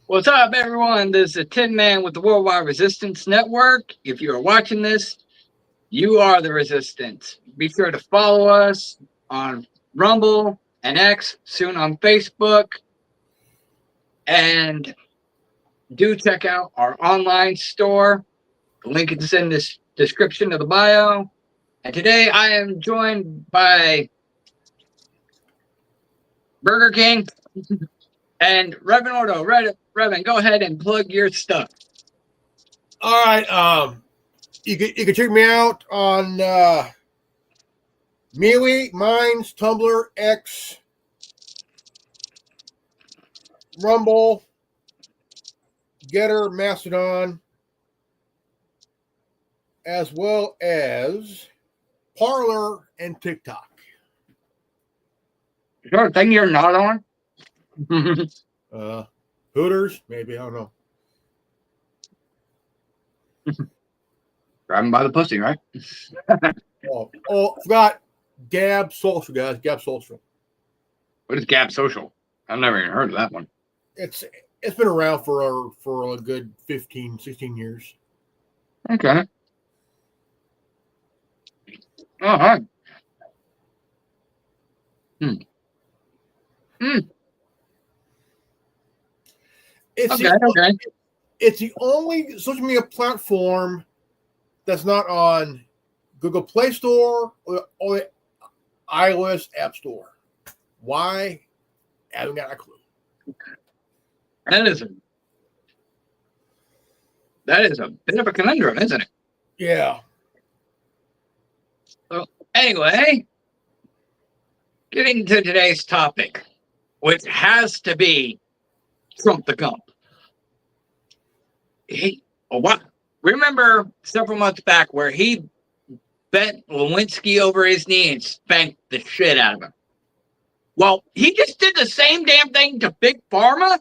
What's up, everyone? This is a Tin Man with the Worldwide Resistance Network. If you are watching this, you are the resistance. Be sure to follow us on Rumble and X, soon on Facebook. And do check out our online store. The link is in this description of the bio. And today I am joined by Burger King and Reverend Ordo. Reverend, go ahead and plug your stuff. All right. You can check me out on MeWe, Minds, Tumblr, X, Rumble, Getter, Mastodon, as well as Parlor and TikTok. Is there a thing you're not on? Hooters, maybe, I don't know. Grabbing by the pussy, right? Forgot Gab Social, guys. Gab Social. What is Gab Social? I've never even heard of that one. It's been around for a good 15, 16 years. Okay. All right. It's the only social media platform that's not on Google Play Store or iOS App Store. Why? I haven't got a clue. That is a bit of a conundrum, isn't it? Yeah. So anyway, getting to today's topic, which has to be Trump the Gump. Remember several months back where he bent Lewinsky over his knee and spanked the shit out of him. Well, he just did the same damn thing to Big Pharma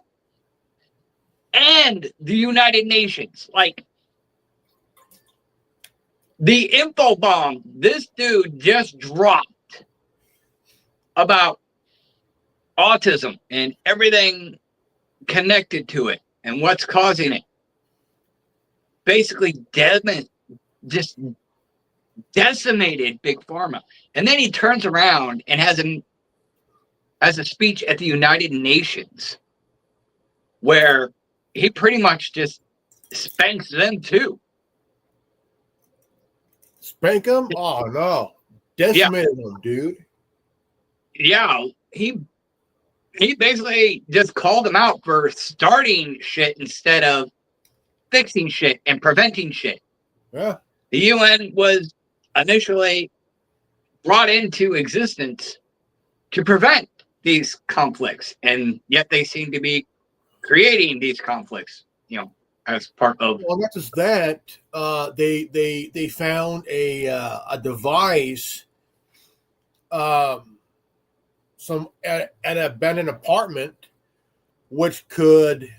and the United Nations. Like, the info bomb this dude just dropped about autism and everything connected to it and what's causing it. Basically, just decimated Big Pharma. And then he turns around and has a speech at the United Nations where he pretty much just spanks them too. Spank them? Oh, no. Decimated them, dude. Yeah, he basically just called them out for starting shit instead of fixing shit and preventing shit. Yeah. The UN was initially brought into existence to prevent these conflicts, and yet they seem to be creating these conflicts, as part of. Well, not just that. They found a device, at an abandoned apartment, which could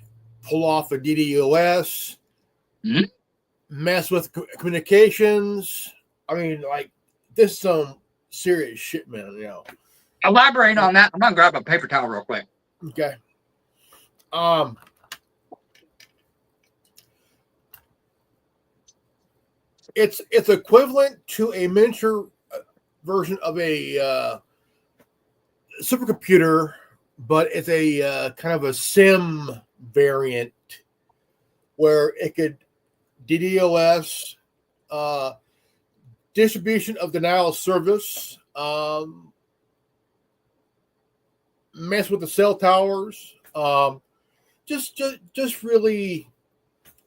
pull off a DDoS, mess with communications. I mean, like, this is some serious shit, man. Elaborate on that. I'm gonna grab a paper towel real quick. Okay. It's equivalent to a miniature version of a supercomputer, but it's a kind of a SIM variant where it could DDoS, distribution of denial of service, mess with the cell towers, just really,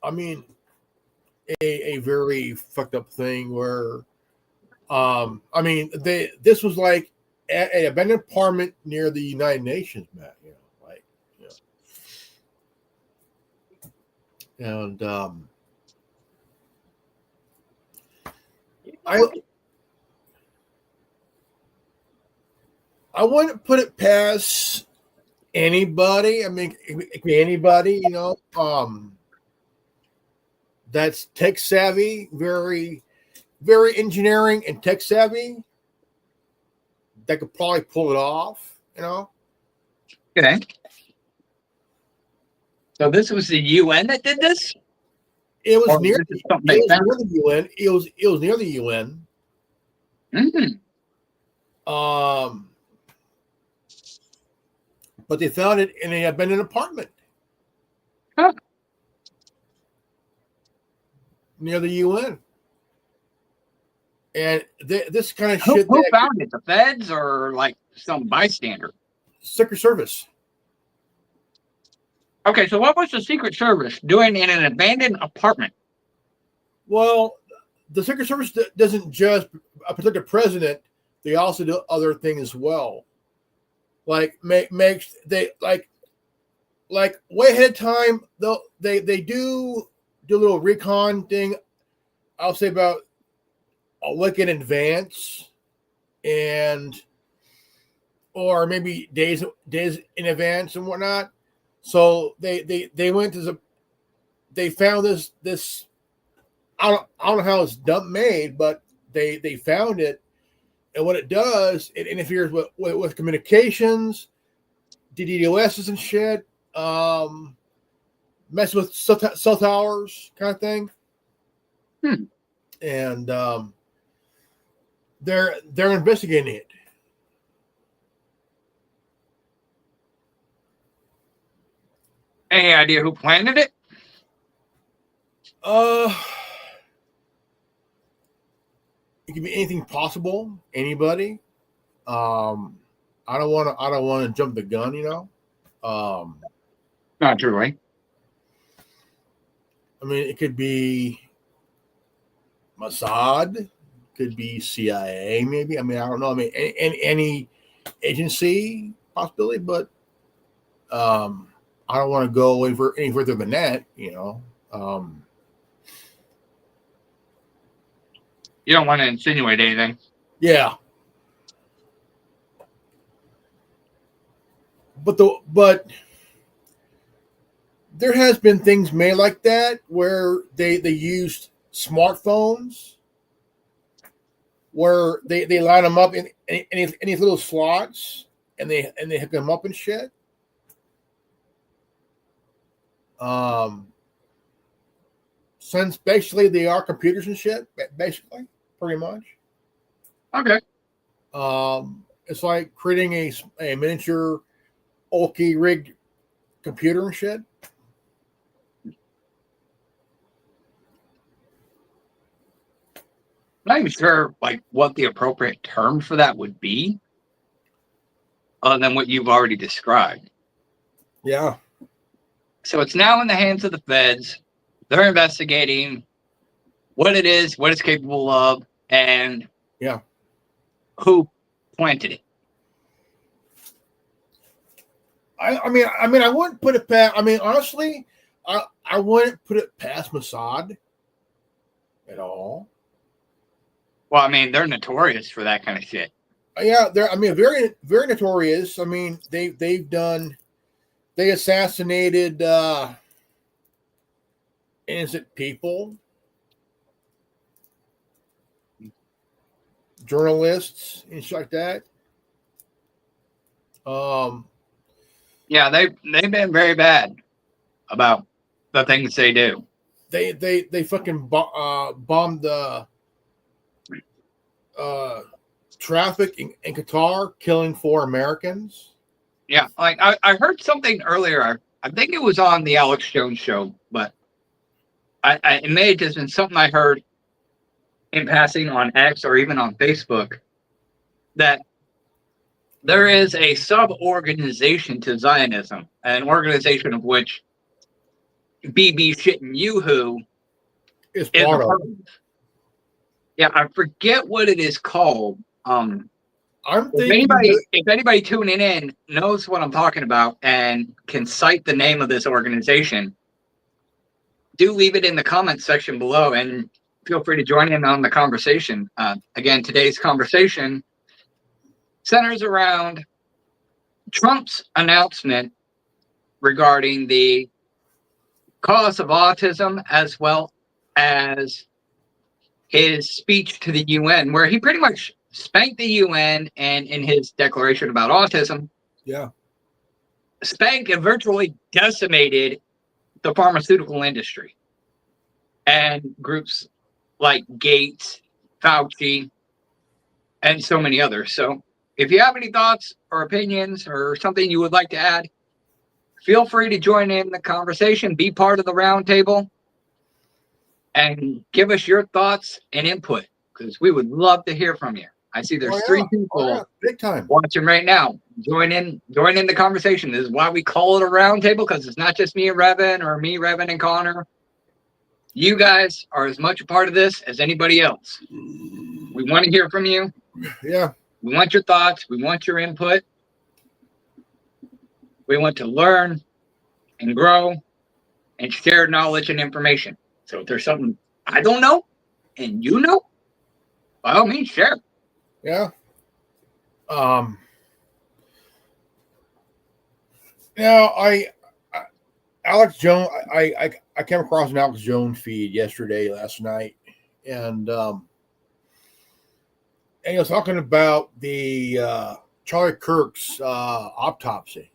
I mean, a very fucked up thing where, this was like an abandoned apartment near the United Nations, Matt. And I wouldn't put it past anybody. I mean, it could be anybody, that's tech savvy, very, very engineering and tech savvy, that could probably pull it off. Okay. So this was the UN that did this? It was Or near. this is something It they was found? near the UN. It was near the UN. But they found it in an abandoned apartment near the UN. And this kind of shit. Who found it? The feds or like some bystander? Secret Service. Okay, so what was the Secret Service doing in an abandoned apartment? Well, the Secret Service doesn't just protect the president; they also do other things as well. Like makes they like way ahead of time. They do a little recon thing. I'll say about a week in advance, or maybe days in advance and whatnot. So they went to they found this. I don't know how it's made, but they found it, and what it does, it interferes with communications, DDoSs and shit, mess with cell towers, kind of thing. And they're investigating it. Any idea who planted it? It could be anything possible. Anybody. I don't want to jump the gun. Not truly. I mean, it could be Mossad, could be CIA, maybe. I mean, I don't know. I mean, any agency possibility, but I don't want to go any further than that. You don't want to insinuate anything. Yeah. But there has been things made like that where they used smartphones where they line them up in these little slots and they hook them up and shit. Since basically they are computers and shit, basically, pretty much. Okay. It's like creating a miniature Oki rigged computer and shit. I'm not even sure like what the appropriate term for that would be, other than what you've already described. Yeah. So it's now in the hands of the feds. They're investigating what it is, what it's capable of, and who planted it. I mean, I wouldn't put it past. I mean, honestly, I wouldn't put it past Mossad at all. Well, I mean, they're notorious for that kind of shit. Yeah, they're. I mean, very, very notorious. I mean, they assassinated innocent people, journalists, and shit like that. Yeah, they've been very bad about the things they do. They fucking bombed the traffic in Qatar, killing 4 Americans. Yeah, like I heard something earlier. I think it was on the Alex Jones show, but it may have just been something I heard in passing on X or even on Facebook, that there is a sub-organization to Zionism, an organization of which BB Shittin' Yoo-Hoo is part of. Yeah, I forget what it is called. If anybody tuning in knows what I'm talking about and can cite the name of this organization, do leave it in the comments section below and feel free to join in on the conversation. Again, today's conversation centers around Trump's announcement regarding the cause of autism, as well as his speech to the UN, where he pretty much spanked the UN, and in his declaration about autism, Yeah. spanked and virtually decimated the pharmaceutical industry and groups like Gates, Fauci, and so many others. So if you have any thoughts or opinions or something you would like to add, feel free to join in the conversation, be part of the roundtable, and give us your thoughts and input, because we would love to hear from you. I see there's three people big time watching right now. Join in the conversation. This is why we call it a roundtable, because it's not just me and Revan, or me, Revan, and Connor. You guys are as much a part of this as anybody else. We want to hear from you. Yeah. We want your thoughts. We want your input. We want to learn and grow and share knowledge and information. So if there's something I don't know and you know, by all means, share. Yeah. Now, Alex Jones, I came across an Alex Jones feed last night, and he was talking about the Charlie Kirk's autopsy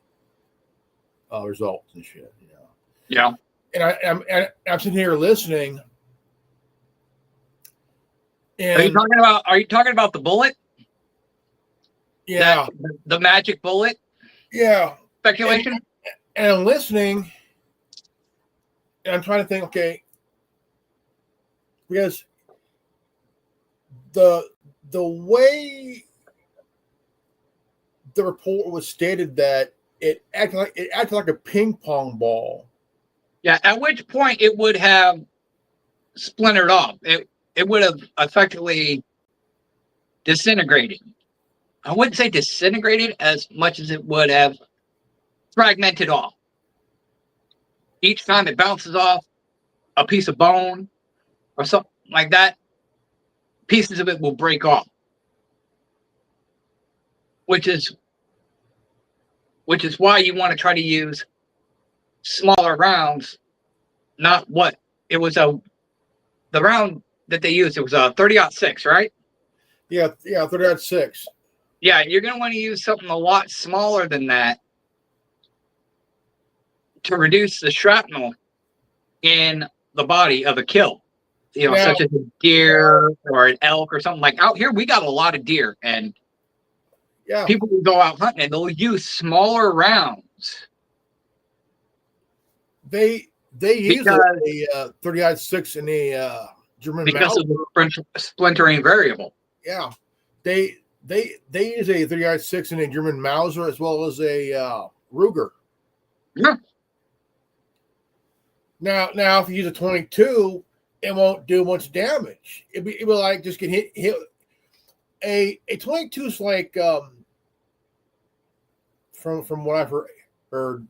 results and shit. You know. Yeah. And I'm sitting here listening. And Are you talking about the bullet? Yeah. The magic bullet? Yeah. Speculation? And I'm listening, and I'm trying to think, okay, because the way the report was stated that it acted like a ping pong ball. Yeah, at which point it would have splintered off. It would have effectively disintegrated. I wouldn't say disintegrated as much as it would have fragmented off. Each time it bounces off a piece of bone or something like that, pieces of it will break off. Which is why you want to try to use smaller rounds. Not what it was the round that they used. It was a 30-06, right? Yeah, 30-06. Yeah, you're going to want to use something a lot smaller than that to reduce the shrapnel in the body of a kill. You know, such as a deer or an elk or something. Like out here, we got a lot of deer, and people will go out hunting and they'll use smaller rounds. They use a 30-06 in a German because Mauser. Of the splintering variable. Yeah, they use a 30-06 in a German Mauser as well as a Ruger. Yeah. Now, if you use a 22, it won't do much damage. It will like just get hit. A 22 is like from what I've heard,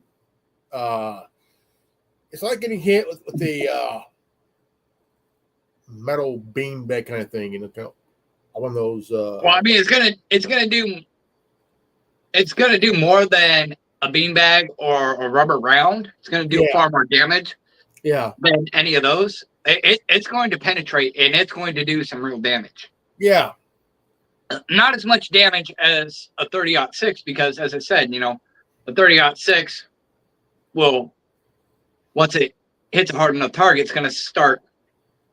it's like getting hit with the metal beanbag kind of thing, you know, one of those. Well, I mean, it's gonna do more than a beanbag or a rubber round. It's gonna do far more damage. Yeah. Than any of those. It's going to penetrate and it's going to do some real damage. Yeah. Not as much damage as a 30-06 because, as I said, you know, the 30-06 will, once it hits a hard enough target, it's going to start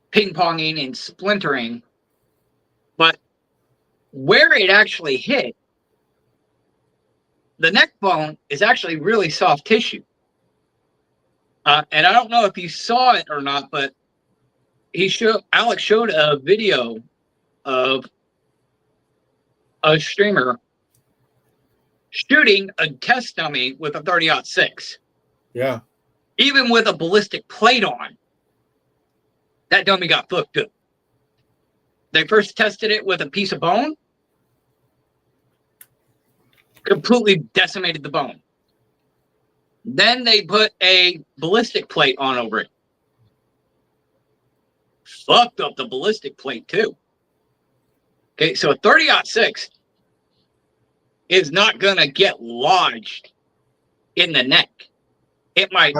ping-ponging and splintering. But where it actually hit, the neck bone is actually really soft tissue. And I don't know if you saw it or not, but Alex showed a video of a streamer shooting a test dummy with a 30-06. Yeah. Even with a ballistic plate on, that dummy got fucked up. They first tested it with a piece of bone, completely decimated the bone. Then they put a ballistic plate on over it. Fucked up the ballistic plate too. Okay, so a 30-06 is not going to get lodged in the neck. It might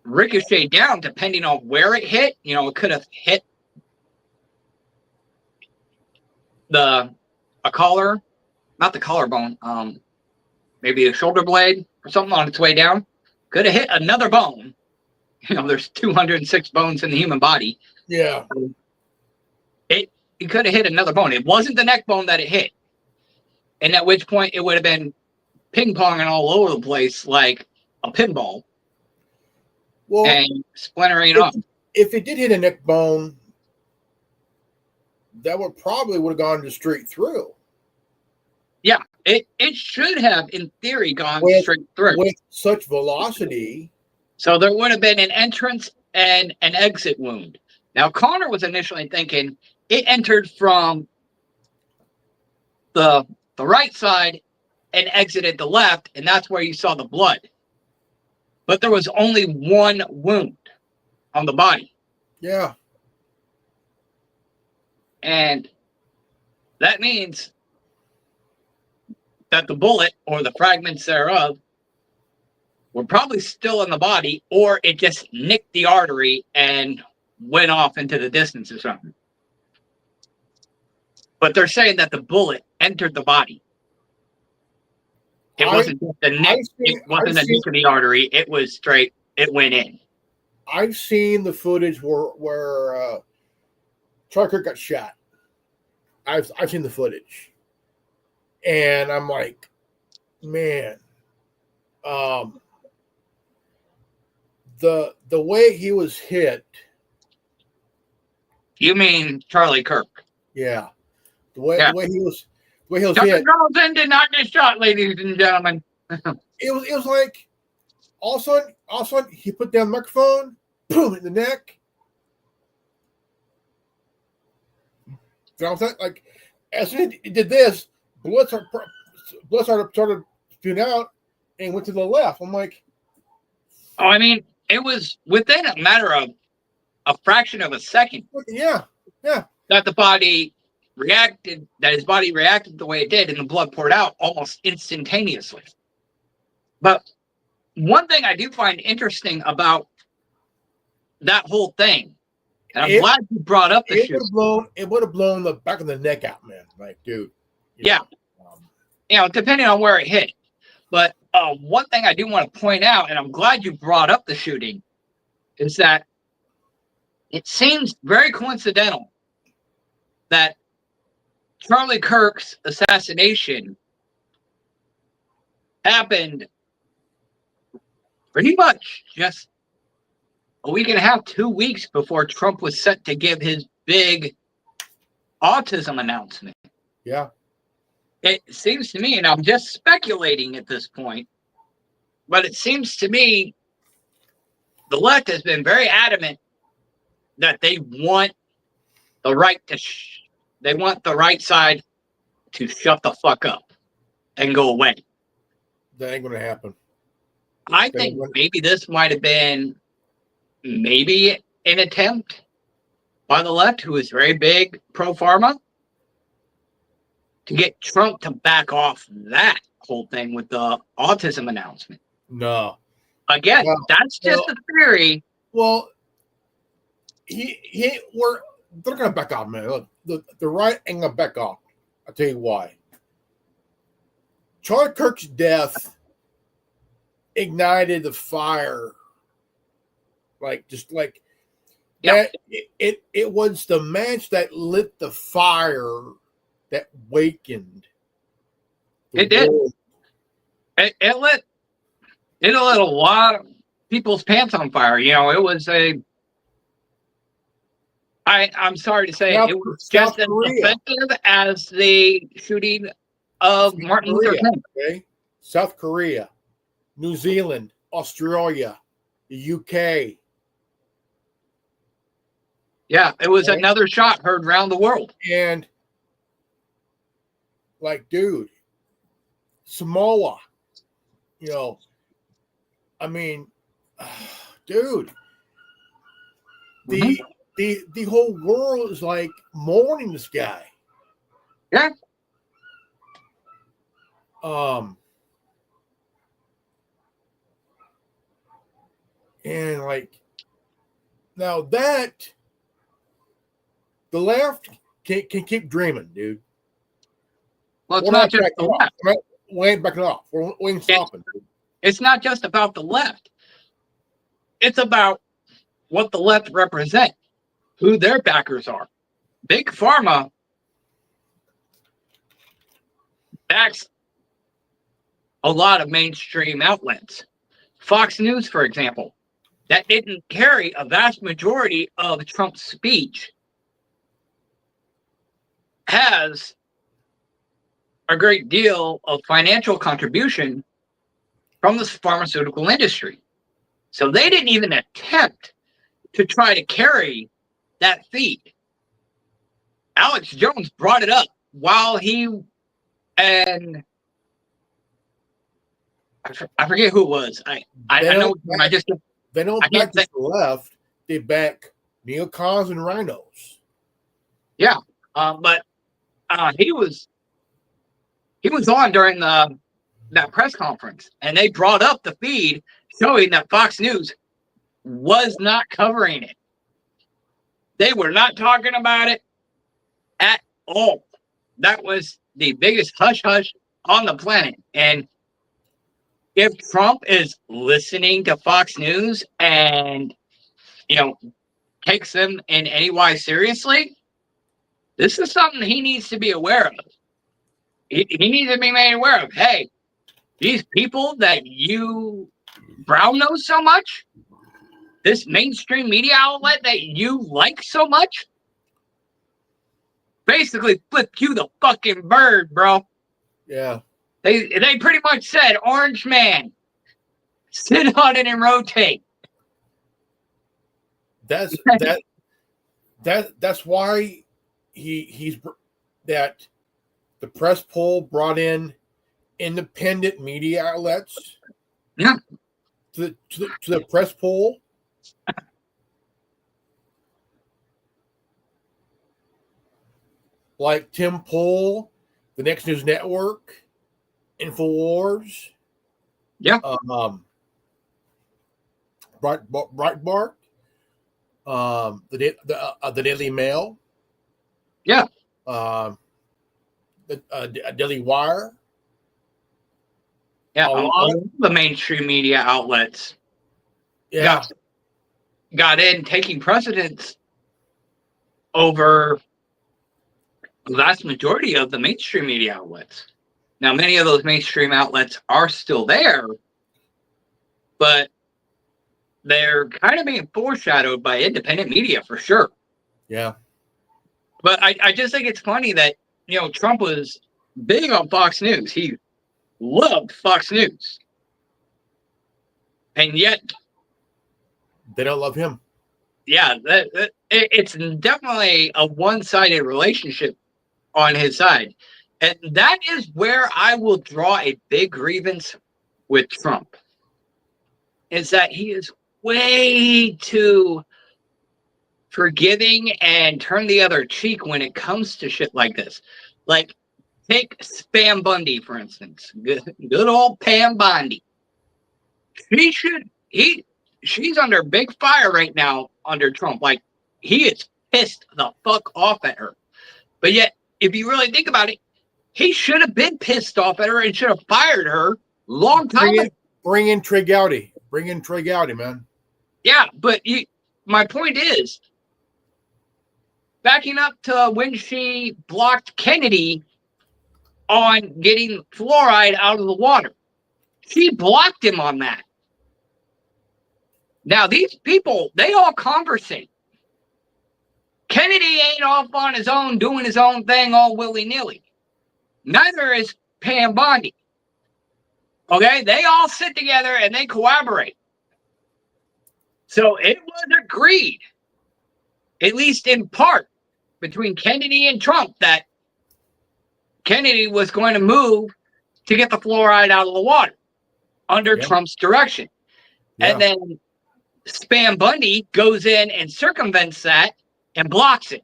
ricochet down depending on where it hit. You know, it could have hit the a collar, not the collarbone, maybe a shoulder blade or something on its way down. Could have hit another bone. There's 206 bones in the human body. Yeah. It could have hit another bone. It wasn't the neck bone that it hit. And at which point it would have been ping-ponging all over the place like a pinball. Well, and splintering up. If it did hit a neck bone, that would have gone just straight through. Yeah, it should have, in theory, gone straight through. With such velocity. So there would have been an entrance and an exit wound. Now, Connor was initially thinking it entered from the right side and exited the left, and that's where you saw the blood. But there was only one wound on the body. Yeah. And that means that the bullet or the fragments thereof were probably still in the body, or it just nicked the artery and went off into the distance or something. But they're saying that the bullet entered the body. It wasn't just a nick. It wasn't a nick of the artery. It was straight. It went in. I've seen the footage where Charlie Kirk got shot. I've seen the footage, and I'm like, man, the way he was hit. You mean Charlie Kirk? Yeah, the way he was hit. Carlson did not get shot, ladies and gentlemen. It was like all of a sudden he put down the microphone, boom, in the neck. You know what I'm saying? Like, as soon as he did this, blood started spewing out and went to the left. I'm like, oh, I mean, it was within a matter of a fraction of a second. Yeah. That his body reacted the way it did, and the blood poured out almost instantaneously. But one thing I do find interesting about that whole thing, and I'm glad you brought up the shoe. It would have blown the back of the neck out, man. Like, dude. Yeah. Depending on where it hit. But one thing I do want to point out, and I'm glad you brought up the shooting, is that it seems very coincidental that Charlie Kirk's assassination happened pretty much just a week and a half, 2 weeks before Trump was set to give his big autism announcement. Yeah. It seems to me, and I'm just speculating at this point, but it seems to me the left has been very adamant that they want the right to they want the right side to shut the fuck up and go away. That ain't gonna happen. I think maybe this might have been maybe an attempt by the left, who is very big pro Pharma, to get Trump to back off that whole thing with the autism announcement. No. Again, that's just a theory. Well, they're gonna back off, man. Look, the right ain't gonna back off. I'll tell you why. Charlie Kirk's death ignited the fire. Yeah. It was the match that lit the fire that wakened. It did. It lit a lot of people's pants on fire. It was I'm sorry to say, it was just as effective as the shooting of Martin Luther King. Okay? South Korea, New Zealand, Australia, the UK. Yeah, it was another shot heard around the world. And, dude, Samoa, I mean, dude, the whole world is mourning this guy. Yeah. And now that the left can keep dreaming, dude. Well, it's We're not not just backing the off. left. We ain't backing off. We ain't stopping. It's not just about the left. It's about what the left represent, who their backers are. Big Pharma backs a lot of mainstream outlets. Fox News, for example, that didn't carry a vast majority of Trump's speech, has a great deal of financial contribution from the pharmaceutical industry. So they didn't even attempt to try to carry that feed. Alex Jones brought it up while he and I forget who it was. I know I just they don't I back can't think. the left. They back neocons and rhinos. Yeah, but he was on during that press conference, and they brought up the feed showing that Fox News was not covering it. They were not talking about it at all. That was the biggest hush hush on the planet. And if Trump is listening to Fox News and, takes them in any way seriously, this is something he needs to be aware of. He needs to be made aware of. Hey, these people that you brown nose so much, this mainstream media outlet that you like so much, basically flipped you the fucking bird, bro. Yeah. They pretty much said, Orange Man, sit on it and rotate. That's why he's that the press poll brought in independent media outlets. Yeah. To the press poll. Like Tim Pool, the Next News Network, InfoWars. Yeah. Breitbart. The Daily Mail. Yeah. The Daily Wire. Yeah. All the mainstream media outlets. Yeah. Got in taking precedence over the vast majority of the mainstream media outlets. Now, many of those mainstream outlets are still there, but they're kind of being foreshadowed by independent media for sure. Yeah. But I just think it's funny that, Trump was big on Fox News. He loved Fox News. And yet, they don't love him. Yeah, it's definitely a one-sided relationship on his side. And that is where I will draw a big grievance with Trump, is that he is way too forgiving and turn the other cheek when it comes to shit like this. Like, take Spam Bundy, for instance. Good old Pam Bundy. She's under big fire right now under Trump. Like, he is pissed the fuck off at her. But yet, if you really think about it, he should have been pissed off at her and should have fired her long time ago. Bring in Trey Gowdy. Bring in Trey Gowdy, man. Yeah, but my point is, backing up to when she blocked Kennedy on getting fluoride out of the water. She blocked him on that. Now, these people, they all conversate. Kennedy ain't off on his own, doing his own thing all willy-nilly. Neither is Pam Bondi. Okay? They all sit together and they collaborate. So it was agreed, at least in part, between Kennedy and Trump that Kennedy was going to move to get the fluoride out of the water under Trump's direction. Yeah. And then Spam Bundy goes in and circumvents that and blocks it.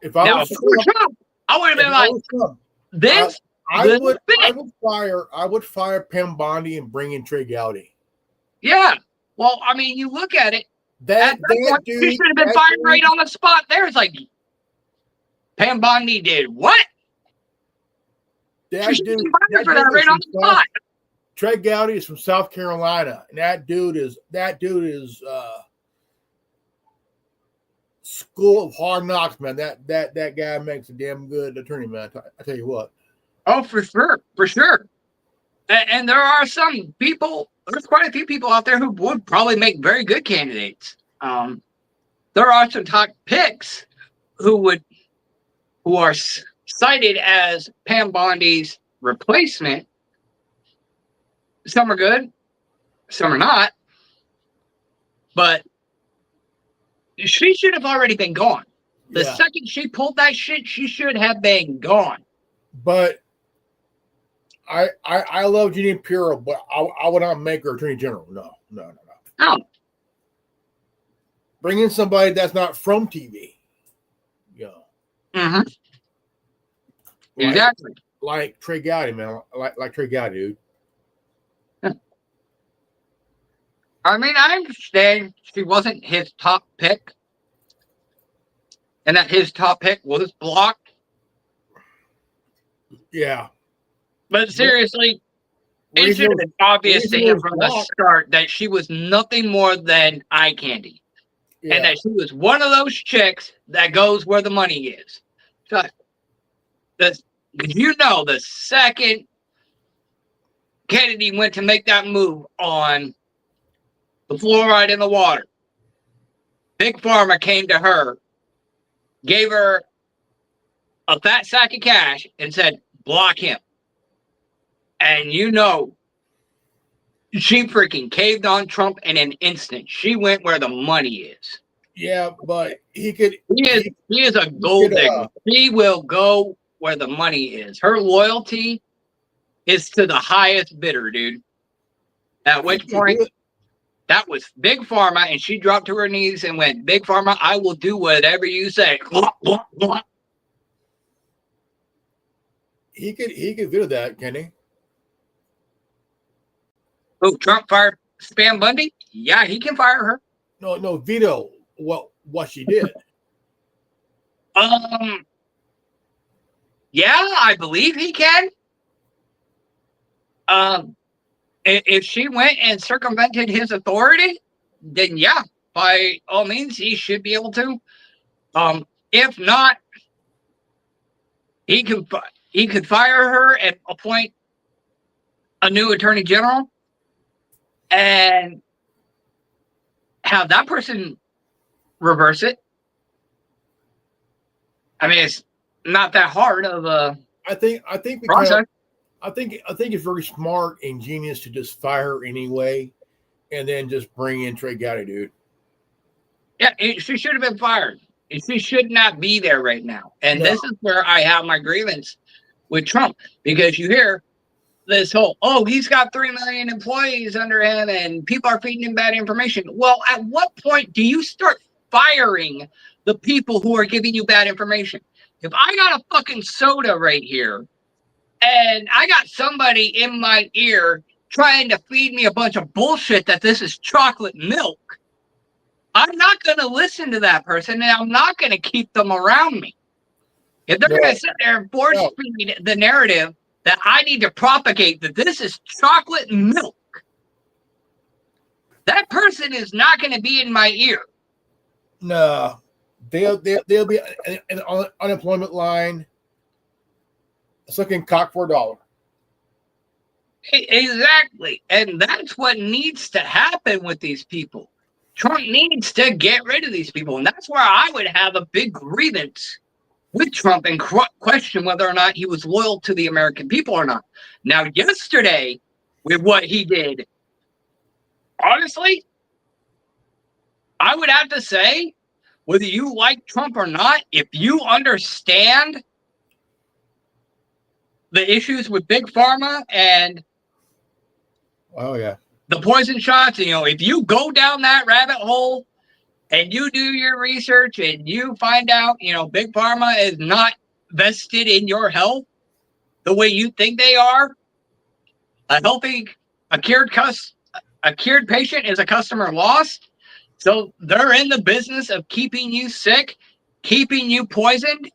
If I was Trump, I would have been like, Trump, this. I would fire Pam Bondi and bring in Trey Gowdy. Yeah. Well, I mean, you look at it. That point, dude, he should have been fired right on the spot. There's like, Pam Bondi did what? That She dude, should be fired for that right on the spot. Trey Gowdy is from South Carolina, and that dude is School of Hard Knocks, man. That guy makes a damn good attorney, man. I tell you what. Oh, for sure. And there are some people. There's quite a few people out there who would probably make very good candidates. There are some top picks who are cited as Pam Bondi's replacement. Some are good, some are not. But she should have already been gone. The second she pulled that shit, she should have been gone. But I love Jeannie Pirro, but I would not make her attorney general. No. Bring in somebody that's not from TV. Yeah. Mm-hmm. Exactly. Like Trey Gowdy, man. Like Trey Gowdy, dude. I mean, I understand she wasn't his top pick, and that his top pick was blocked. Yeah. But seriously, it should have been obvious to him from the start that she was nothing more than eye candy. Yeah. And that she was one of those chicks that goes where the money is. So, you know, the second Kennedy went to make that move on the fluoride in the water, Big Pharma came to her, gave her a fat sack of cash, and said, block him. And you know, she freaking caved on Trump in an instant. She went where the money is. Yeah, but he could. He is a gold digger. He will go where the money is. Her loyalty is to the highest bidder, dude. At which point, that was Big Pharma, and she dropped to her knees and went, Big Pharma, I will do whatever you say. He could do that, can he? Oh, Trump fired Spam Bundy? Yeah, he can fire her. No, veto what she did. Yeah, I believe he can. If she went and circumvented his authority, then yeah, by all means, he should be able to. If not, he could fire her and appoint a new attorney general and have that person reverse it. I mean, it's not that hard of a process. I think it's very smart and genius to just fire her anyway, and then just bring in Trey Gowdy, dude. Yeah, she should have been fired. She should not be there right now. And this is where I have my grievance with Trump, because you hear this whole, he's got 3 million employees under him and people are feeding him bad information. Well, at what point do you start firing the people who are giving you bad information? If I got a fucking soda right here and I got somebody in my ear trying to feed me a bunch of bullshit that this is chocolate milk, I'm not going to listen to that person, and I'm not going to keep them around me. If they're going to sit there and force feed the narrative that I need to propagate that this is chocolate milk, that person is not going to be in my ear. No, they'll be an unemployment line, sucking cock for $1. Exactly, and that's what needs to happen with these people. Trump needs to get rid of these people, and that's where I would have a big grievance with Trump and question whether or not he was loyal to the American people or not. Now, yesterday, with what he did, honestly, I would have to say, whether you like Trump or not, if you understand the issues with Big Pharma and the poison shots, if you go down that rabbit hole and you do your research and you find out, Big Pharma is not vested in your health the way you think they are. A cured patient is a customer lost. So they're in the business of keeping you sick, keeping you poisoned.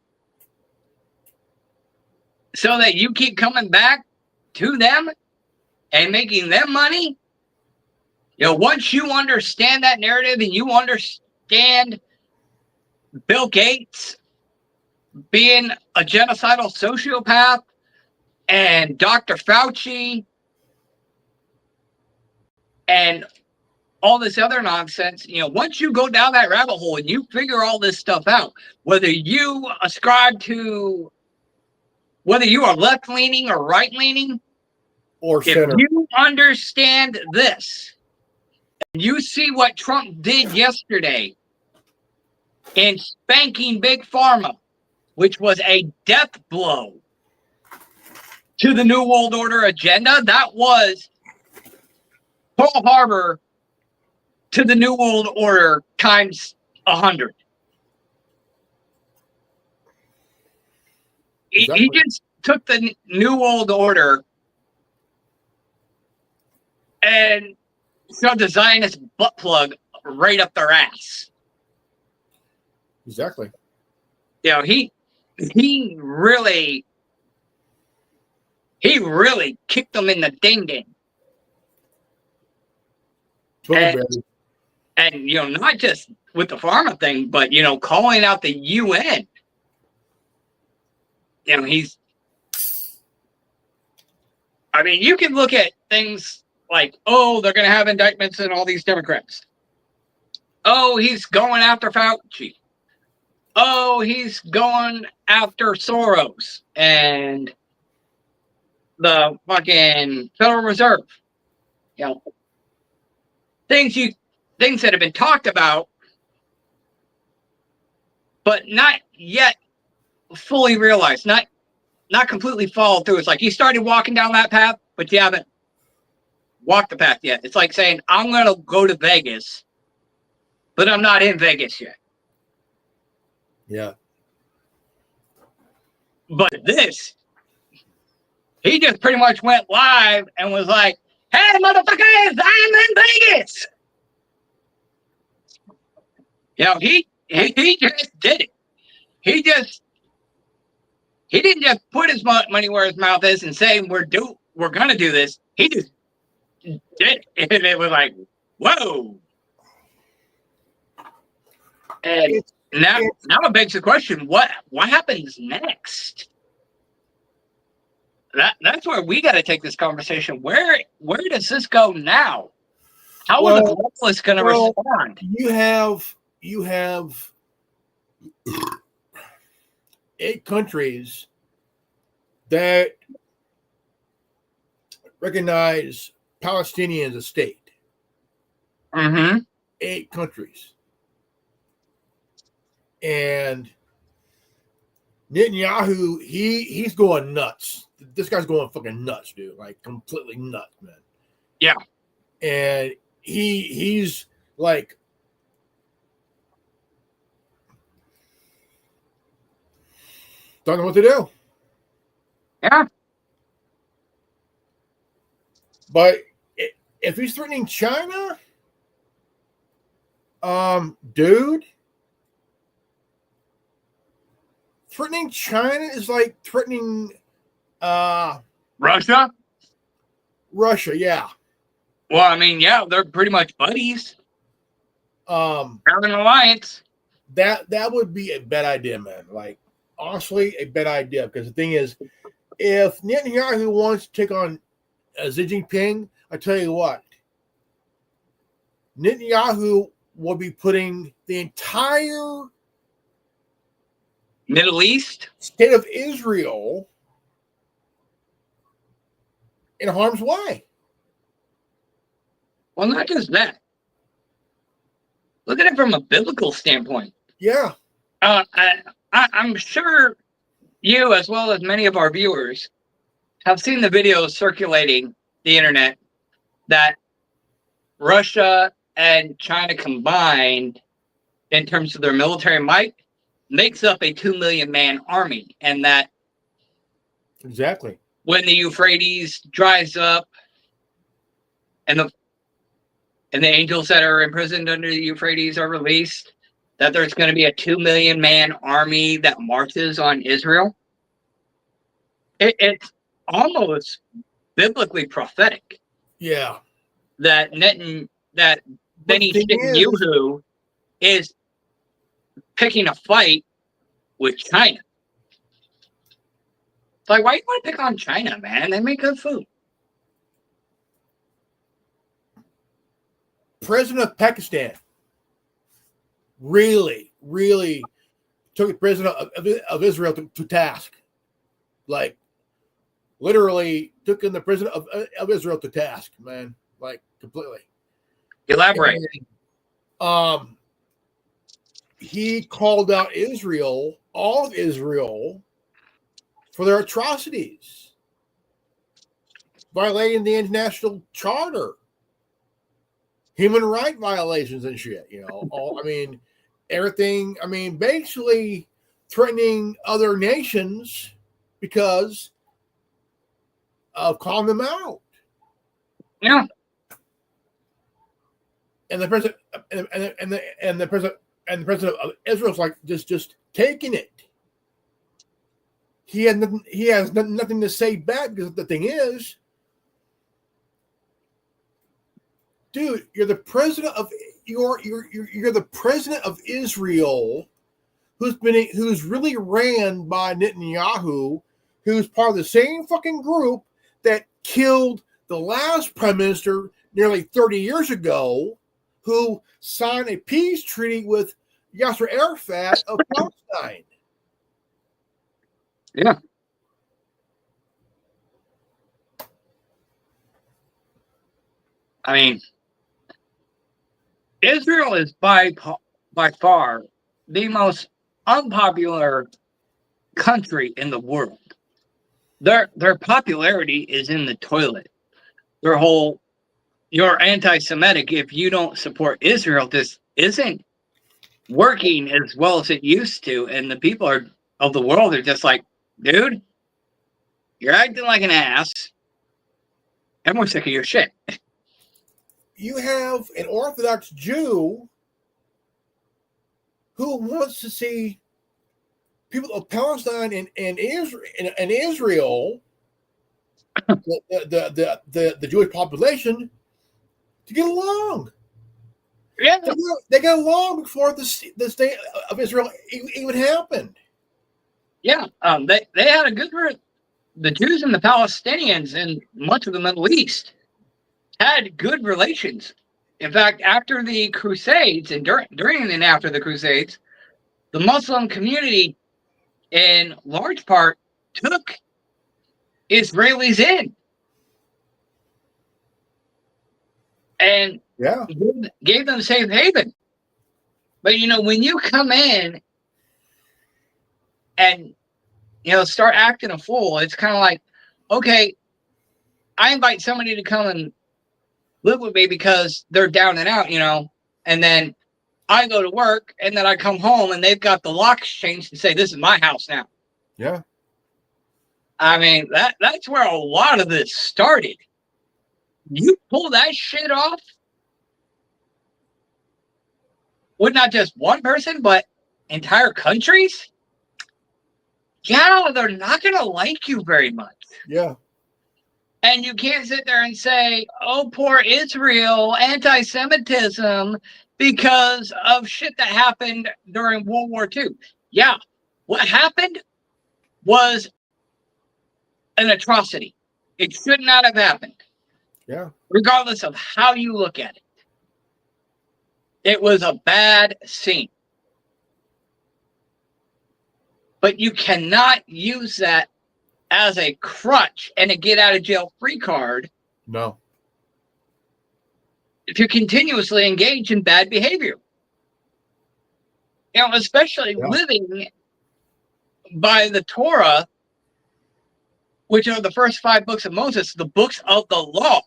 so that you keep coming back to them and making them money. You know, once you understand that narrative and you understand Bill Gates being a genocidal sociopath and Dr. Fauci and all this other nonsense, you know, once you go down that rabbit hole and you figure all this stuff out, whether you ascribe to, whether you are left-leaning or right-leaning, Or if center. you understand this, and you see what Trump did yesterday in spanking Big Pharma, which was a death blow to the New World Order agenda, that was Pearl Harbor to the New World Order times 100. Exactly. He just took the New World Order and shoved the Zionist butt plug right up their ass. Exactly. You know, he really kicked them in the ding-ding. And, you know, not just with the pharma thing, but, you know, calling out the UN. You know, I mean, you can look at things like, oh, they're going to have indictments in all these Democrats. Oh, he's going after Fauci. Oh, he's going after Soros and the fucking Federal Reserve. You know, things that have been talked about, but not yet fully realized, not completely followed through. It's like you started walking down that path, but you haven't walked the path yet. It's like saying, I'm going to go to Vegas, but I'm not in Vegas yet. Yeah. But this, he just pretty much went live and was like, hey, motherfuckers, I'm in Vegas. You know, he just did it. He didn't just put his money where his mouth is and say, we're going to do this. He just did it. And it was like, whoa. And now it begs the question, what happens next? That's where we got to take this conversation. Where does this go now? How are the globalists going to respond? You have 8 countries that recognize Palestinians as a state. Mm-hmm. 8 countries. And Netanyahu, he's going nuts. This guy's going fucking nuts, dude. Like completely nuts, man. Yeah. And he's like, don't know what to do. Yeah. But if he's threatening China, dude, threatening China is like threatening Russia? Russia, yeah. Well, I mean, yeah, they're pretty much buddies. Have an alliance. That would be a bad idea, man. Like, honestly, a bad idea. Because the thing is, if Netanyahu wants to take on Xi Jinping, I tell you what, Netanyahu will be putting the entire Middle East, state of Israel in harm's way. well, not just that. Look at it from a biblical standpoint. Yeah. I'm sure you, as well as many of our viewers, have seen the videos circulating the internet that Russia and China combined, in terms of their military might, makes up a 2 million man army, and that Exactly. when the Euphrates dries up and the angels that are imprisoned under the Euphrates are released, that there's going to be a 2 million man army that marches on Israel. It's almost biblically prophetic Yeah. that But Benny the thing is, Netanyahu is picking a fight with China. It's like, why you want to pick on China, man? They make good food. President of Pakistan really took the president of Israel to task. Like, literally took in the president of Israel to task, man. Like, completely. Elaborate. And, he called out Israel, all of Israel, for their atrocities, violating the international charter, human right violations and shit. You know, everything. I mean, basically threatening other nations because of calling them out. Yeah. And the president and the president of Israel's like just taking it. He has nothing to say back, because the thing is, dude, you're the president of you're the president of Israel, who's really ran by Netanyahu, who's part of the same fucking group that killed the last prime minister nearly 30 years ago, who signed a peace treaty with Yasser Arafat of Palestine. Yeah. I mean, Israel is by far the most unpopular country in the world. Their popularity is in the toilet. You're anti-Semitic if you don't support Israel. This isn't working as well as it used to, and the people of the world are just like, dude, you're acting like an ass, and we're sick of your shit. You have an Orthodox Jew who wants to see people of Palestine and Israel, the Jewish population, to get along. Yeah, they got along before the state of Israel even happened. Yeah, they had a good. The Jews and the Palestinians and much of the Middle East had good relations. In fact, after the Crusades and during and after the Crusades, the Muslim community, in large part, took Israelis in and gave them safe haven. But when you come in and start acting a fool, it's kind of like, okay, I invite somebody to come and live with me because they're down and out, and then I go to work and then I come home and they've got the locks changed and say, this is my house now. Yeah. I mean, that's where a lot of this started. You pull that shit off with not just one person, but entire countries. Yeah, they're not going to like you very much. Yeah. And you can't sit there and say, oh, poor Israel, anti-Semitism, because of shit that happened during World War II. Yeah, what happened was an atrocity. It should not have happened. Yeah. Regardless of how you look at it. It was a bad scene. But you cannot use that as a crutch and a get-out-of-jail-free card. No. If you continuously engage in bad behavior. Especially living by the Torah, which are the first 5 books of Moses, the books of the law.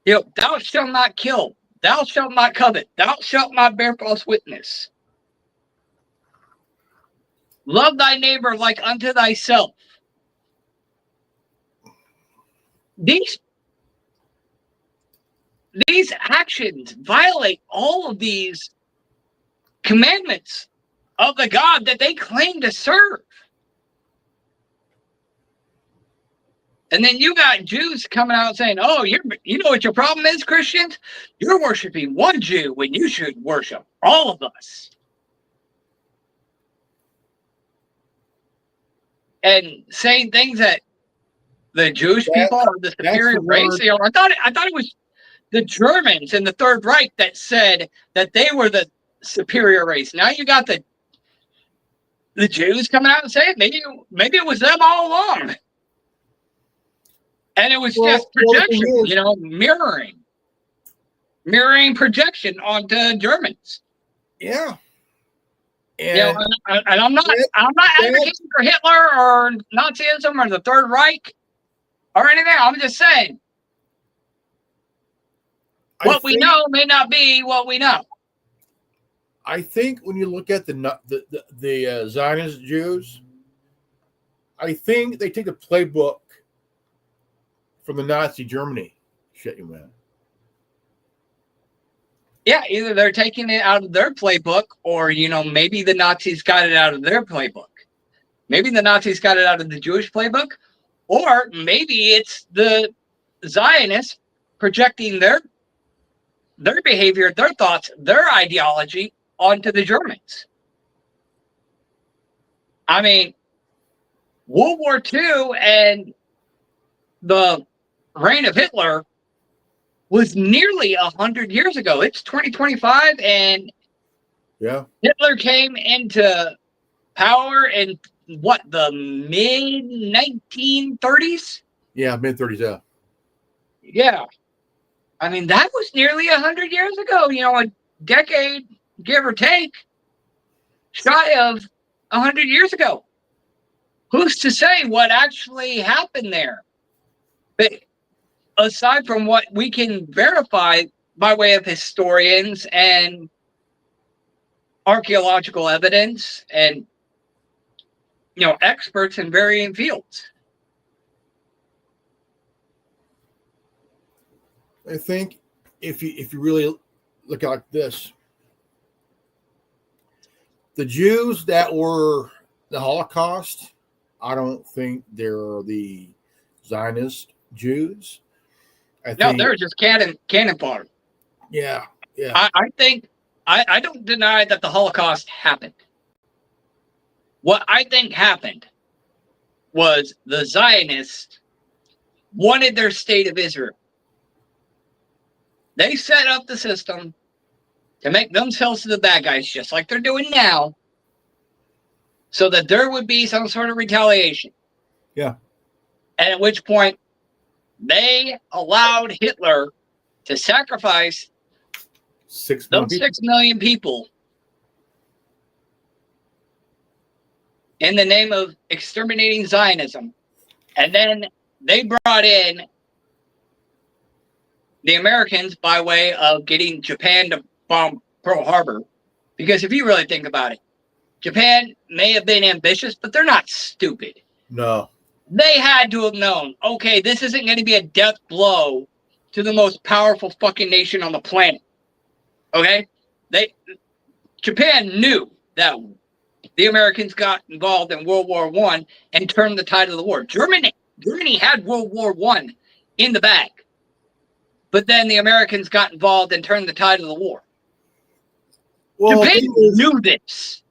Thou shalt not kill. Thou shalt not covet. Thou shalt not bear false witness. Love thy neighbor like unto thyself. These actions violate all of these commandments of the God that they claim to serve. And then you got Jews coming out saying, "Oh, you know what your problem is, Christians? You're worshiping one Jew when you should worship all of us." And saying things that the Jewish people are the superior race. You know, I thought it was the Germans in the Third Reich that said that they were the superior race. Now you got the Jews coming out and saying maybe it was them all along. And it was just projection, you know, mirroring projection onto Germans. Yeah. And, you know, and I'm not advocating for Hitler or Nazism or the Third Reich or anything. I'm just saying what we know may not be what we know. I think when you look at the Zionist Jews, I think they take the playbook from the Nazi Germany. Shit, you man. Yeah, either they're taking it out of their playbook, or you know, maybe the Nazis got it out of their playbook. Maybe the Nazis got it out of the Jewish playbook, or maybe it's the Zionists projecting their behavior, their thoughts, their ideology onto the Germans. I mean, World War II and the reign of Hitler was nearly 100 years ago. It's 2025, and Hitler came into power in what, the mid 1930s? Yeah, mid 30s. Yeah. Yeah. I mean, that was nearly 100 years ago. You know, a decade, give or take, shy of 100 years ago. Who's to say what actually happened there? But aside from what we can verify by way of historians and archaeological evidence and, you know, experts in varying fields. I think if you really look at like this, the Jews that were the Holocaust, I don't think they're the Zionist Jews. No, they're just cannon fodder. Yeah. I think I don't deny that the Holocaust happened. What I think happened was the Zionists wanted their state of Israel. They set up the system to make themselves the bad guys, just like they're doing now, so that there would be some sort of retaliation. Yeah. And at which point, they allowed Hitler to sacrifice 6 million people in the name of exterminating Zionism. And then they brought in the Americans by way of getting Japan to bomb Pearl Harbor. Because if you really think about it, Japan may have been ambitious, but they're not stupid. No. They had to have known, okay, this isn't going to be a death blow to the most powerful fucking nation on the planet. Okay? Japan knew that the Americans got involved in World War I and turned the tide of the war. Germany had World War I in the bag. But then the Americans got involved and turned the tide of the war. Well, Japan knew this.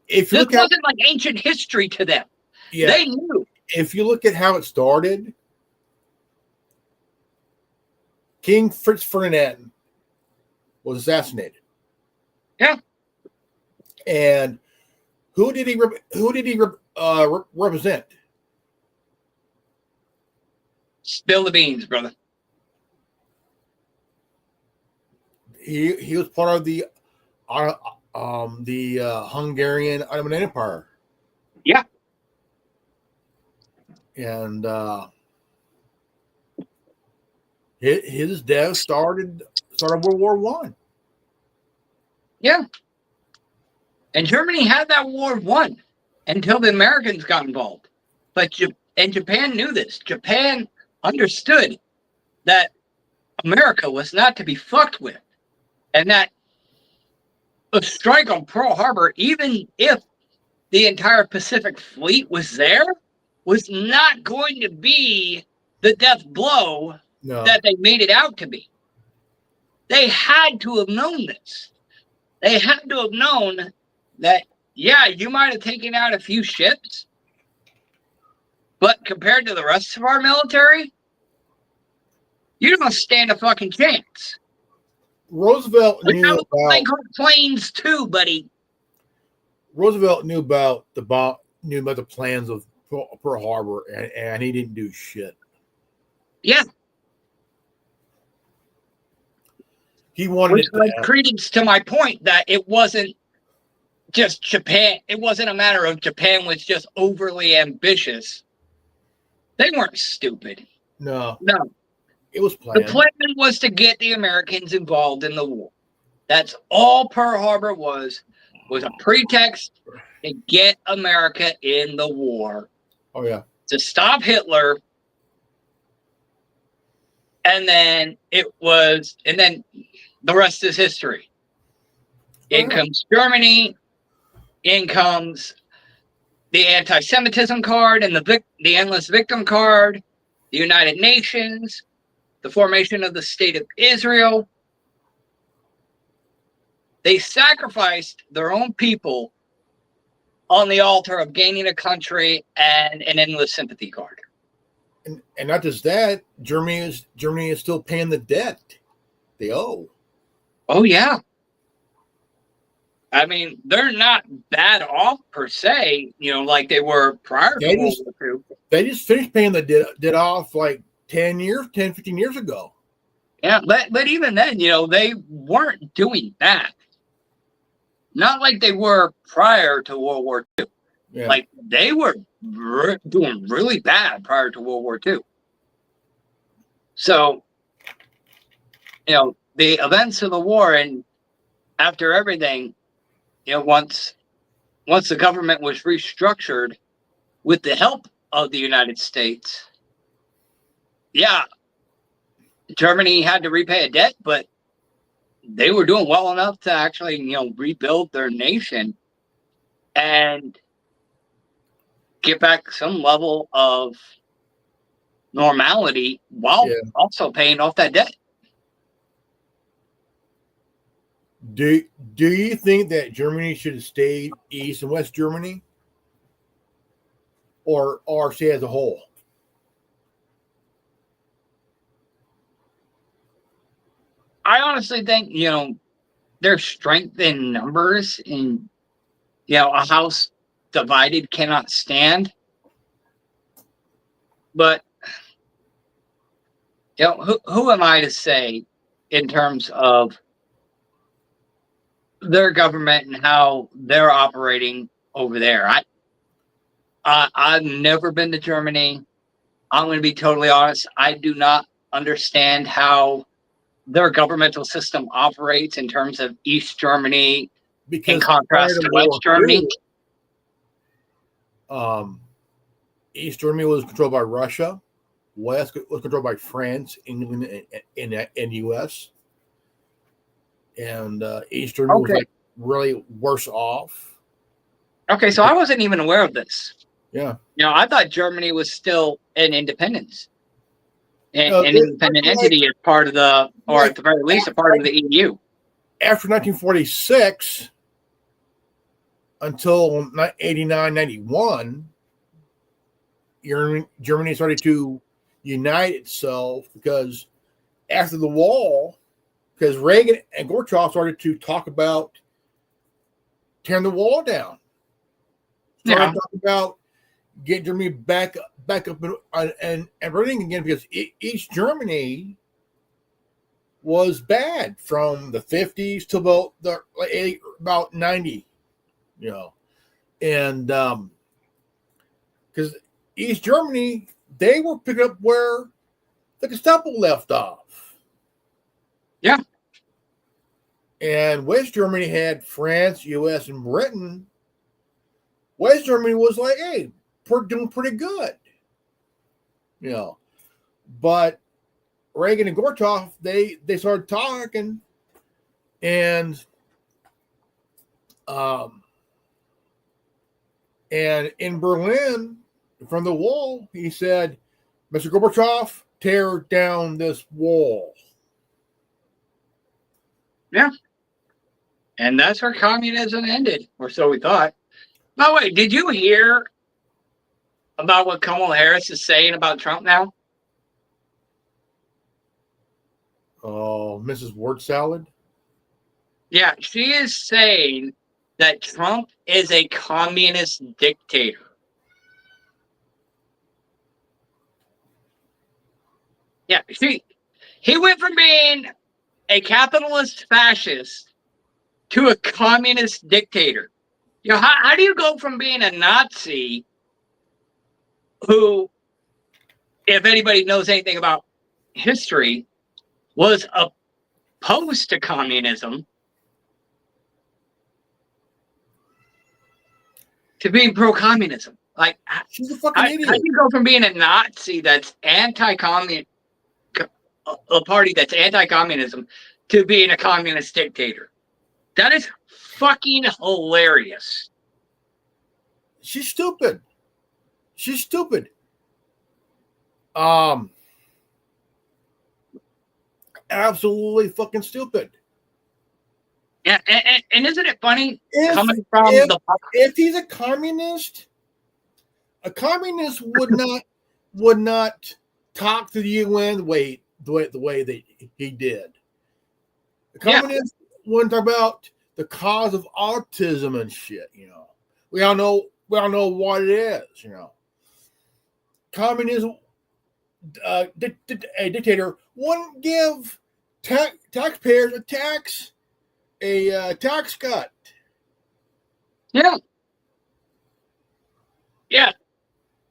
This wasn't like ancient history to them. Yeah. They knew. If you look at how it started, King Fritz Ferdinand was assassinated. Yeah. And who did he represent? Spill the beans, brother. He was part of the Hungarian Ottoman Empire. Yeah. And his death started World War I. Yeah. And Germany had that war won until the Americans got involved. But Japan knew this. Japan understood that America was not to be fucked with. And that a strike on Pearl Harbor, even if the entire Pacific Fleet was there, was not going to be the death blow that they made it out to be. They had to have known this. They had to have known that, yeah, you might have taken out a few ships, but compared to the rest of our military, you don't stand a fucking chance. Roosevelt We knew have about planes too, buddy. Roosevelt knew about the plans of Pearl Harbor, and he didn't do shit. Yeah. He wanted Which it to credence to my point that it wasn't just Japan. It wasn't a matter of Japan was just overly ambitious. They weren't stupid. No. It was planned. The plan was to get the Americans involved in the war. That's all Pearl Harbor was a pretext to get America in the war. Oh, yeah. To stop Hitler. And then the rest is history. In comes Germany. In comes the anti-Semitism card and the endless victim card, the United Nations, the formation of the State of Israel. They sacrificed their own people on the altar of gaining a country and an endless sympathy card. And not just that, Germany is still paying the debt they owe. Oh, yeah. I mean, they're not bad off per se, like they were prior to World War II. They just finished paying the debt off like 10, 15 years ago. Yeah, but even then, they weren't doing that. Not like they were prior to World War II. Yeah. Like, they were doing really bad prior to World War II. So, the events of the war and after everything, once the government was restructured with the help of the United States, yeah, Germany had to repay a debt, but they were doing well enough to actually, rebuild their nation and get back some level of normality while also paying off that debt. Do you think that Germany should have stayed East and West Germany, or stay as a whole? I honestly think there's strength in numbers, and a house divided cannot stand. But who am I to say in terms of their government and how they're operating over there? I've never been to Germany. I'm going to be totally honest. I do not understand how their governmental system operates in terms of East Germany in contrast to West Germany. East Germany was controlled by Russia. West was controlled by France, England, and U.S. And East Germany was like really worse off. Okay, so I wasn't even aware of this. Yeah. I thought Germany was still an independence. An independent entity as part of or at the very least, a part of the EU. After 1946, until 89, 91, Germany started to unite itself because after the wall, because Reagan and Gorbachev started to talk about tearing the wall down. Started talking about getting Germany back up and running again, because East Germany was bad from the 50s to about 90, and because East Germany, they were picking up where the Gestapo left off. Yeah. And West Germany had France, U.S., and Britain. West Germany was like, hey, we're doing pretty good. But Reagan and Gorbachev, they started talking, and in Berlin, from the wall, he said, Mr. Gorbachev, tear down this wall. Yeah. And that's where communism ended, or so we thought. By the way, did you hear about what Kamala Harris is saying about Trump now? Oh, Mrs. Word Salad? Yeah, she is saying that Trump is a communist dictator. Yeah, he went from being a capitalist fascist to a communist dictator. You know, how do you go from being a Nazi who, if anybody knows anything about history, was opposed to communism to being pro-communism? Like, She's a fucking how idiot. do you go from being a Nazi that's anti-communist, a party that's anti-communism, to being a communist dictator? That is fucking hilarious. She's stupid. She's stupid. Absolutely fucking stupid. Yeah, and isn't it funny coming If, from if, the if he's a communist would not talk to the UN the way that he did. The communists wouldn't talk about the cause of autism and shit. You know, we all know what it is. You know, communism. A dictator wouldn't give taxpayers a tax cut. Yeah.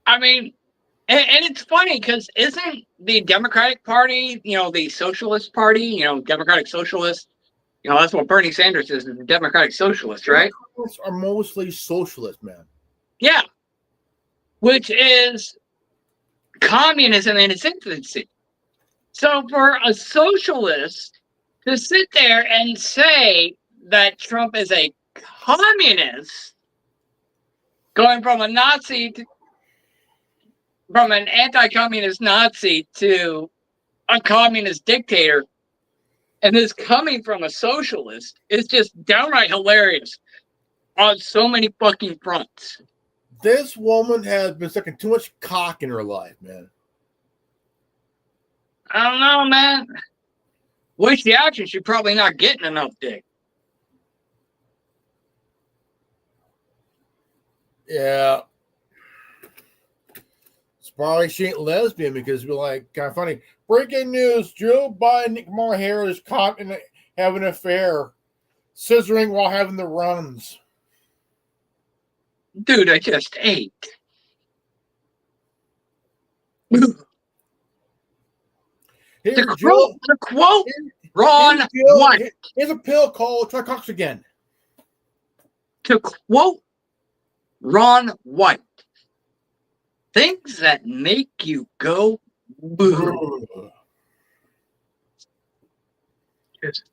I mean, and it's funny because isn't the Democratic Party, the Socialist Party, Democratic Socialist, that's what Bernie Sanders is, the Democratic Socialist, right? Democrats are mostly socialist, man. Yeah. Which is communism in its infancy. So for a socialist to sit there and say that Trump is a communist, going from a Nazi from an anti-communist Nazi to a communist dictator, and this coming from a socialist, is just downright hilarious on so many fucking fronts. This woman has been sucking too much cock in her life, man. I don't know, man. With the action, she's probably not getting enough dick. Yeah. It's probably she ain't lesbian because we're like kind of funny. Breaking news: Joe Biden and Kamala Harris caught in having an affair, scissoring while having the runs. Dude, I just ate. To quote Ron White. Here's a pill called Tricox again. To quote Ron White, things that make you go boo. Just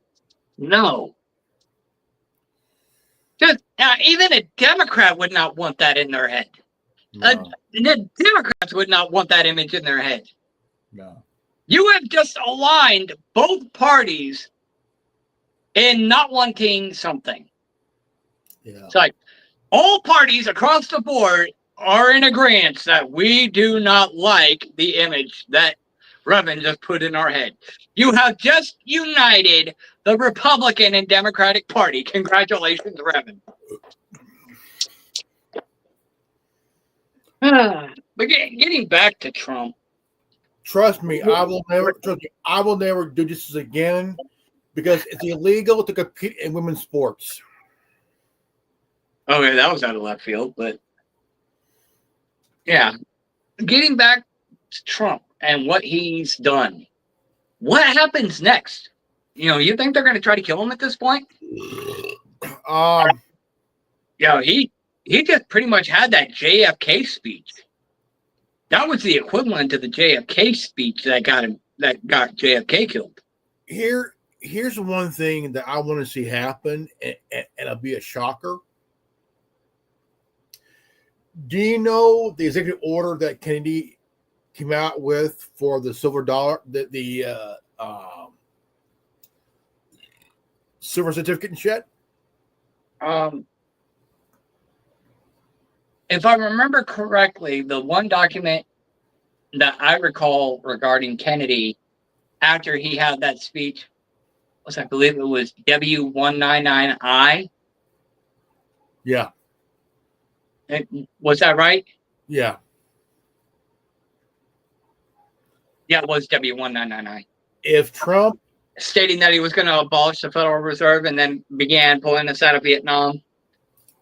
no. Just even a Democrat would not want that in their head. No. The Democrats would not want that image in their head. No. You have just aligned both parties in not wanting something. Yeah. It's like all parties across the board are in agreement that we do not like the image that Revan just put in our head. You have just united the Republican and Democratic Party. Congratulations, Revan. But getting back to Trump. Trust me, I will never do this again because it's illegal to compete in women's sports. Okay, that was out of left field, but yeah. Getting back to Trump and what he's done. What happens next? You think they're going to try to kill him at this point? He just pretty much had that JFK speech. That was the equivalent to the JFK speech that got JFK killed. Here's one thing that I want to see happen, and it'll be a shocker. Do you know the executive order that Kennedy came out with for the silver dollar, the silver certificate and shit? If I remember correctly, the one document that I recall regarding Kennedy after he had that speech was, I believe it was W199I. Yeah. Was that right? Yeah. Yeah, it was W199I. If Trump, Stating that he was going to abolish the Federal Reserve and then began pulling us out of Vietnam.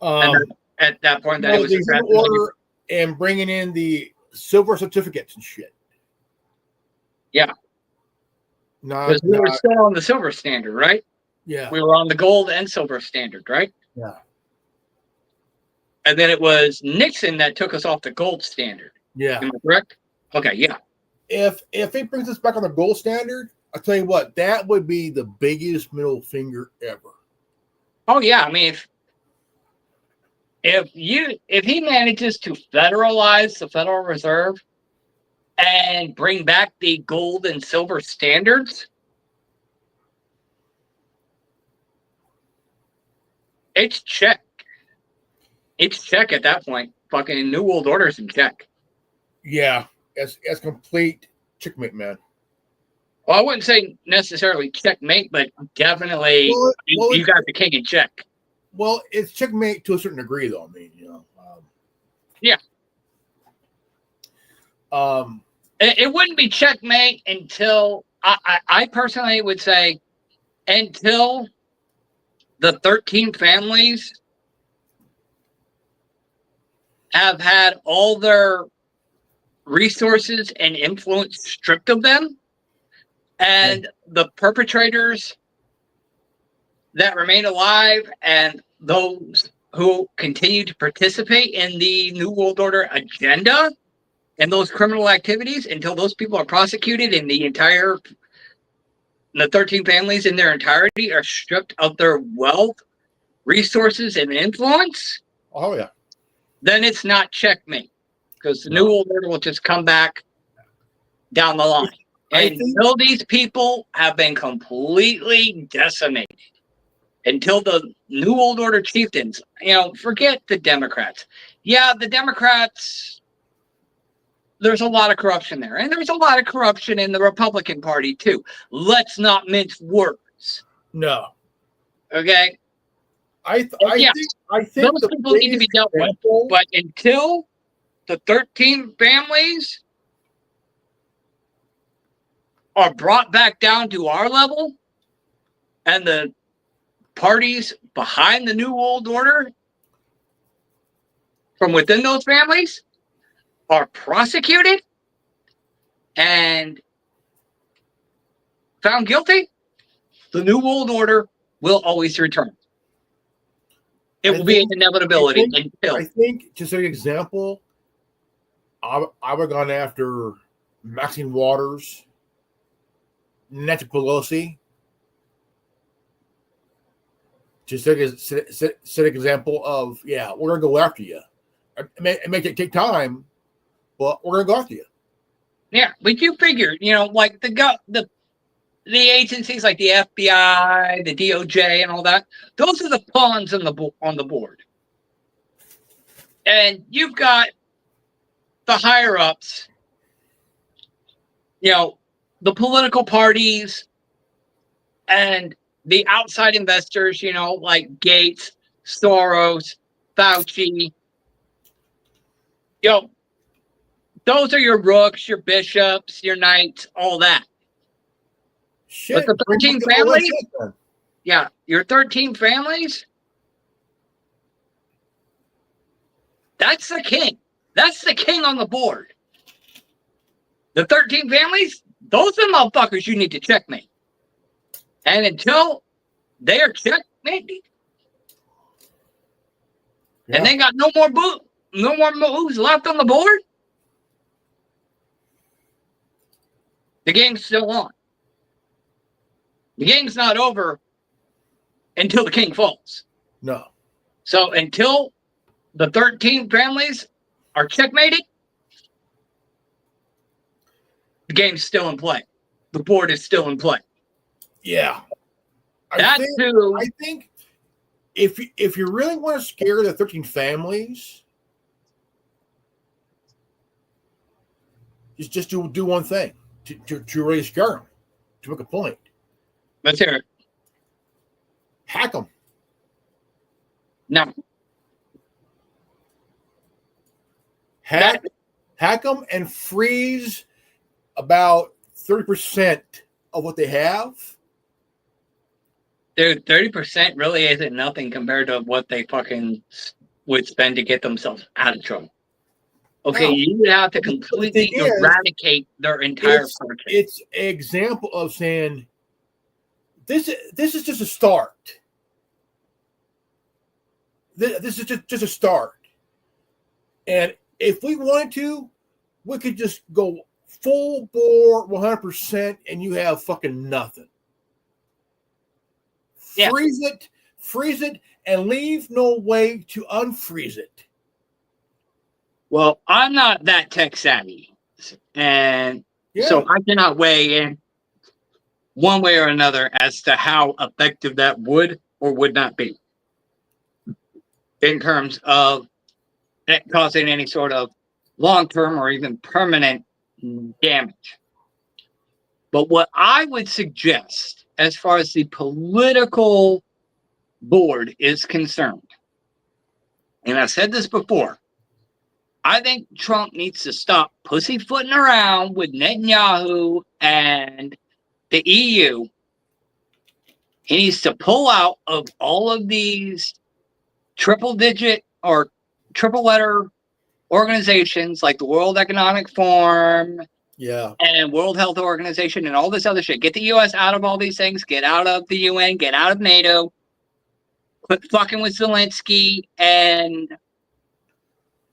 And at that point, that it was the executive order and bringing in the silver certificates and shit. Yeah. Because we were still on the silver standard, right? Yeah. We were on the gold and silver standard, right? Yeah. And then it was Nixon that took us off the gold standard. Yeah. Am I correct? Okay, yeah. If it brings us back on the gold standard, I'll tell you what, that would be the biggest middle finger ever. Oh yeah, I mean, if he manages to federalize the Federal Reserve and bring back the gold and silver standards, it's check. It's check at that point. Fucking New World Order's in check. Yeah, it's complete checkmate, man. Well, I wouldn't say necessarily checkmate, but definitely you got the king in check. Well, it's checkmate to a certain degree, though. I mean, yeah. It wouldn't be checkmate until I personally would say until the 13 families have had all their resources and influence stripped of them, and the perpetrators that remain alive and those who continue to participate in the New World Order agenda and those criminal activities, until those people are prosecuted and the 13 families in their entirety are stripped of their wealth, resources, and influence. Oh, yeah. Then it's not checkmate, because the New World Order will just come back down the line. Until these people have been completely decimated, until the New World Order chieftains, forget the Democrats. Yeah, the Democrats, there's a lot of corruption there. And there's a lot of corruption in the Republican Party, too. Let's not mince words. No. Okay? I think those people need to be dealt with. But until the 13 families are brought back down to our level, and the parties behind the New World Order from within those families are prosecuted and found guilty, the New World Order will always return. It will be an inevitability until. I think, just an example, I would have gone after Maxine Waters, Nancy Pelosi. Just set an example of, we're going to go after you. It may take time, but we're going to go after you. Yeah, but you figure, like the agencies like the FBI, the DOJ, and all that, those are the pawns on the board. And you've got the higher ups, the political parties and the outside investors, like Gates, Soros, Fauci. Those are your rooks, your bishops, your knights, all that. Shit, but the 13 families, your 13 families, that's the king. That's the king on the board. The 13 families, those are the motherfuckers you need to checkmate. And until they are checkmated, and they got no more moves left on the board, the game's still on. The game's not over until the king falls. No. So until the 13 families are checkmated, the game's still in play. The board is still in play. Yeah. I think if you really want to scare the 13 families, just do one thing to really scare them, to make a point. Let's hear it. Hack them. No. Hack them and freeze about 30% of what they have. Dude, 30% really isn't nothing compared to what they fucking would spend to get themselves out of trouble. Okay, No. you would have to completely eradicate their entire purchase. It's an example of saying, this is just a start. This is just a start. And if we wanted to, we could just go full bore 100% and you have fucking nothing. Yeah. Freeze it, and leave no way to unfreeze it. Well, I'm not that tech savvy. And so I cannot weigh in one way or another as to how effective that would or would not be in terms of it causing any sort of long-term or even permanent damage. But what I would suggest as far as the political board is concerned, and I've said this before, I think Trump needs to stop pussyfooting around with Netanyahu and the EU. He needs to pull out of all of these triple-digit or triple-letter organizations like the World Economic Forum, and World Health Organization, and all this other shit. Get the U.S. out of all these things. Get out of the UN. Get out of NATO. Quit fucking with Zelensky and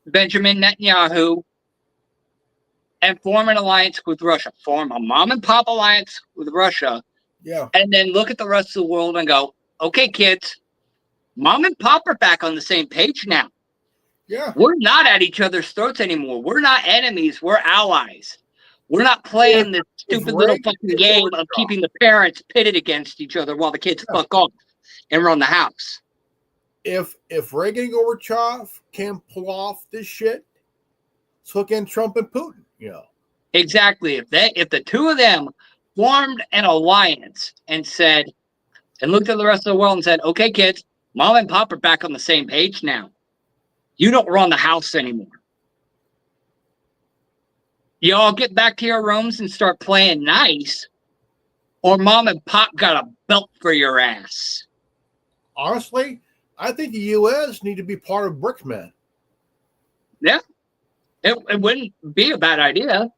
Benjamin Netanyahu, and form an alliance with Russia. Form a mom and pop alliance with Russia. Yeah. And then look at the rest of the world and go, okay, kids, mom and pop are back on the same page now. Yeah. We're not at each other's throats anymore. We're not enemies. We're allies. We're not playing this stupid little fucking game of keeping the parents pitted against each other while the kids fuck off and run the house. If Reagan and Gorbachev can pull off this shit, so can Trump and Putin, Exactly. If the two of them formed an alliance and said, and looked at the rest of the world and said, okay, kids, mom and pop are back on the same page now. You don't run the house anymore. You all get back to your rooms and start playing nice, or mom and pop got a belt for your ass. Honestly, I think the U.S. need to be part of BRICS, man. Yeah. It wouldn't be a bad idea.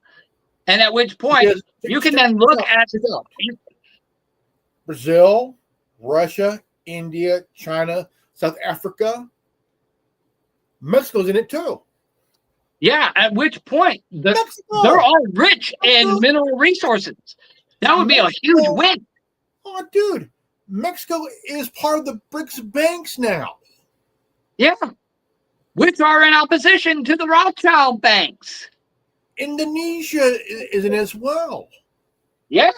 And at which point, you can then look at Brazil, Russia, India, China, South Africa. Mexico's in it too. Yeah, at which point, they're all rich in mineral resources. That would be a huge win. Oh, dude. Mexico is part of the BRICS banks now. Yeah. Which are in opposition to the Rothschild banks. Indonesia is in as well. Yeah.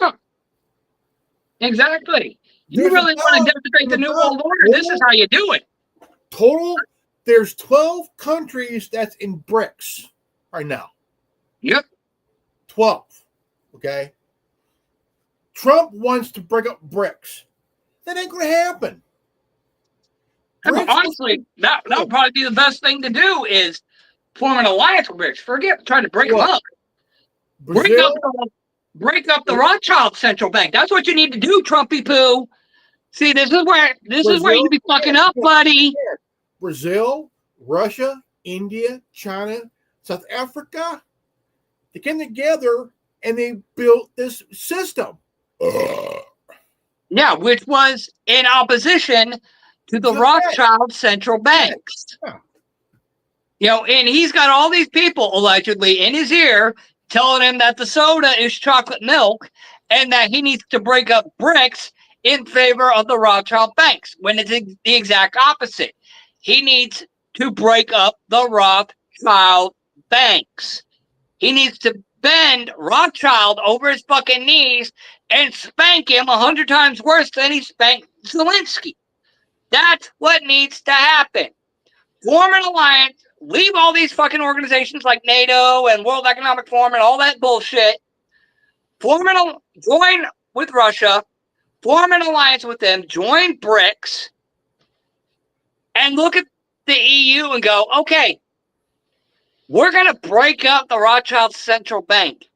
Exactly. You really want to demonstrate the New World Order, this is how you do it. Total, there's 12 countries that's in BRICS right now. Yep. 12. Okay? Trump wants to break up BRICS. That ain't going to happen. Honestly, that would probably be the best thing to do is form an alliance with BRICS. Forget trying to break them up. Break up the Rothschild central bank. That's what you need to do, Trumpy poo. See, this is where you be fucking up, buddy. Brazil, Russia, India, China, South Africa, they came together and they built this system. Yeah, which was in opposition to the Rothschild central banks. Yeah. And he's got all these people allegedly in his ear telling him that the soda is chocolate milk and that he needs to break up BRICS in favor of the Rothschild banks, when it's the exact opposite. He needs to break up the Rothschild banks. He needs to bend Rothschild over his fucking knees and spank him 100 times worse than he spanked Zelensky. That's what needs to happen. Form an alliance, leave all these fucking organizations like NATO and World Economic Forum and all that bullshit. Join with Russia, form an alliance with them, join BRICS, and look at the EU and go, okay, we're going to break up the Rothschild Central Bank,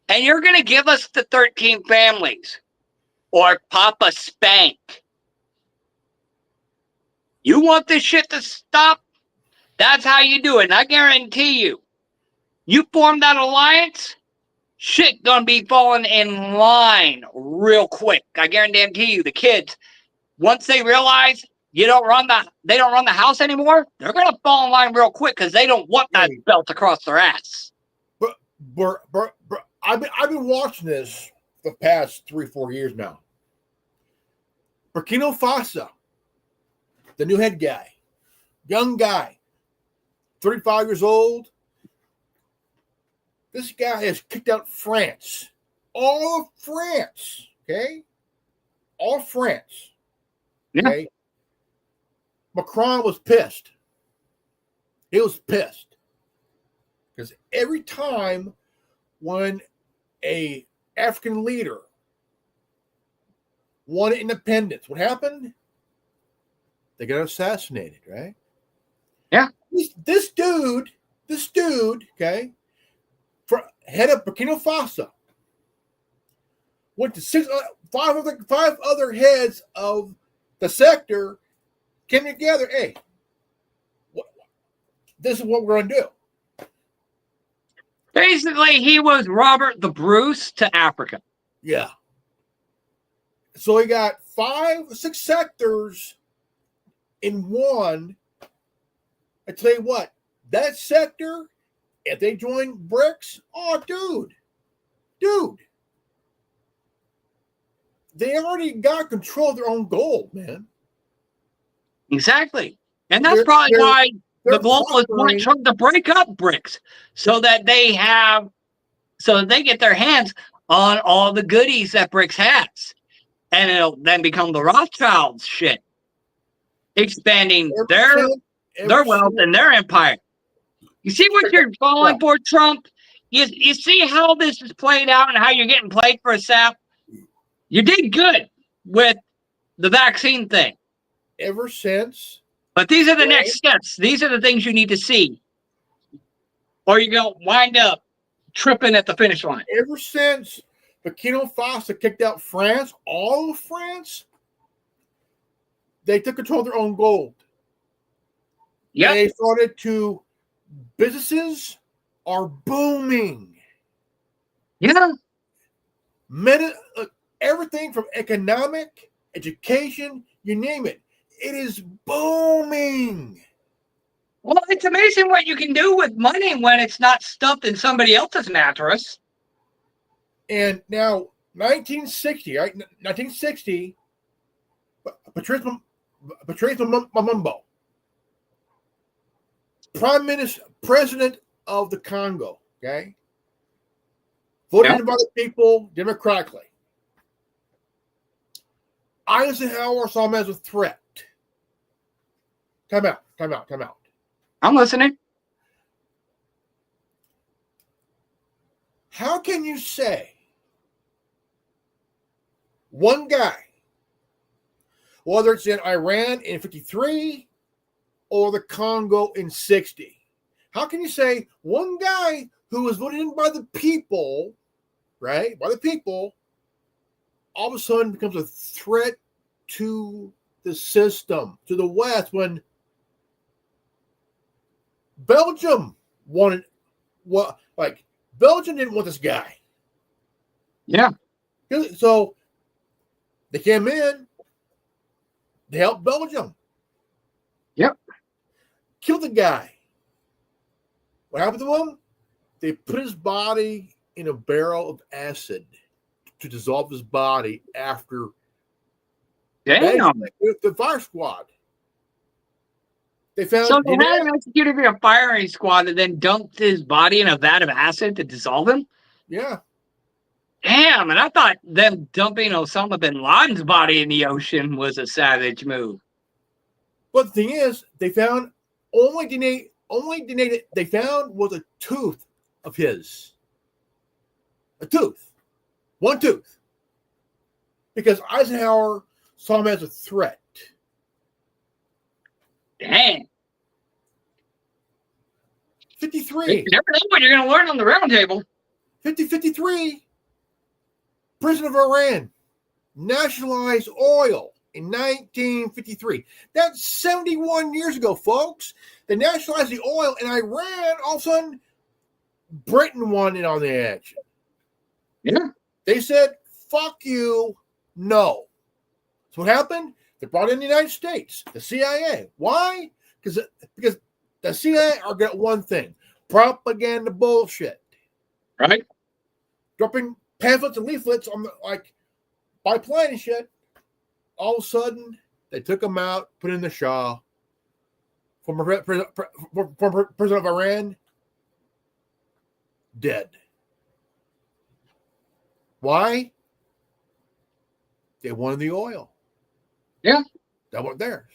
and you're going to give us the 13 families, or Papa Spank. You want this shit to stop? That's how you do it. And I guarantee you, you form that alliance, shit gonna be falling in line real quick. I guarantee you, the kids, once they realize they don't run the house anymore, they're gonna fall in line real quick because they don't want that belt across their ass. But I've been watching this the past 3-4 years now. Burkina Faso, the new head guy, young guy, 35 years old. This guy has kicked out France. All of France. Okay? All of France. Okay? Yeah. Macron was pissed. He was pissed. Because every time when a African leader wanted independence, what happened? They got assassinated, right? Yeah. This dude, okay, head of Burkina Faso, went to five other heads of the sector, came together. Hey, this is what we're going to do. Basically, he was Robert the Bruce to Africa. Yeah. So he got 5-6 sectors in one. I tell you what, that sector, if they join BRICS, oh, dude, they already got control of their own gold, man. Exactly. And that's probably why the globalists want Trump to break up BRICS so that they get their hands on all the goodies that BRICS has. And it'll then become the Rothschilds shit, expanding their wealth and their empire. You see what you're falling for, Trump? You see how this is played out and how you're getting played for a sap? You did good with the vaccine thing. Ever since. But these are the next steps. These are the things you need to see. Or you're going to wind up tripping at the finish line. Ever since Burkina Faso kicked out France, all of France, they took control of their own gold. Yeah. They started to, businesses are booming. Yeah. Everything from economic, education, you name it. It is booming. Well, it's amazing what you can do with money when it's not stuffed in somebody else's mattress. And now, 1960, right? 1960, Patrice Lumumba, President of the Congo, okay? Voted in by the people democratically. Eisenhower saw him as a threat. Time out. I'm listening. How can you say one guy, whether it's in Iran in 53 or the Congo in 60, how can you say one guy who was voted in by the people, right, by the people, all of a sudden becomes a threat to the system, to the West, when Belgium wanted, Belgium didn't want this guy. Yeah. So they came in, they helped Belgium. Yep. Killed the guy. What happened to him? They put his body in a barrel of acid to dissolve his body after the fire squad. They found so they had him executed via firing squad that then dumped his body in a vat of acid to dissolve him? Yeah. Damn, and I thought them dumping Osama bin Laden's body in the ocean was a savage move. But the thing is, they found only DNA they found was a tooth of his. A tooth. One tooth. Because Eisenhower saw him as a threat. Damn. 53. You never know what you're going to learn on the round table. 53. President of Iran nationalized oil in 1953. That's 71 years ago, folks. They nationalized the oil in Iran. All of a sudden, Britain won in on the action. Yeah. They said, fuck you, no. So what happened? They brought in the United States, the CIA. Why? Because the CIA are got one thing: propaganda bullshit. Right? Dropping pamphlets and leaflets on by plane and shit. All of a sudden, they took them out, put in the Shah, former president of Iran, dead. Why? They wanted the oil. Yeah. That wasn't theirs.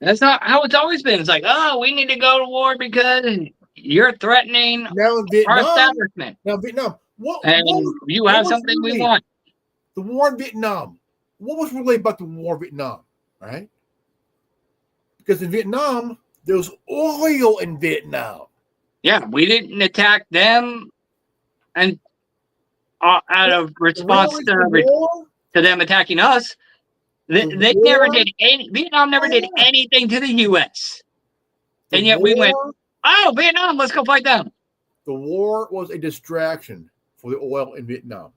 That's not how it's always been. It's like, oh, we need to go to war because you're threatening Now in Vietnam, our establishment. What You have something we want. The war in Vietnam. What was really about the war in Vietnam? Right? Because in Vietnam, there was oil in Vietnam. Yeah, we didn't attack them, and out of response to them attacking us, never did any. Vietnam never did anything to the U.S. And yet we went, oh, Vietnam, let's go fight them. The war was a distraction for the oil in Vietnam.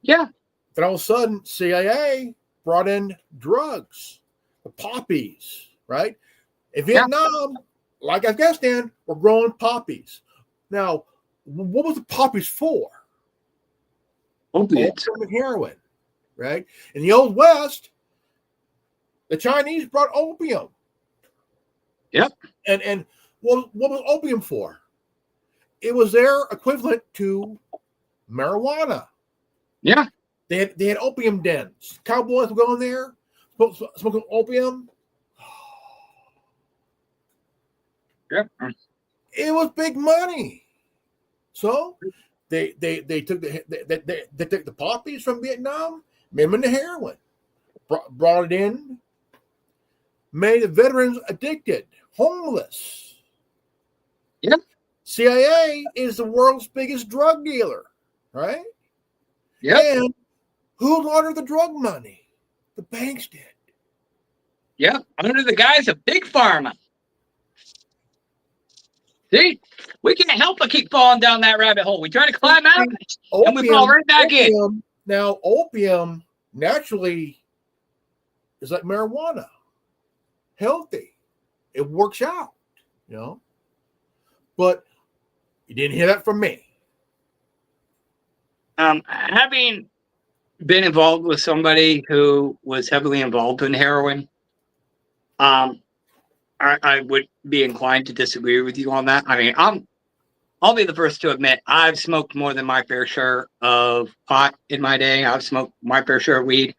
Yeah. Then all of a sudden, CIA brought in drugs, the poppies, right? In Vietnam, like Afghanistan, we're growing poppies. Now, what was the poppies for? Opiates. Opium and heroin, right? In the Old West, the Chinese brought opium. Yep. And what was opium for? It was their equivalent to marijuana. Yeah. They had opium dens. Cowboys would go in there, smoking opium. Yep. It was big money. So they took the poppies from Vietnam, made them into heroin, brought it in, made the veterans addicted, homeless. Yep. CIA is the world's biggest drug dealer, right? Yep. And who laundered the drug money? The banks did. Yep. Under the guise of Big Pharma. See, we can't help but keep falling down that rabbit hole. We try to climb out, and we fall right back in. Now, opium naturally is like marijuana. Healthy. It works out, you know. But you didn't hear that from me. Having been involved with somebody who was heavily involved in heroin, I would be inclined to disagree with you on that. I mean, I'll be the first to admit I've smoked more than my fair share of pot in my day. I've smoked my fair share of weed,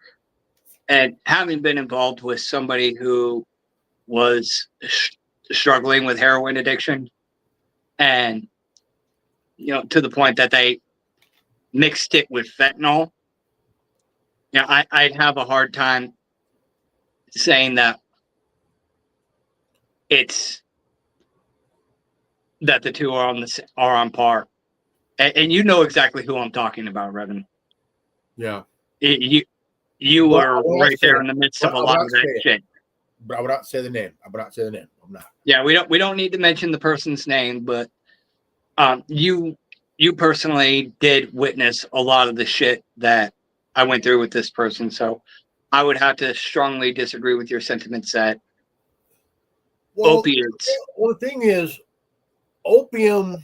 and having been involved with somebody who was struggling with heroin addiction, and to the point that they mixed it with fentanyl, I'd have a hard time saying that that the two are on par, and you know exactly who I'm talking about, Revan. Yeah, you were right there in the midst of a lot of that shit. But I would not say the name. I'm not. Yeah, we don't need to mention the person's name, but you personally did witness a lot of the shit that I went through with this person, so I would have to strongly disagree with your sentiments that opiates. Well, the thing is, opium.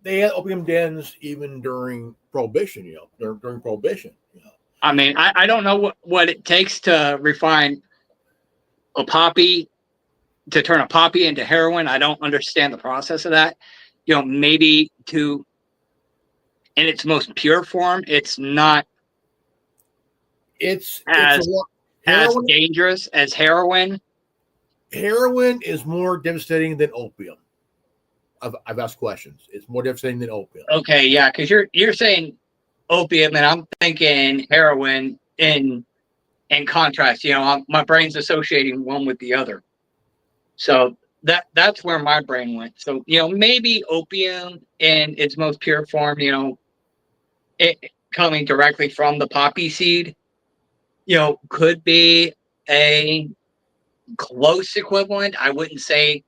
They had opium dens even during Prohibition. During Prohibition. I mean, I don't know what it takes to refine a poppy, to turn a poppy into heroin. I don't understand the process of that. maybe in its most pure form, it's not It's as heroin. dangerous as heroin. Heroin is more devastating than opium. I've asked questions. It's more devastating than opium. Okay, yeah, because you're saying opium, and I'm thinking heroin. In contrast, my brain's associating one with the other. So that's where my brain went. So maybe opium in its most pure form, it coming directly from the poppy seed, could be a close equivalent. I wouldn't say.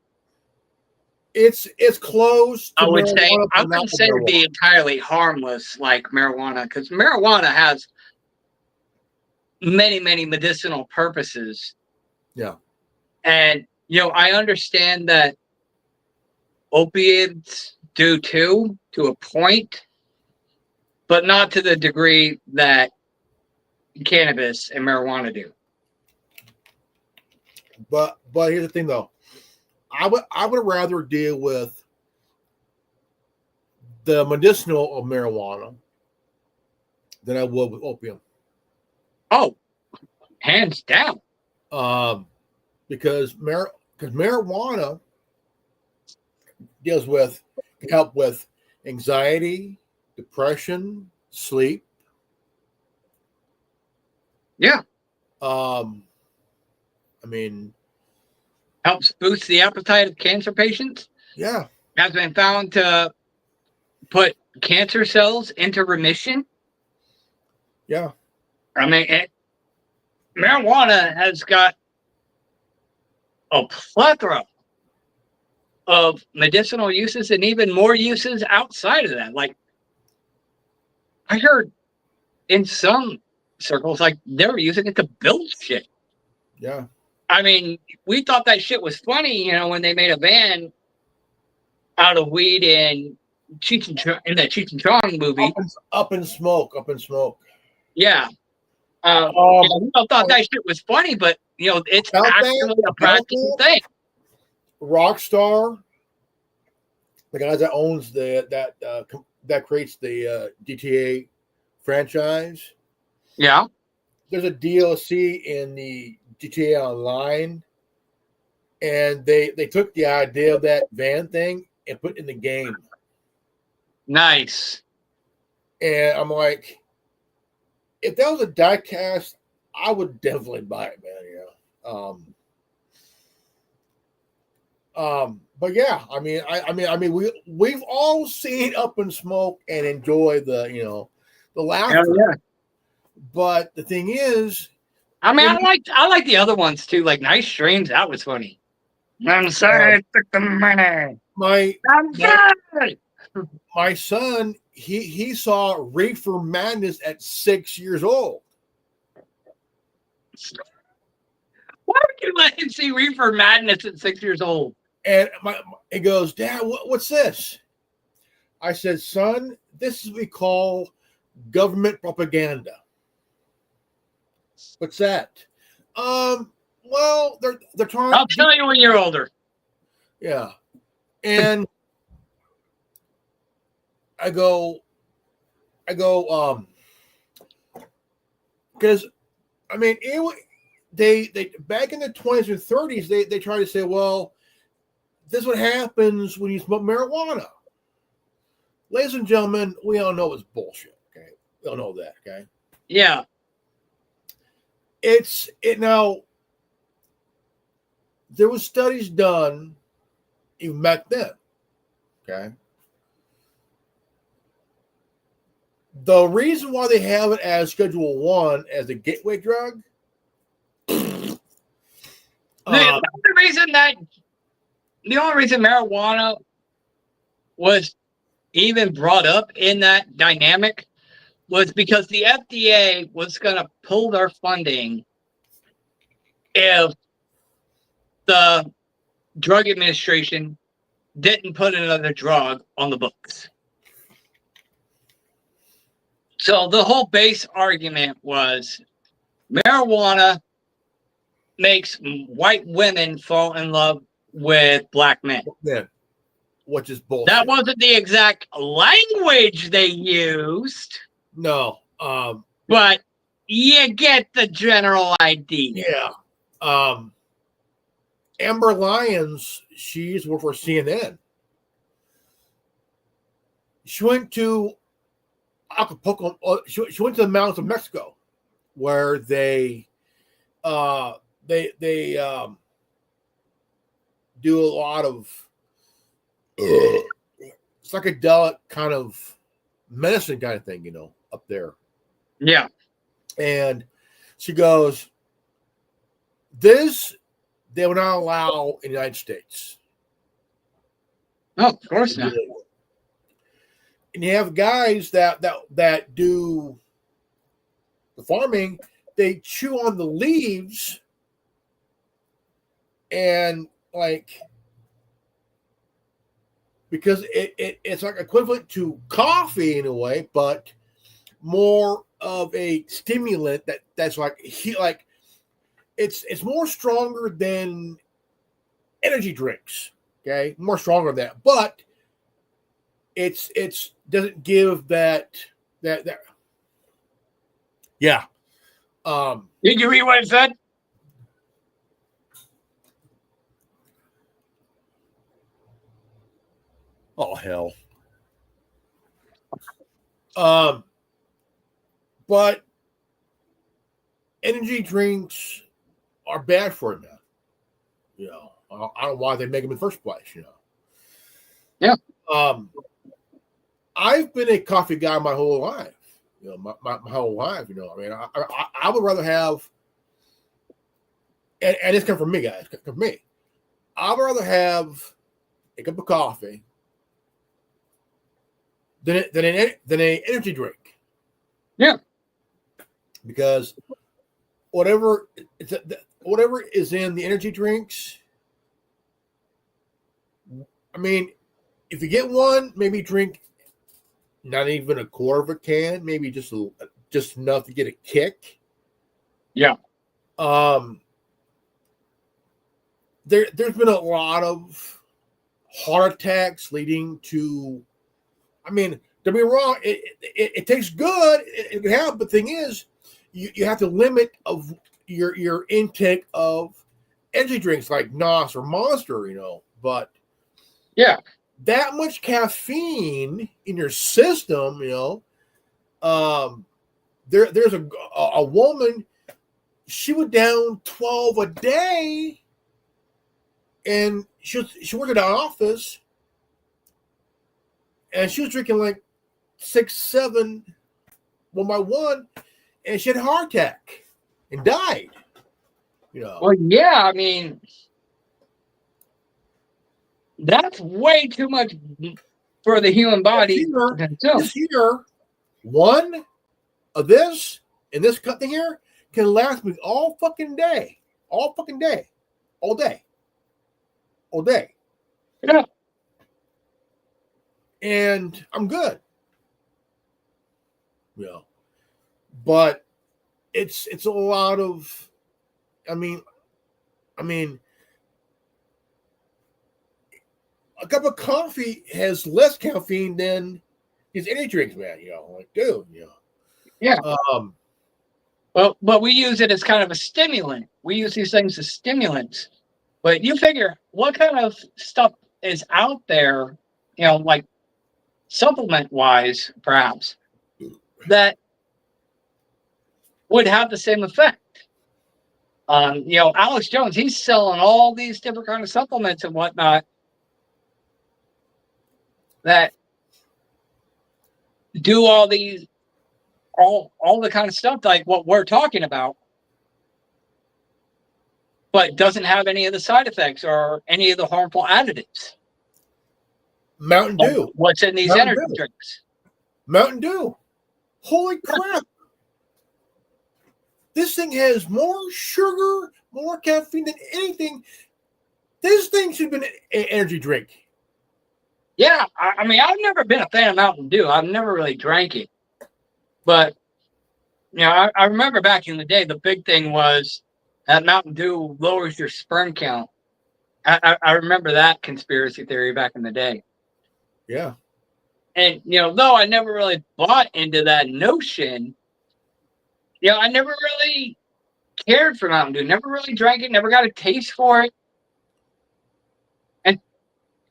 It's close to I would say marijuana, I but not wouldn't say it'd be marijuana. entirely harmless like marijuana, because marijuana has many, many medicinal purposes. Yeah. And I understand that opiates do too, to a point, but not to the degree that cannabis and marijuana do. But here's the thing, though. I would rather deal with the medicinal of marijuana than I would with opium. Oh, hands down. Because marijuana can help with anxiety, depression, sleep. Yeah. I mean, helps boost the appetite of cancer patients. Yeah. Has been found to put cancer cells into remission. Yeah. I mean, marijuana has got a plethora of medicinal uses and even more uses outside of that. Like, I heard in some circles, like, they were using it to build shit. Yeah. I mean, we thought that shit was funny, when they made a van out of weed in that Cheech and Chong movie. Up in Smoke. Yeah. We thought that shit was funny, but it's actually a practical thing. Rockstar, the guy that owns that creates the GTA franchise. Yeah. There's a DLC in the GTA Online, and they took the idea of that van thing and put it in the game. Nice. And I'm like, if that was a diecast, I would definitely buy it, man. But yeah, I mean, we've all seen Up in Smoke and enjoy the laughter. Yeah. But the thing is, I mean, I like the other ones too, like Nice Dreams. That was funny. I'm sorry, I took the money. My son, he saw Reefer Madness at 6 years old. Why would you let him see Reefer Madness at 6 years old? And he goes, Dad, what's this? I said, son, this is what we call government propaganda. What's that? Well, they're trying. I'll tell you when you're older. Yeah, and I go, because I mean, they back in the 20s and 30s, they try to say, well, this is what happens when you smoke marijuana. Ladies and gentlemen, we all know it's bullshit. Okay, we all know that. Okay. Yeah. Now. There was studies done even back then. Okay. The reason why they have it as Schedule 1 as a gateway drug. The only reason marijuana was even brought up in that dynamic was because the FDA was going to pull their funding if the Drug Administration didn't put another drug on the books. So the whole base argument was marijuana makes white women fall in love with black men. Yeah. which is bullshit. That wasn't the exact language they used. No. But you get the general idea. Yeah. Amber Lyons, she's worked for CNN. She went to Acapulco. She went to the mountains of Mexico, where they do a lot of psychedelic kind of medicine kind of thing, you know, up there. Yeah. And she goes, this they will not allow in the United States. Oh, of course not. And you have guys that do the farming, they chew on the leaves and like because it's like equivalent to coffee in a way, but more of a stimulant that's like it's more stronger than energy drinks. Okay, more stronger than that, but it's doesn't give that. Yeah. Did you read what it said? Oh hell. But energy drinks are bad for you, man. You know, I don't know why they make them in the first place. You know. Yeah. I've been a coffee guy my whole life. You know, my whole life. You know, I mean, I would rather have, and it's come from me, guys. Come from me. I would rather have a cup of coffee than an energy drink. Yeah. Because whatever is in the energy drinks, I mean, if you get one, maybe drink not even a quarter of a can, maybe just enough to get a kick. Yeah. There's been a lot of heart attacks leading to. I mean, don't be wrong. It tastes good. It can help, but the thing is, you have to limit of your intake of energy drinks like NOS or Monster. You know, but yeah. That much caffeine in your system, you know. There's a woman, she went down 12 a day, and she worked at an office, and she was drinking like 6, 7, one by one, and she had a heart attack and died. You know. Well, yeah, I mean, that's way too much for the human body. This year, one of this and this cut here can last me all fucking day. All fucking day. All day. All day. Yeah. And I'm good. You know. But it's a lot of I mean a cup of coffee has less caffeine than these energy drinks, man. You know, like, dude, you know. Yeah. Well, but we use it as kind of a stimulant. We use these things as stimulants. But you figure what kind of stuff is out there, you know, like supplement-wise, perhaps, that would have the same effect. You know, Alex Jones, he's selling all these different kind of supplements and whatnot that do all these, all the kind of stuff like what we're talking about, but doesn't have any of the side effects or any of the harmful additives. Mountain Dew. What's in these energy drinks? Mountain Dew. Holy crap. This thing has more sugar, more caffeine than anything. This thing should have been an energy drink. Yeah, I mean, I've never been a fan of Mountain Dew. I've never really drank it. But, you know, I remember back in the day, the big thing was that Mountain Dew lowers your sperm count. I remember that conspiracy theory back in the day. Yeah. And, though I never really bought into that notion, I never really cared for Mountain Dew. Never really drank it. Never got a taste for it. And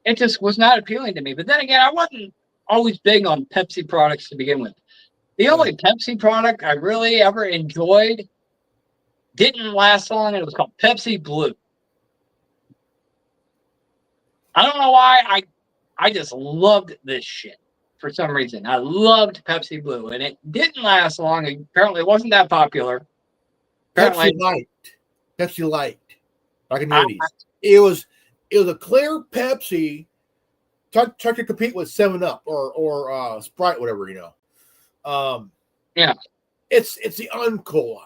it just was not appealing to me. But then again, I wasn't always big on Pepsi products to begin with. The only Pepsi product I really ever enjoyed didn't last long, and it was called Pepsi Blue. I don't know why. I just loved this shit for some reason. I loved Pepsi Blue, and it didn't last long. Apparently, it wasn't that popular. Pepsi Light. Pepsi Light. Back in the 80s. It was a clear Pepsi trying to compete with 7-Up or Sprite, whatever, Yeah. It's the uncola.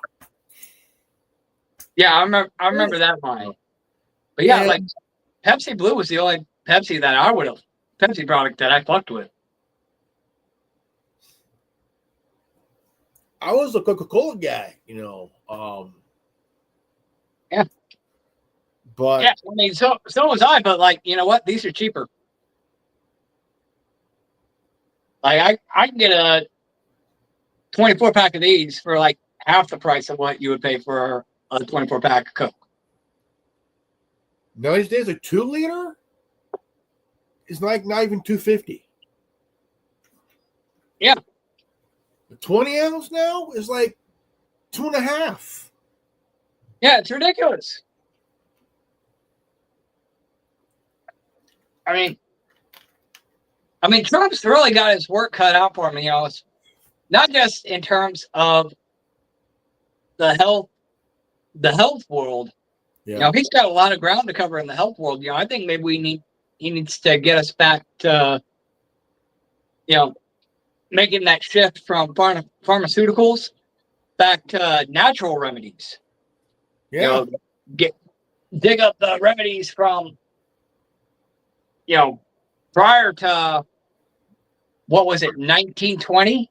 Yeah, I remember that line. But yeah, like Pepsi Blue was the only Pepsi that I would have Pepsi product that I fucked with. I was a Coca-Cola guy, Yeah. But yeah, I mean, so was I. But like, you know what? These are cheaper. Like I can get a 24-pack of these for like half the price of what you would pay for a 24-pack of Coke. Nowadays, a 2-liter is like not even $2.50. Yeah. The 20 ounce now is like $2.50. Yeah, it's ridiculous. I mean, Trump's really got his work cut out for him. It's not just in terms of the health world. Yeah. He's got a lot of ground to cover in the health world. I think maybe he needs to get us back to, making that shift from pharmaceuticals back to natural remedies. Yeah. Dig up the remedies from, prior to, what was it, 1920?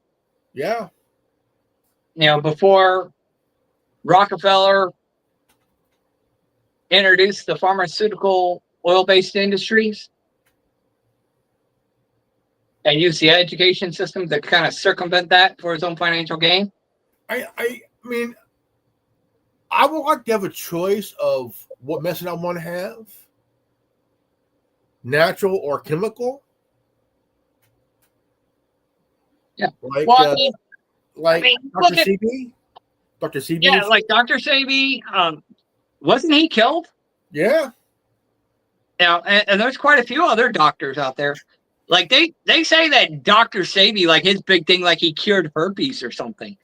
Yeah. Before Rockefeller introduced the pharmaceutical oil-based industries and used the education system to kind of circumvent that for his own financial gain. I mean, I would like to have a choice of what medicine I want to have, natural or chemical. Yeah. Like, well, Dr. Sebi. Dr. Sebi. Yeah, like Dr. Sebi. Wasn't he killed? Yeah. And there's quite a few other doctors out there. Like they say that Dr. Sebi, like his big thing, like he cured herpes or something,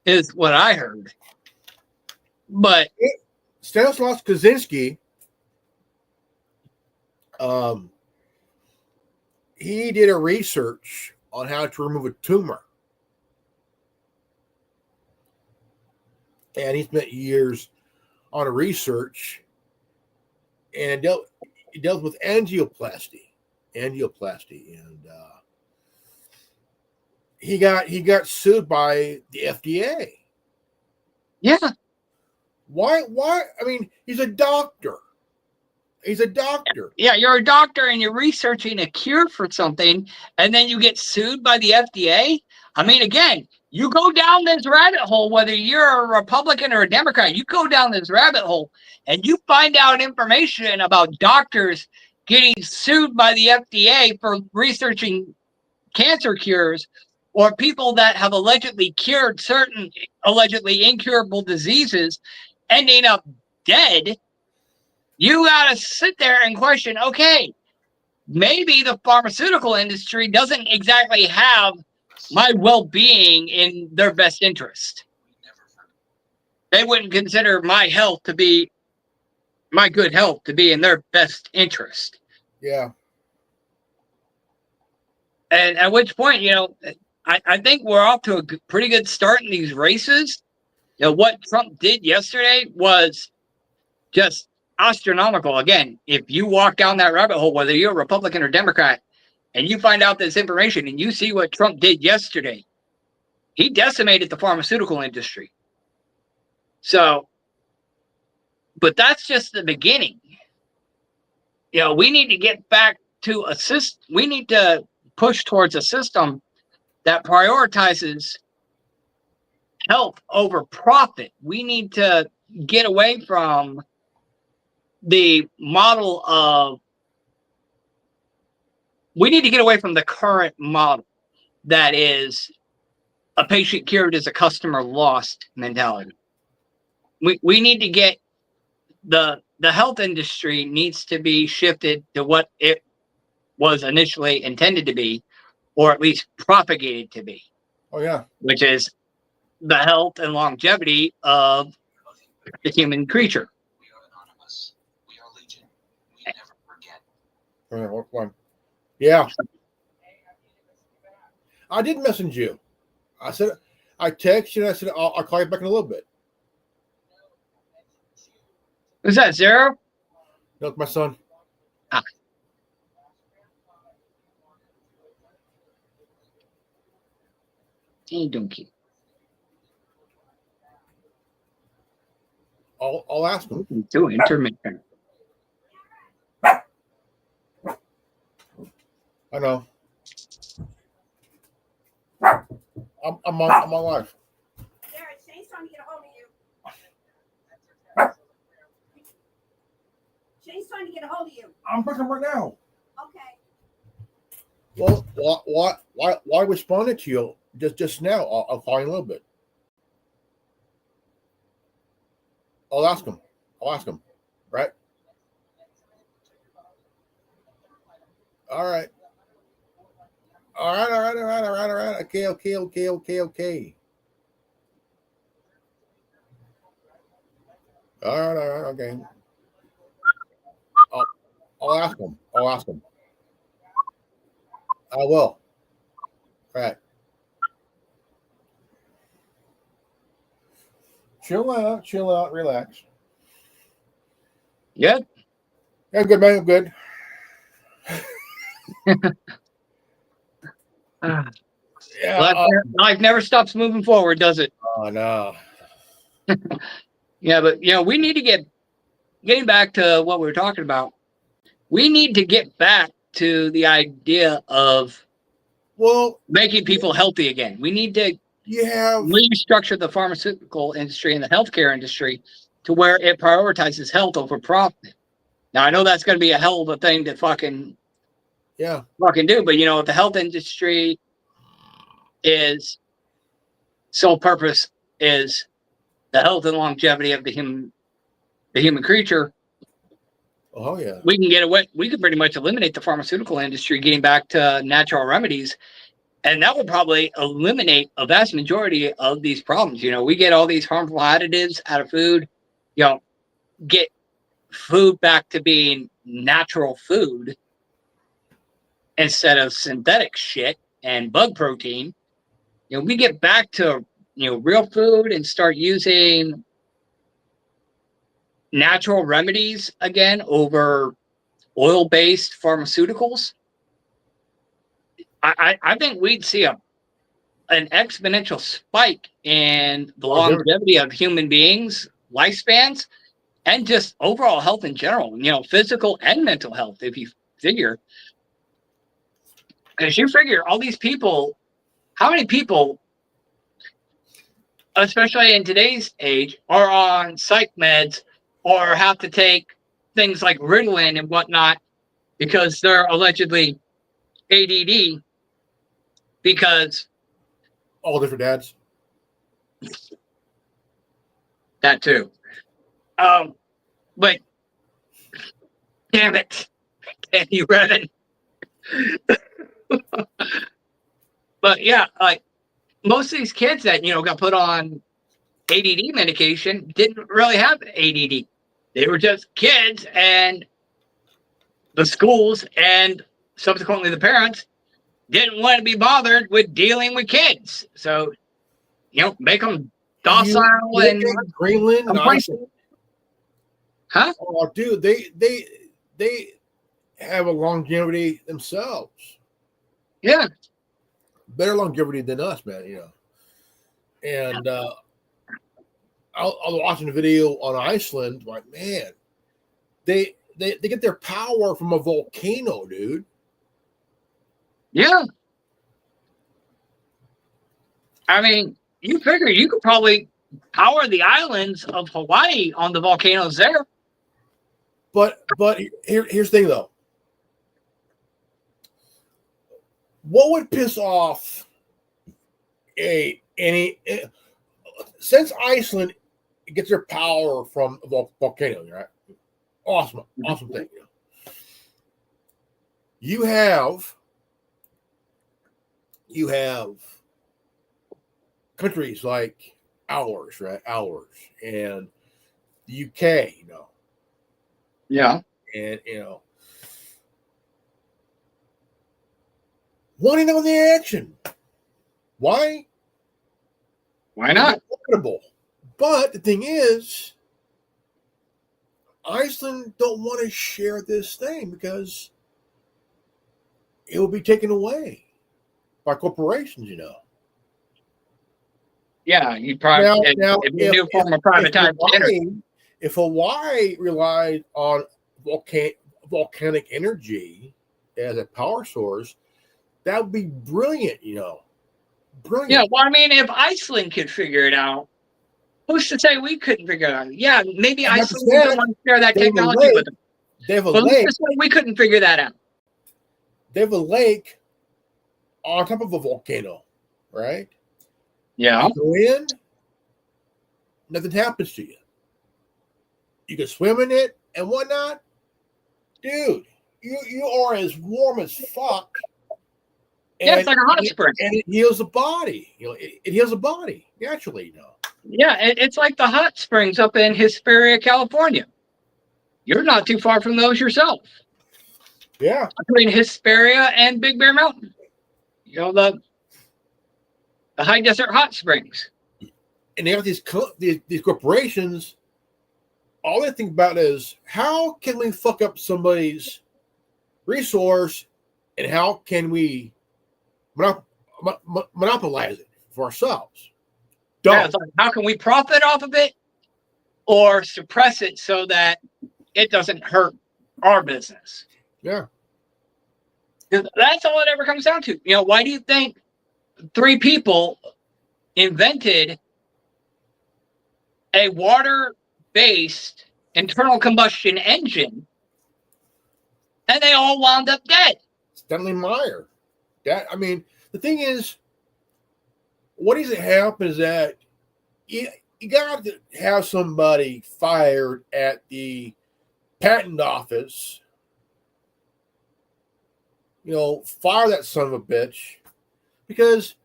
is what I heard. But Stanislaus Kaczynski, he did a research on how to remove a tumor. And he spent years on a research, and it dealt with angioplasty, and he got sued by the FDA. yeah, Why? I mean, he's a doctor. Yeah, you're a doctor and you're researching a cure for something, and then you get sued by the FDA. I mean, again, you go down this rabbit hole, whether you're a Republican or a Democrat, you go down this rabbit hole and you find out information about doctors getting sued by the FDA for researching cancer cures, or people that have allegedly cured certain allegedly incurable diseases ending up dead. You got to sit there and question, okay, maybe the pharmaceutical industry doesn't exactly have my well-being in their best interest. They wouldn't consider my good health to be in their best interest. Yeah. And at which point, I think we're off to a pretty good start in these races. What Trump did yesterday was just astronomical. Again, if you walk down that rabbit hole, whether you're a Republican or Democrat, and you find out this information and you see what Trump did yesterday, he decimated the pharmaceutical industry. So, but that's just the beginning. We need to get back to assist. We need to push towards a system that prioritizes health over profit. We need to get away from the model of. We need to get away from the current model that is a patient cured is a customer lost mentality. We need to get the health industry needs to be shifted to what it was initially intended to be, or at least propagated to be. Oh yeah, which is the health and longevity of the human creature. We are anonymous. We are legion. We never forget. one. Yeah. I did message you. I said I texted you and I said I'll call you back in a little bit. Who's that, Zero? No, it's my son. Ah. Hey, donkey. I'll ask him. Do intermittent. I know. I'm on live. Shane's trying to get a hold of you. Shane's trying to get a hold of you. I'm booking right now. Okay. Well, why responded to you just now? I'll call you in a little bit. I'll ask him. Right? All right. All right. Okay. All right. Okay. I'll ask him. I will. All right. Chill out, relax. Yeah. Yeah, good, man. I'm good. Yeah. Life never stops moving forward, does it? Oh, no. Yeah, but we need to getting back to what we were talking about. We need to get back to the idea of making people healthy again. We need to restructure the pharmaceutical industry and the healthcare industry to where it prioritizes health over profit. Now, I know that's going to be a hell of a thing to fucking do, but if the health industry is sole purpose is the health and longevity of the human creature. Oh yeah, we can get away. We could pretty much eliminate the pharmaceutical industry, getting back to natural remedies, and that would probably eliminate a vast majority of these problems. We get all these harmful additives out of food. Get food back to being natural food instead of synthetic shit and bug protein. We get back to real food and start using natural remedies again over oil-based pharmaceuticals. I think we'd see an exponential spike in the longevity of human beings' lifespans and just overall health in general, physical and mental health. If you figure, because you figure all these people, how many people, especially in today's age, are on psych meds or have to take things like Ritalin and whatnot because they're allegedly ADD, because all different dads. That too. But damn it, can you Revan? But yeah, like most of these kids that got put on ADD medication didn't really have ADD. They were just kids, and the schools and subsequently the parents didn't want to be bothered with dealing with kids. So, make them docile and Greenland and Iceland. Huh? Oh, dude, they have a longevity themselves. Yeah. Better longevity than us, man, And I was watching a video on Iceland, like, man, they they get their power from a volcano, dude. Yeah. I mean, you figure you could probably power the islands of Hawaii on the volcanoes there. But here's the thing, though. What would piss off since Iceland gets their power from a volcano, right? Awesome thing. You have countries like ours, right? Ours and the UK, Yeah. and wanting on the action. Why? Why not? Profitable. But the thing is, Iceland don't want to share this thing because it will be taken away by corporations, Yeah, you'd probably if you do form a privatized energy. If Hawaii relied on volcanic energy as a power source, that would be brilliant, Brilliant. Yeah, well, I mean, if Iceland could figure it out, who's to say we couldn't figure it out? Yeah, maybe Iceland doesn't want to share that technology with them. They have a But lake. who's to say we couldn't figure that out? They have a lake on top of a volcano, right? Yeah. You go in, nothing happens to you. You can swim in it and whatnot. Dude, you are as warm as fuck. Yeah, it's like a hot spring. And it heals the body. It heals the body naturally, Yeah, it's like the hot springs up in Hesperia, California. You're not too far from those yourself. Yeah. Between Hesperia and Big Bear Mountain. The high desert hot springs. And they have these corporations. All they think about is how can we fuck up somebody's resource, and how can we monopolize it for ourselves? Yeah, it's like, how can we profit off of it or suppress it so that it doesn't hurt our business? Yeah. That's all it ever comes down to. Why do you think 3 people invented a water-based internal combustion engine and they all wound up dead? Stanley Meyer. The thing is, what needs to happen is that you got to have somebody fired at the patent office. Fire that son of a bitch, because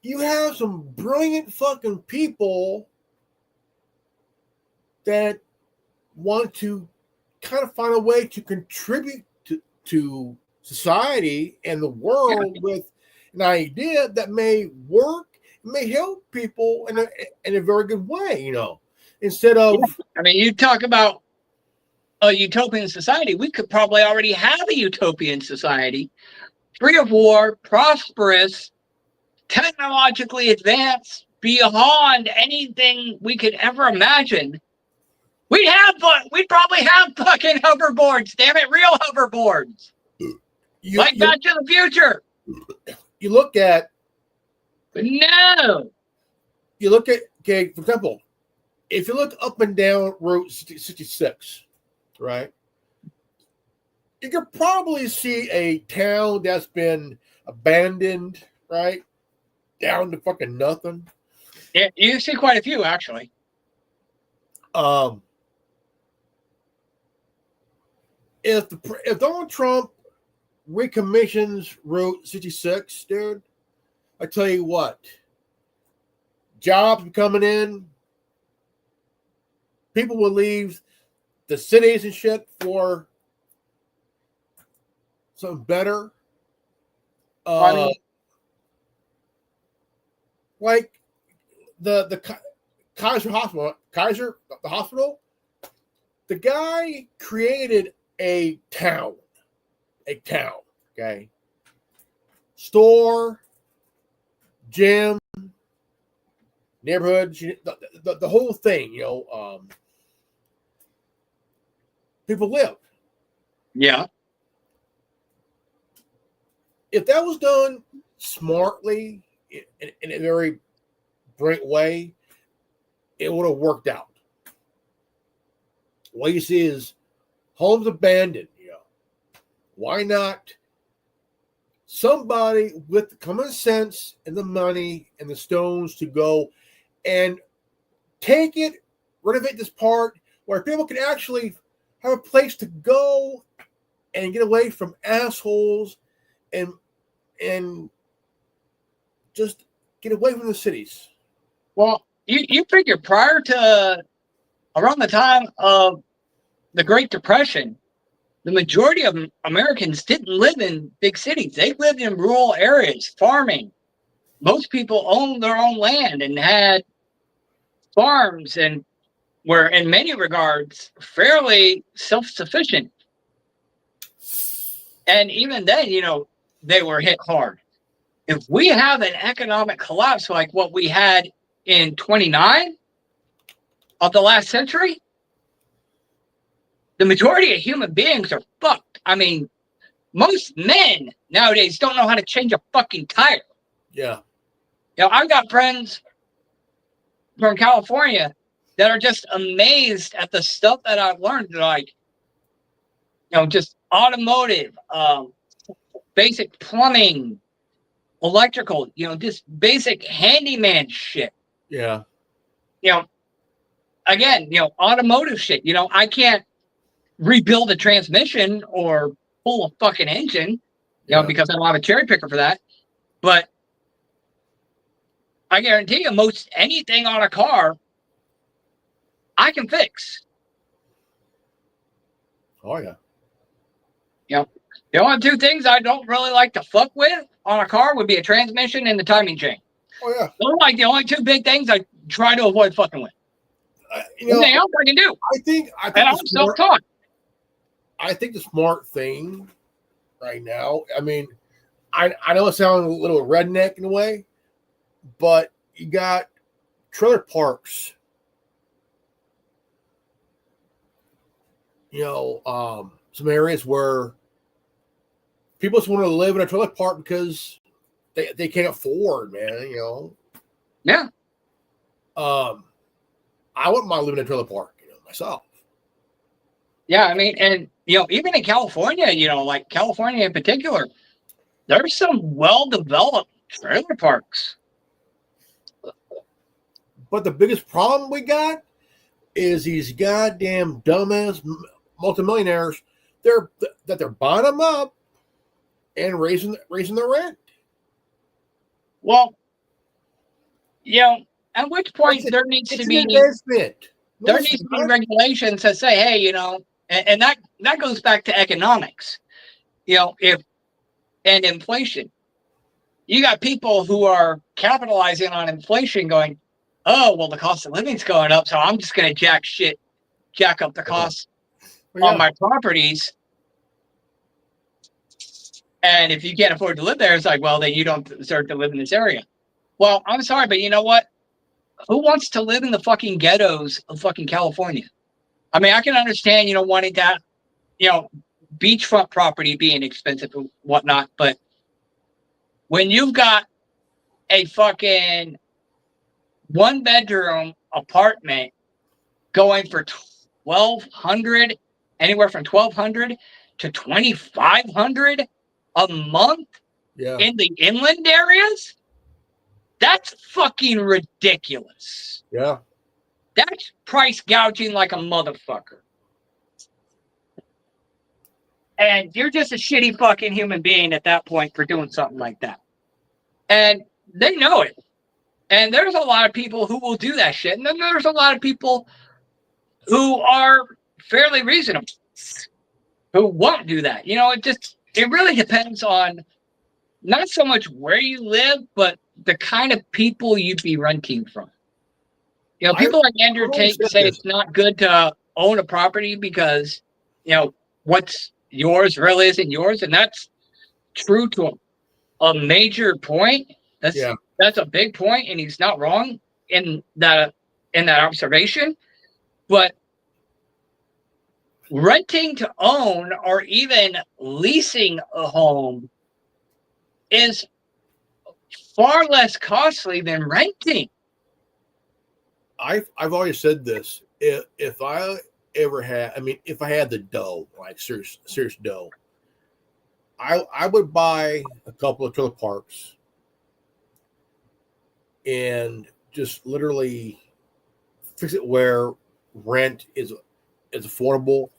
you have some brilliant fucking people that want to kind of find a way to contribute to society and the world with an idea that may work, may help people in a very good way, instead of... you talk about a utopian society. We could probably already have a utopian society, free of war, prosperous, technologically advanced, beyond anything we could ever imagine. We'd probably have fucking hoverboards, damn it, real hoverboards. Back to the Future. You look at... But no. You look at, for example, if you look up and down Route 66, right, you could probably see a town that's been abandoned, right, down to fucking nothing. Yeah, you see quite a few, actually. If Donald Trump recommissions Route 66, dude, I tell you what, jobs coming in, people will leave the cities and shit for something better. Like the Kaiser Hospital, the hospital, the guy created a town, okay? Store, gym, neighborhood, the whole thing, people live. Yeah. If that was done smartly in a very brilliant way, it would have worked out. What you see is homes abandoned. Why not somebody with the common sense and the money and the stones to go and take it, renovate this part where people can actually have a place to go and get away from assholes and just get away from the cities. Well, you figure prior to around the time of the Great Depression, the majority of Americans didn't live in big cities. They lived in rural areas, farming. Most people owned their own land and had farms and were, in many regards, fairly self-sufficient. And even then, they were hit hard. If we have an economic collapse like what we had in 29 of the last century, the majority of human beings are fucked. I mean, most men nowadays don't know how to change a fucking tire. Yeah. I've got friends from California that are just amazed at the stuff that I've learned. Like, just automotive, basic plumbing, electrical, just basic handyman shit. Yeah. Again, automotive shit. I can't rebuild a transmission or pull a fucking engine, because I don't have a cherry picker for that. But I guarantee you, most anything on a car, I can fix. Oh, yeah. The only two things I don't really like to fuck with on a car would be a transmission and the timing chain. Oh, yeah. Those are like the only two big things I try to avoid fucking with. Anything else I can do. I think and I'm self-taught. I think the smart thing right now, I mean, I know it sounds a little redneck in a way, but you got trailer parks. Some areas where people just want to live in a trailer park because they can't afford, man, Yeah. I wouldn't mind living in a trailer park, myself. Yeah, I mean, and even in California, like California in particular, there's some well-developed trailer parks. But the biggest problem we got is these goddamn dumbass multimillionaires. They're buying them up and raising the rent. Well, at which point there needs to be regulations that say, hey, and that goes back to economics, and inflation. You got people who are capitalizing on inflation going, oh, well, the cost of living's going up, so I'm just going to jack up the cost on my properties. And if you can't afford to live there, it's like, well, then you don't deserve to live in this area. Well, I'm sorry, but you know what? Who wants to live in the fucking ghettos of fucking California? I mean, I can understand, wanting that, beachfront property being expensive and whatnot, but when you've got a fucking 1-bedroom apartment going for $1,200, anywhere from $1,200 to $2,500 a month in the inland areas, that's fucking ridiculous. Yeah. That's price gouging like a motherfucker. And you're just a shitty fucking human being at that point for doing something like that. And they know it. And there's a lot of people who will do that shit. And then there's a lot of people who are fairly reasonable who won't do that. It really depends on not so much where you live, but the kind of people you'd be renting from. People like Andrew Tate say it's not good to own a property because, what's yours really isn't yours. And that's true to a major point. That's a big point, and he's not wrong in that observation. But renting to own or even leasing a home is far less costly than renting. I've always said this. If I ever had, I mean, if I had the dough, like serious dough, I would buy a couple of trailer parks and just literally fix it where rent is affordable,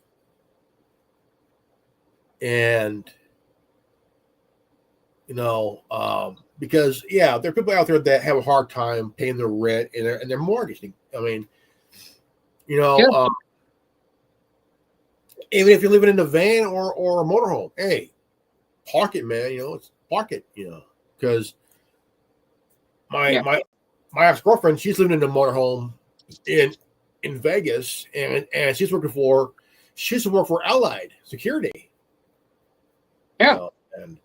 and because there are people out there that have a hard time paying their rent and their mortgage. I mean, Yeah. even if you're living in a van or a motorhome, hey, park it, man. Park it. Because my ex-girlfriend, she's living in a motorhome in Vegas, and she used to work for Allied Security. Yeah. And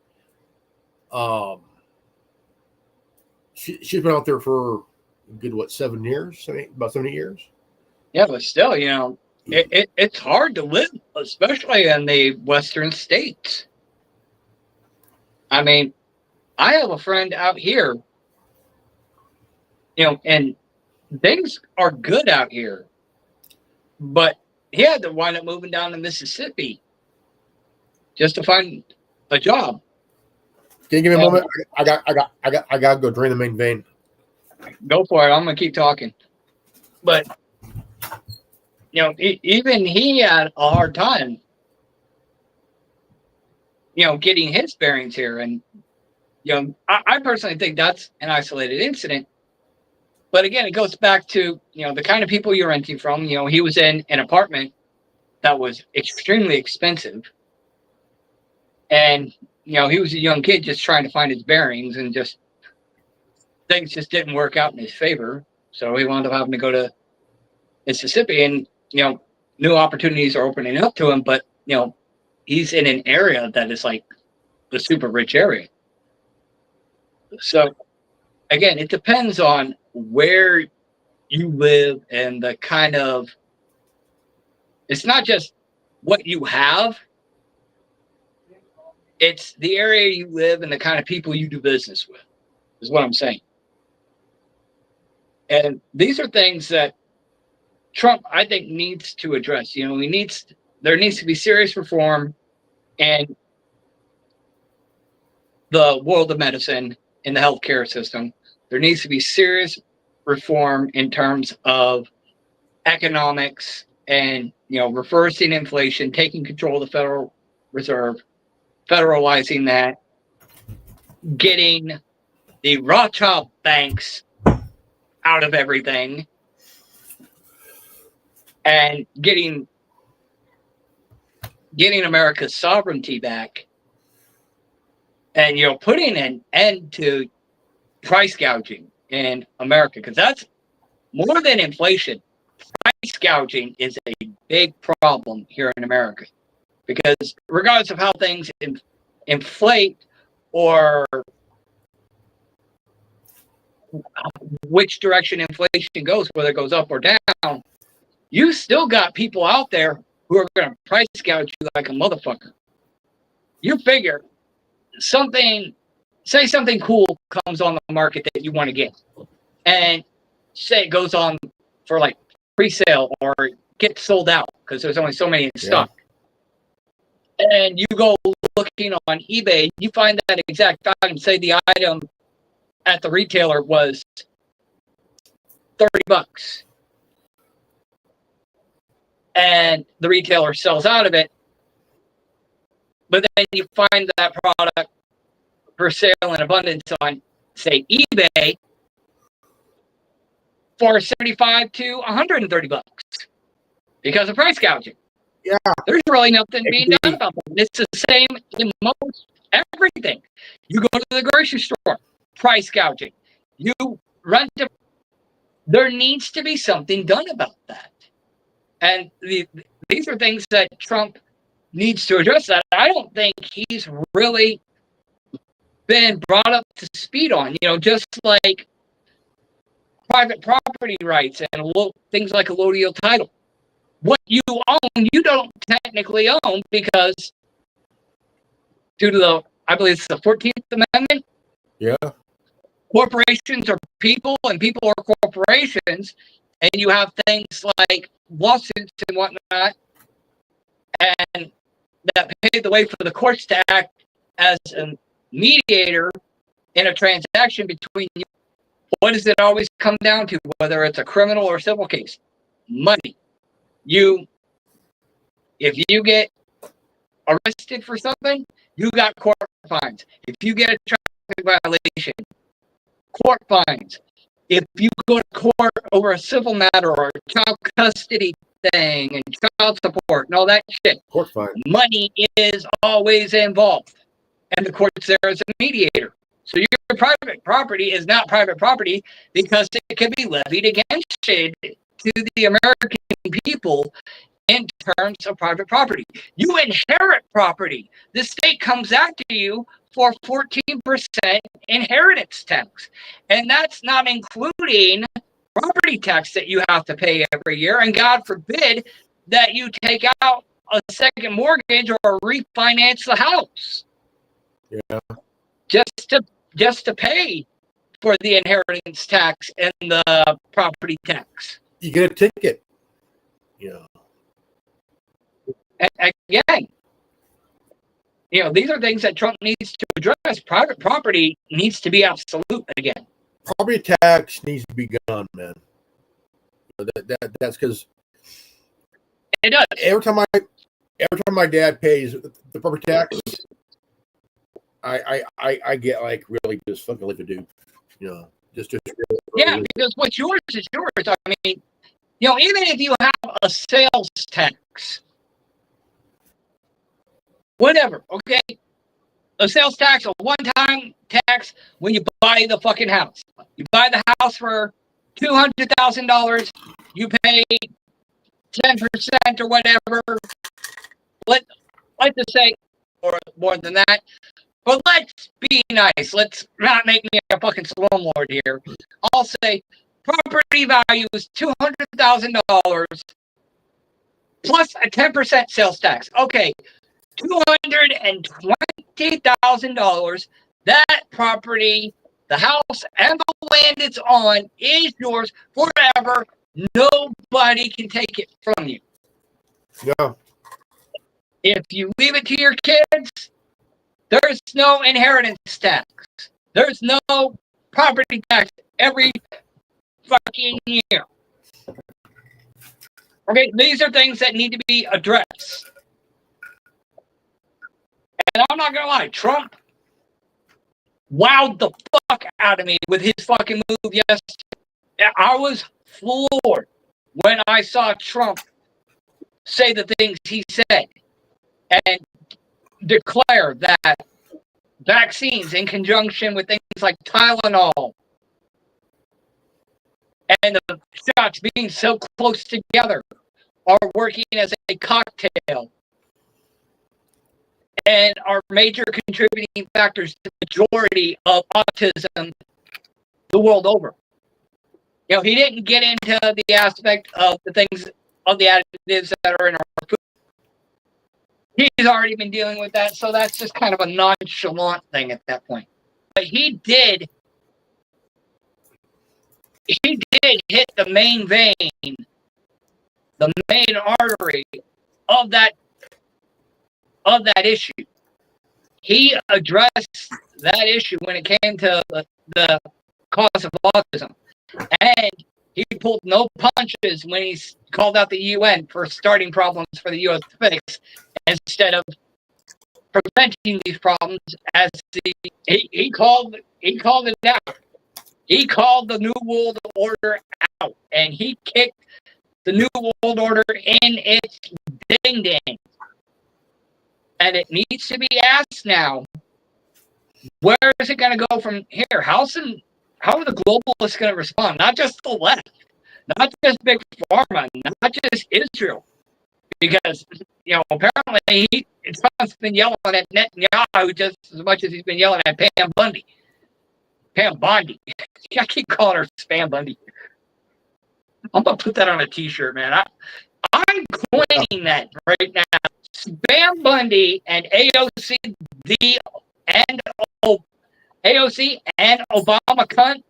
she's been out there for a good 7 years, about 7 years. Yeah, but still, it's hard to live, especially in the Western states. I mean, I have a friend out here, and things are good out here, but he had to wind up moving down to Mississippi just to find a job. Can you give me a moment? I got to go drain the main vein. Go for it. I'm gonna keep talking, but even he had a hard time, getting his bearings here, and I personally think that's an isolated incident. But again, it goes back to the kind of people you're renting from. He was in an apartment that was extremely expensive, and he was a young kid just trying to find his bearings, and just things just didn't work out in his favor. So he wound up having to go to Mississippi, and new opportunities are opening up to him. But he's in an area that is like the super rich area. So again, it depends on where you live and the kind of. It's not just what you have. It's the area you live and the kind of people you do business with, is what I'm saying. And these are things that Trump, I think, needs to address. There needs to be serious reform in the world of medicine, in the healthcare system. There needs to be serious reform in terms of economics and, reversing inflation, taking control of the Federal Reserve, federalizing that, getting the Rothschild banks out of everything, and getting America's sovereignty back, and putting an end to price gouging in America, because that's more than inflation. Price gouging is a big problem here in America, because regardless of how things inflate or which direction inflation goes, whether it goes up or down, you still got people out there who are going to price gouge you like a motherfucker. You figure something cool comes on the market that you want to get, and say it goes on for like pre-sale or gets sold out because there's only so many in stock. And you go looking on eBay, you find that exact item, say the item at the retailer was $30. And the retailer sells out of it, but then you find that product for sale in abundance on, say, eBay for $75 to $130 because of price gouging. Yeah, there's really nothing being done about that. It's the same in most everything. You go to the grocery store, price gouging. You rent a. There needs to be something done about that. And these are things that Trump needs to address. That I don't think he's really been brought up to speed on. Just like private property rights and things like allodial title. What you own, you don't technically own because due to the, I believe it's the 14th Amendment. Yeah. Corporations are people and people are corporations. And you have things like lawsuits and whatnot. And that paved the way for the courts to act as a mediator in a transaction between you. What does it always come down to, whether it's a criminal or civil case? Money. If you get arrested for something, you got court fines. If you get a traffic violation, court fines. If you go to court over a civil matter or a child custody thing and child support and all that shit, Court fine. money is always involved. And the court's there as a mediator. So your private property is not private property because it can be levied against it to the American people in terms of private property. You inherit property. The state comes after you for 14% inheritance tax. And that's not including property tax that you have to pay every year. And God forbid that you take out a second mortgage or refinance the house. Yeah. Just to pay for the inheritance tax and the property tax. You get a ticket. Yeah. And again, these are things that Trump needs to address. Private property needs to be absolute again. Property tax needs to be gone, man. That's because it does. Every time my dad pays the property tax, I get like really just fucking like a dude, just yeah, because what's yours is yours. I mean, even if you have a sales tax, whatever, okay, a sales tax, a one-time tax when you buy the fucking house. You buy the house for $200,000, you pay 10% or whatever. Let's just say, or more than that. But let's be nice. Let's not make me a fucking slumlord here. I'll say property value is $200,000 plus a 10% sales tax. Okay, $220,000. That property, the house and the land it's on, is yours forever. Nobody can take it from you. Yeah. If you leave it to your kids, there's no inheritance tax. There's no property tax every fucking year. Okay, these are things that need to be addressed. And I'm not gonna lie, Trump wowed the fuck out of me with his fucking move yesterday. I was floored when I saw Trump say the things he said and declare that vaccines in conjunction with things like Tylenol and the shots being so close together are working as a cocktail and are major contributing factors to the majority of autism the world over. He didn't get into the aspect of the things, of the additives that are in our food. He's already been dealing with that, so that's just kind of a nonchalant thing at that point. But he did hit the main vein, the main artery of that issue. He addressed that issue when it came to the cause of autism. And he pulled no punches when he called out the UN for starting problems for the US to fix, instead of preventing these problems. As he called it out. He called the New World Order out, and he kicked the New World Order in its ding-ding. And it needs to be asked now, where is it going to go from here? How are the globalists going to respond? Not just the left, not just Big Pharma, not just Israel. Because, apparently Trump's been yelling at Netanyahu just as much as he's been yelling at Pam Bondi. Pam Bondi. I keep calling her Spam Bundy. I'm going to put that on a t-shirt, man. I'm coining that right now. Spam Bundy and AOC and AOC and Obama cunt.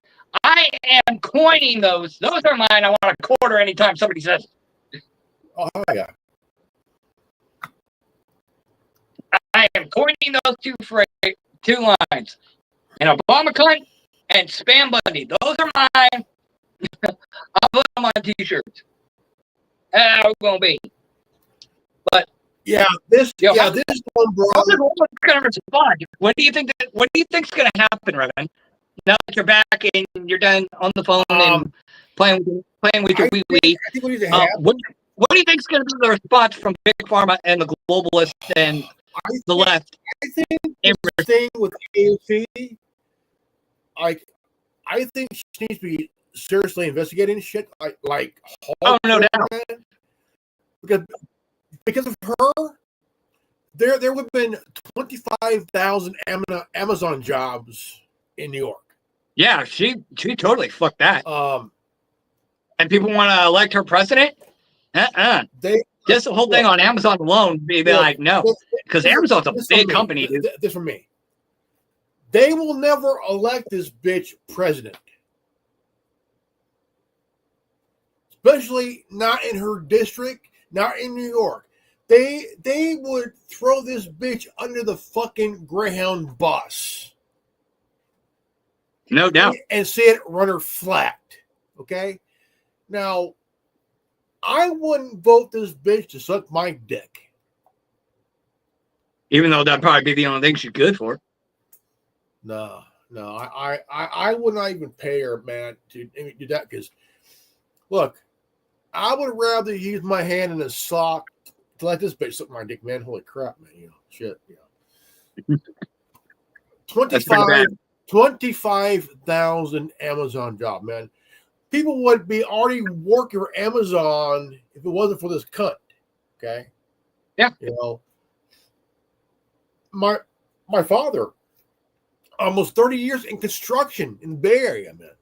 I am coining those. Those are mine. I want a quarter anytime somebody says. Oh yeah. I am coining those two lines. And Obama cunt and Spam Bundy. Those are mine. I'll put them on t-shirts. How it's gonna be. But Yeah, this yo, this one, bro. how's everyone gonna respond? What do you think's gonna happen, Reverend? Now that you're back and you're done on the phone and playing with your wee wee. I think what needs to happen. What do you think's gonna be the response from Big Pharma and the globalists and the left? I think the thing with AOC, I think she needs to be seriously investigating shit like oh, no doubt. Because of her, there would have been 25,000 Amazon jobs in New York. Yeah, she totally fucked that. And people want to elect her president? Just the whole thing on Amazon alone would be like, no. Because Amazon's a big company, dude. This for me. They will never elect this bitch president. Especially not in her district, not in New York. They would throw this bitch under the fucking Greyhound bus. No doubt. And see it run her flat. Okay? Now, I wouldn't vote this bitch to suck my dick. Even though that'd probably be the only thing she's good for. No, I would not even pay her, man, to do that. Because, look, I would rather use my hand in a sock to let this bitch suck my dick, man. Holy crap, man. Shit. 25,000 Amazon job, man. People would be already working for Amazon if it wasn't for this cunt. Okay. Yeah. My father, almost 30 years in construction in the Bay Area, man.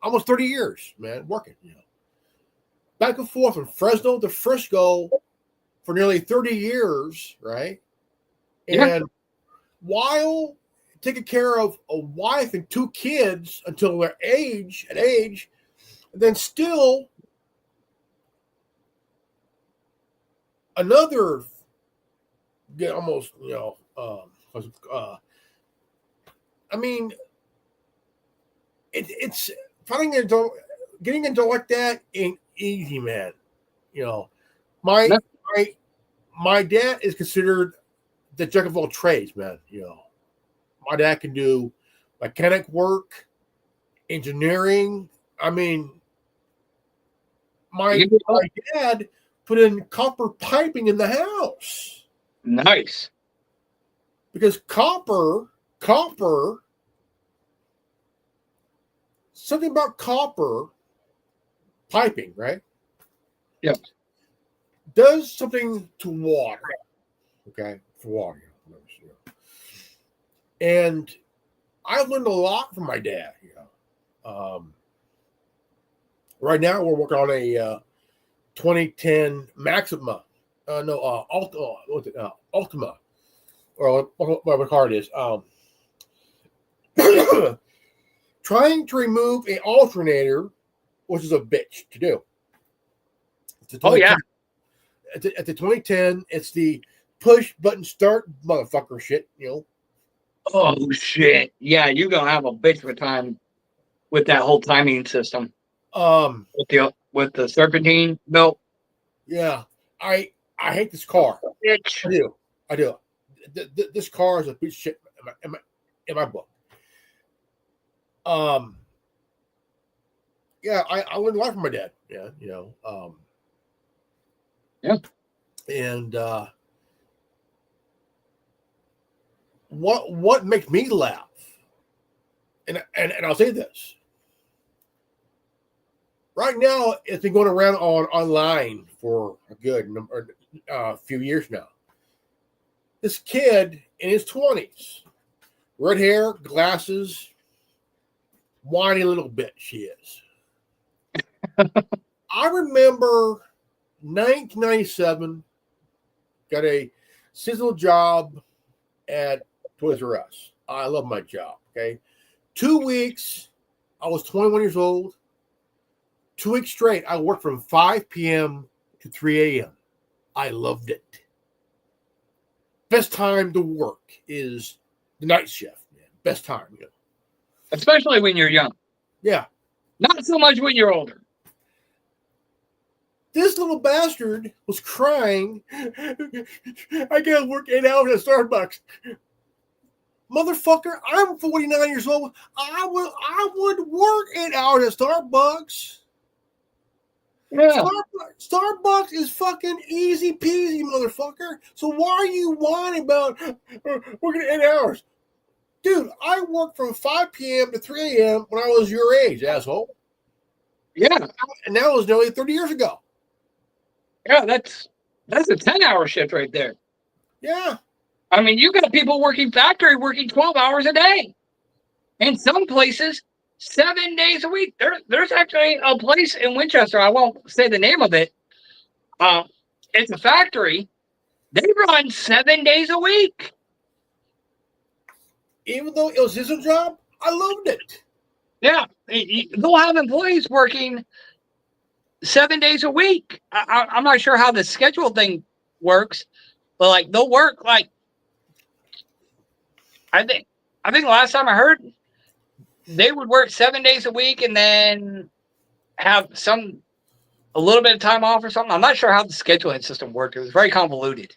Almost 30 years, man, working. Back and forth from Fresno to Frisco for nearly 30 years, right? And while taking care of a wife and two kids until their age, and then still another almost, I mean, it's getting into like that ain't easy, man. My dad is considered the jack of all trades, man. My dad can do mechanic work, engineering. I mean, my dad put in copper piping in the house. Nice. Because copper, something about copper piping, right? Yep. Does something to water. Okay, for water. And I learned a lot from my dad. Right now we're working on a 2010 Maxima. Ultima, or whatever car it is. Trying to remove an alternator, which is a bitch to do. Oh yeah. At the 2010, it's the push button start motherfucker shit. Oh shit! Yeah, you're gonna have a bitch of a time with that whole timing system. With the serpentine belt. Yeah, I hate this car. Bitch. I do. This car is a piece of shit in my book. Yeah, I learned a lot from my dad. Yeah, Yeah. And what makes me laugh, and I'll say this. Right now, it's been going around online for a good few years now. This kid in his 20s, red hair, glasses, whiny little bitch she is. I remember 1997, got a seasonal job at Toys R Us. I love my job. Okay. 2 weeks, I was 21 years old. 2 weeks straight, I worked from 5 p.m. to 3 a.m. I loved it. Best time to work is the night shift. Man. Best time. You know. Especially when you're young. Yeah. Not so much when you're older. This little bastard was crying. I gotta work 8 hours at Starbucks. Motherfucker, I'm 49 years old. I would work 8 hours at Starbucks. Yeah. Starbucks is fucking easy peasy, motherfucker. So why are you whining about working 8 hours? Dude, I worked from 5 p.m. to 3 a.m. when I was your age, asshole. Yeah. And that was nearly 30 years ago. Yeah, that's a 10-hour shift right there. Yeah. I mean, you got people working factory, working 12 hours a day. In some places, 7 days a week. There's actually a place in Winchester, I won't say the name of it. It's a factory. They run 7 days a week. Even though it was his job, I loved it. Yeah. They'll have employees working 7 days a week. I'm not sure how the schedule thing works, but like they'll work like I think last time I heard they would work 7 days a week and then have a little bit of time off or something. I'm not sure how the scheduling system worked. It was very convoluted.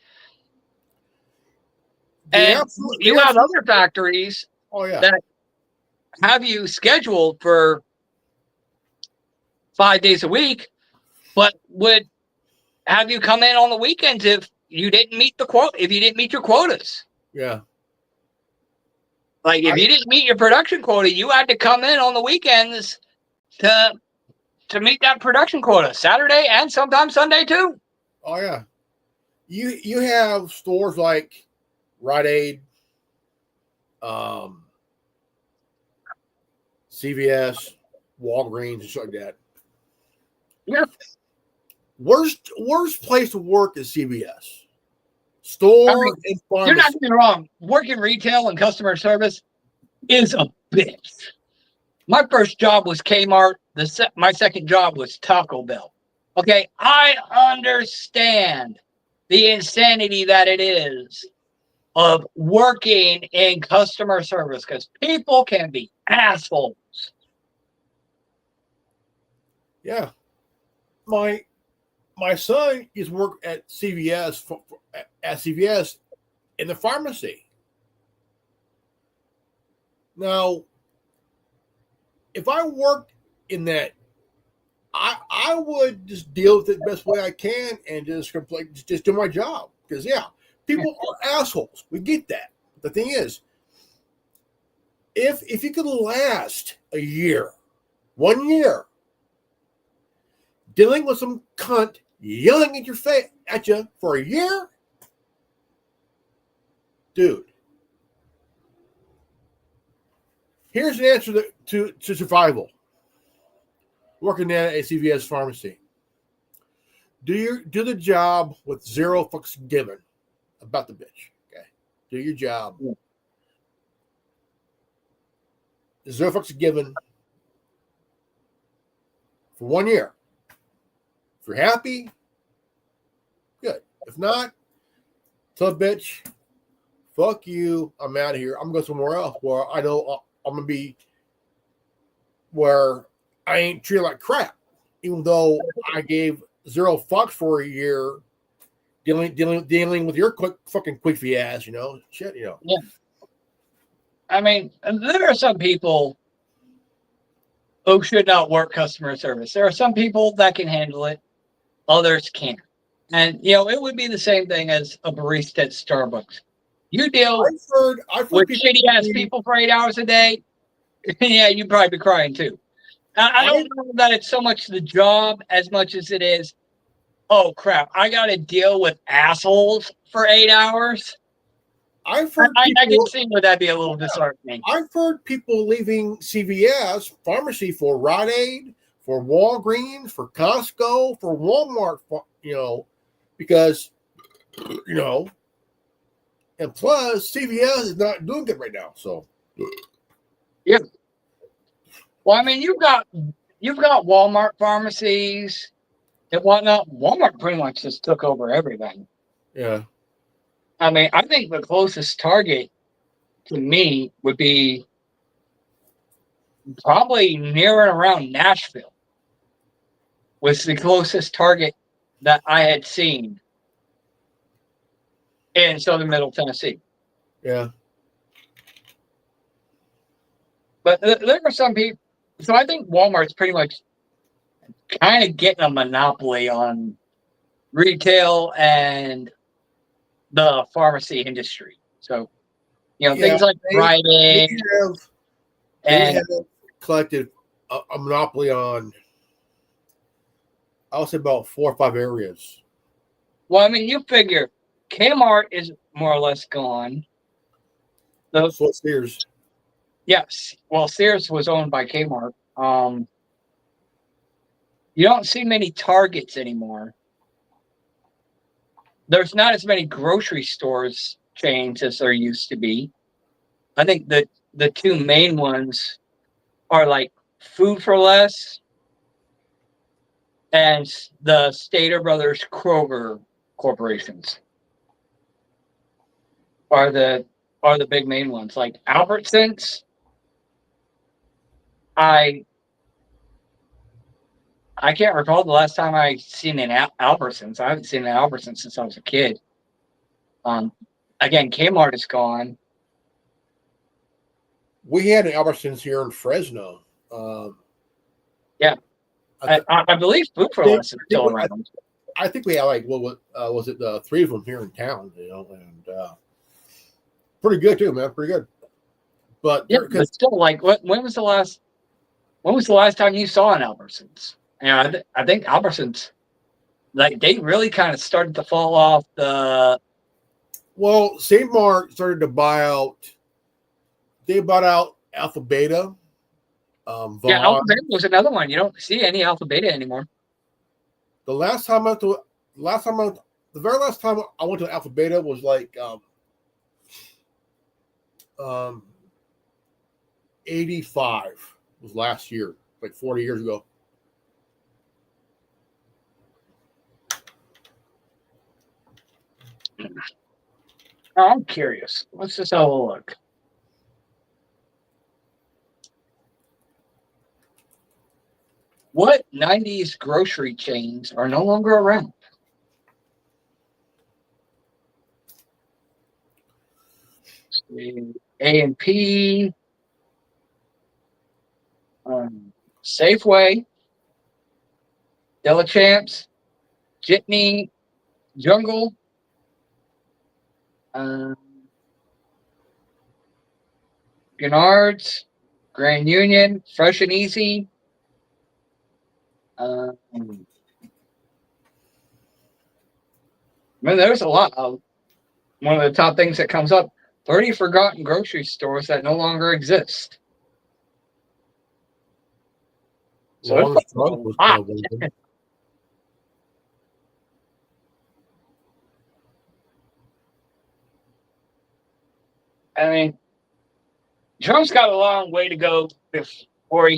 And you have other factories that have you scheduled for 5 days a week, but would have you come in on the weekends if you didn't meet if you didn't meet your quotas. Yeah. Like if you didn't meet your production quota, you had to come in on the weekends to meet that production quota, Saturday and sometimes Sunday too. Oh yeah. You have stores like Rite Aid, CVS, Walgreens, and shit like that. Yeah. Worst place to work is CVS. Store and pharmacy. You're not getting me wrong. Working retail and customer service is a bitch. My first job was Kmart. My second job was Taco Bell. Okay, I understand the insanity that it is of working in customer service because people can be assholes. Yeah. My son is work at CVS in the pharmacy. Now, if I worked in that, I would just deal with it the best way I can and just do my job. Because people are assholes. We get that. The thing is, if you could last a year, 1 year, dealing with some cunt yelling at your face at you for a year, dude. Here's the answer to survival. Working at a CVS pharmacy. Do the job with zero fucks given about the bitch. Okay. Do your job. Yeah. Zero fucks given for 1 year. If you're happy, good. If not, tell the bitch, fuck you, I'm out of here. I'm going to go somewhere else where I know I'm going to be where I ain't treated like crap. Even though I gave zero fucks for a year dealing with your quick fee ass, shit, Yeah. I mean, there are some people who should not work customer service. There are some people that can handle it. Others can't. And, it would be the same thing as a barista at Starbucks. You deal I've heard with shitty-ass people for 8 hours a day, yeah, you'd probably be crying too. I don't know that it's so much the job as much as it is, oh, crap, I got to deal with assholes for 8 hours. I can see where that'd be a little disheartening. I've heard people leaving CVS pharmacy for Rite Aid, for Walgreens, for Costco, for Walmart, because, and plus CVS is not doing good right now. So, Yeah. Well, I mean, you've got Walmart pharmacies and whatnot. Walmart pretty much just took over everything. yeah. I mean, I think the closest target to me would be probably near and around Nashville. Was the closest target that I had seen in southern Middle Tennessee. Yeah. But there are some people. So I think Walmart's pretty much kind of getting a monopoly on retail and the pharmacy industry. So, things like Rite Aid They and have collected a monopoly on, I would say, about 4 or 5 areas. well, I mean, you figure Kmart is more or less gone. So it's Sears. Yes. Well, Sears was owned by Kmart. You don't see many Targets anymore. There's not as many grocery stores chains as there used to be. I think that the two main ones are like Food for Less and the Stater Brothers Kroger corporations are the big main ones. Like Albertsons, I can't recall the last time I seen an Albertsons. I haven't seen an Albertsons since I was a kid. Again, Kmart is gone. We had an Albertsons here in Fresno. Yeah. I believe Food for Less is still around. I think we had was it 3 of them here in town, and pretty good too, man. Pretty good. But yeah, but still, like, when was the last time you saw an Albertsons? I think Albertsons, like, they really kind of started to fall off the. Well, St. Mark started to buy out. They bought out Alpha Beta. Yeah, Alpha Beta was another one. You don't see any Alpha Beta anymore. The very last time I went to Alpha Beta was like 85 was last year, like 40 years ago. Oh, I'm curious. Let's just have a look. What 90s grocery chains are no longer around? A&P, Safeway, Delichamps, Jitney, Jungle, Gennard's, Grand Union, Fresh and Easy. There's a lot of one of the top things that comes up: 30 forgotten grocery stores that no longer exist. So Long's Trunk was one of them. I mean, Trump's got a long way to go before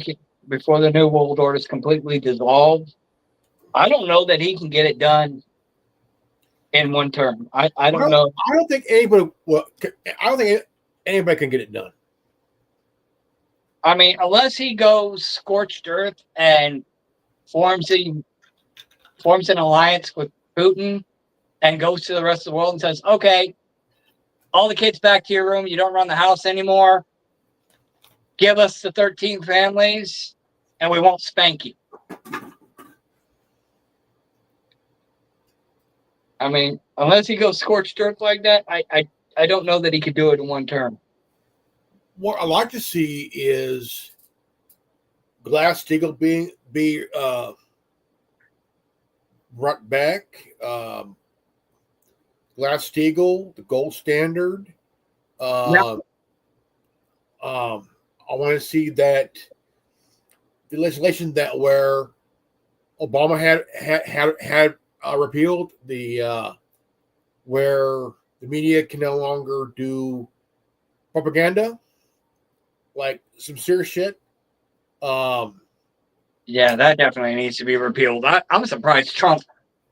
the New World Order is completely dissolved. I don't know that he can get it done in one term. I don't know. I don't think anybody. I don't think anybody can get it done. I mean, unless he goes scorched earth and forms an alliance with Putin and goes to the rest of the world and says, "Okay, all the kids back to your room. You don't run the house anymore. Give us the 13 families, and we won't spank you." I mean, unless he goes scorched earth like that, I don't know that he could do it in one term. What I like to see is Glass-Steagall be brought back. Glass-Steagall, the gold standard. I want to see that the legislation that where Obama had repealed the where the media can no longer do propaganda, like some serious shit. Yeah, that definitely needs to be repealed. I'm surprised Trump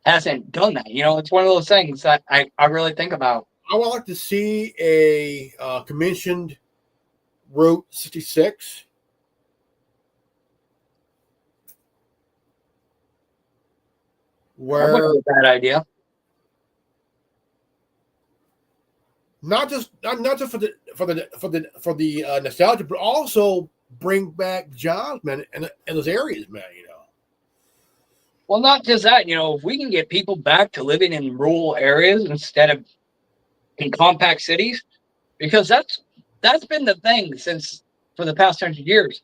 hasn't done that. It's one of those things that I really think about. I would like to see a commissioned Route 66. That Where wasn't a bad idea. not just for the nostalgia, but also bring back jobs, man, in those areas, man. Well, not just that. If we can get people back to living in rural areas instead of in compact cities, because that's been the thing for the past 100 years,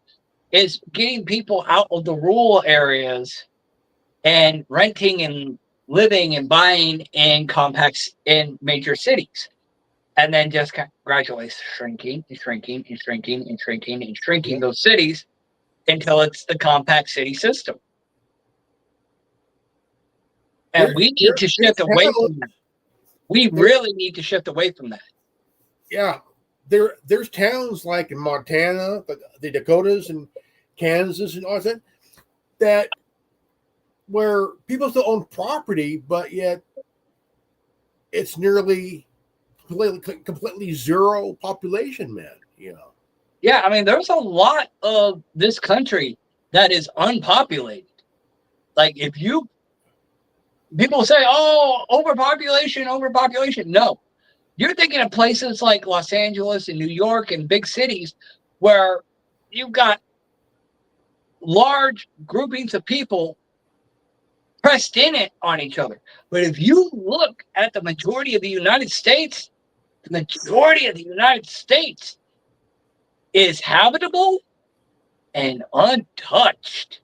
is getting people out of the rural areas and renting and living and buying in compacts in major cities. And then just gradually shrinking those cities until it's the compact city system. And we need to shift away from that. We really need to shift away from that. Yeah. There's towns like in Montana, the Dakotas and Kansas and all that where people still own property, but yet it's nearly completely zero population, man. Yeah, I mean, there's a lot of this country that is unpopulated. Like, people say, oh, overpopulation. No, you're thinking of places like Los Angeles and New York and big cities where you've got large groupings of people pressed in it on each other. But if you look at the majority of the United States, is habitable and untouched.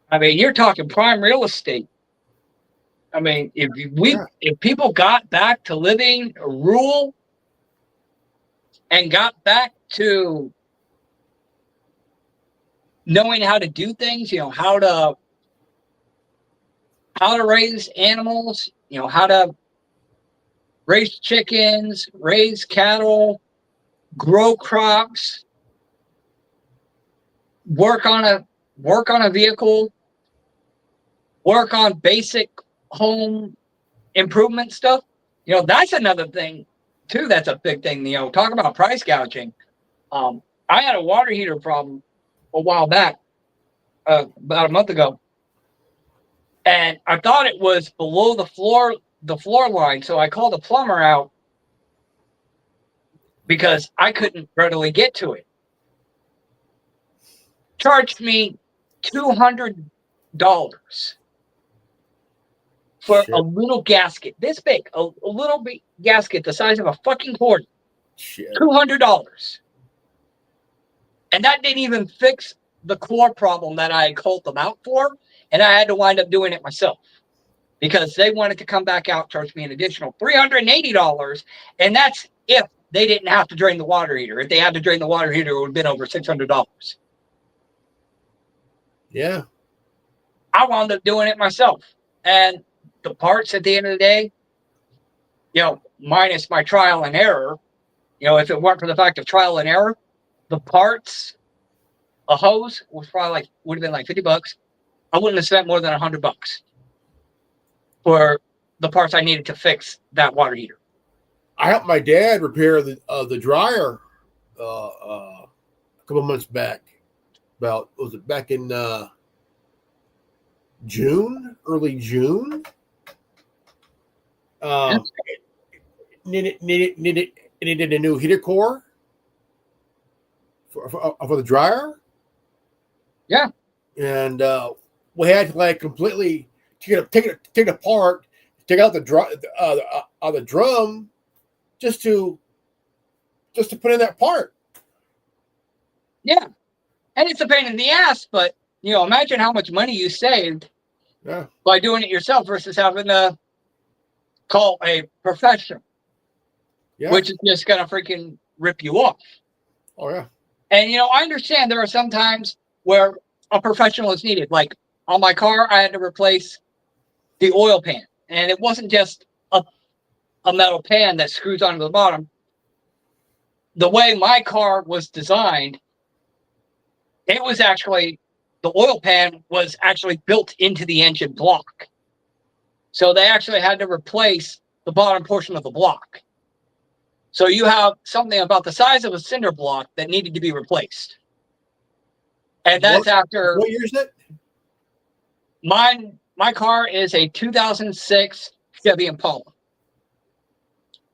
I mean, you're talking prime real estate. I mean, if people got back to living rural and got back to knowing how to do things, how to raise animals, how to raise chickens, raise cattle, grow crops, work on a vehicle, work on basic home improvement stuff. That's another thing too. That's a big thing. Talk about price gouging. I had a water heater problem a while back, about a month ago, and I thought it was below the floor line. So I called a plumber out because I couldn't readily get to it. Charged me $200 for a little gasket this big, a little big gasket the size of a fucking quarter. $200. And that didn't even fix the core problem that I had called them out for. And I had to wind up doing it myself because they wanted to come back out, charge me an additional $380. And that's if they didn't have to drain the water heater. If they had to drain the water heater, it would have been over $600. Yeah. I wound up doing it myself. And the parts at the end of the day, minus my trial and error, if it weren't for the fact of trial and error, the parts, a hose would have been like $50. I wouldn't have spent more than $100 for the parts I needed to fix that water heater. I helped my dad repair the dryer a couple months back. Was it back in early June? Needed a new heater core for the dryer. Yeah, and we had to completely take it apart, take out the drum, just to put in that part. Yeah, and it's a pain in the ass, but imagine how much money you saved by doing it yourself versus having to call a professional, which is just gonna freaking rip you off. Oh yeah. And, I understand there are some times where a professional is needed. Like on my car, I had to replace the oil pan. And it wasn't just a metal pan that screws onto the bottom. The way my car was designed, it was actually, the oil pan was actually built into the engine block. So they actually had to replace the bottom portion of the block. So you have something about the size of a cinder block that needed to be replaced. And that's after. What year is it? My car is a 2006 Chevy Impala.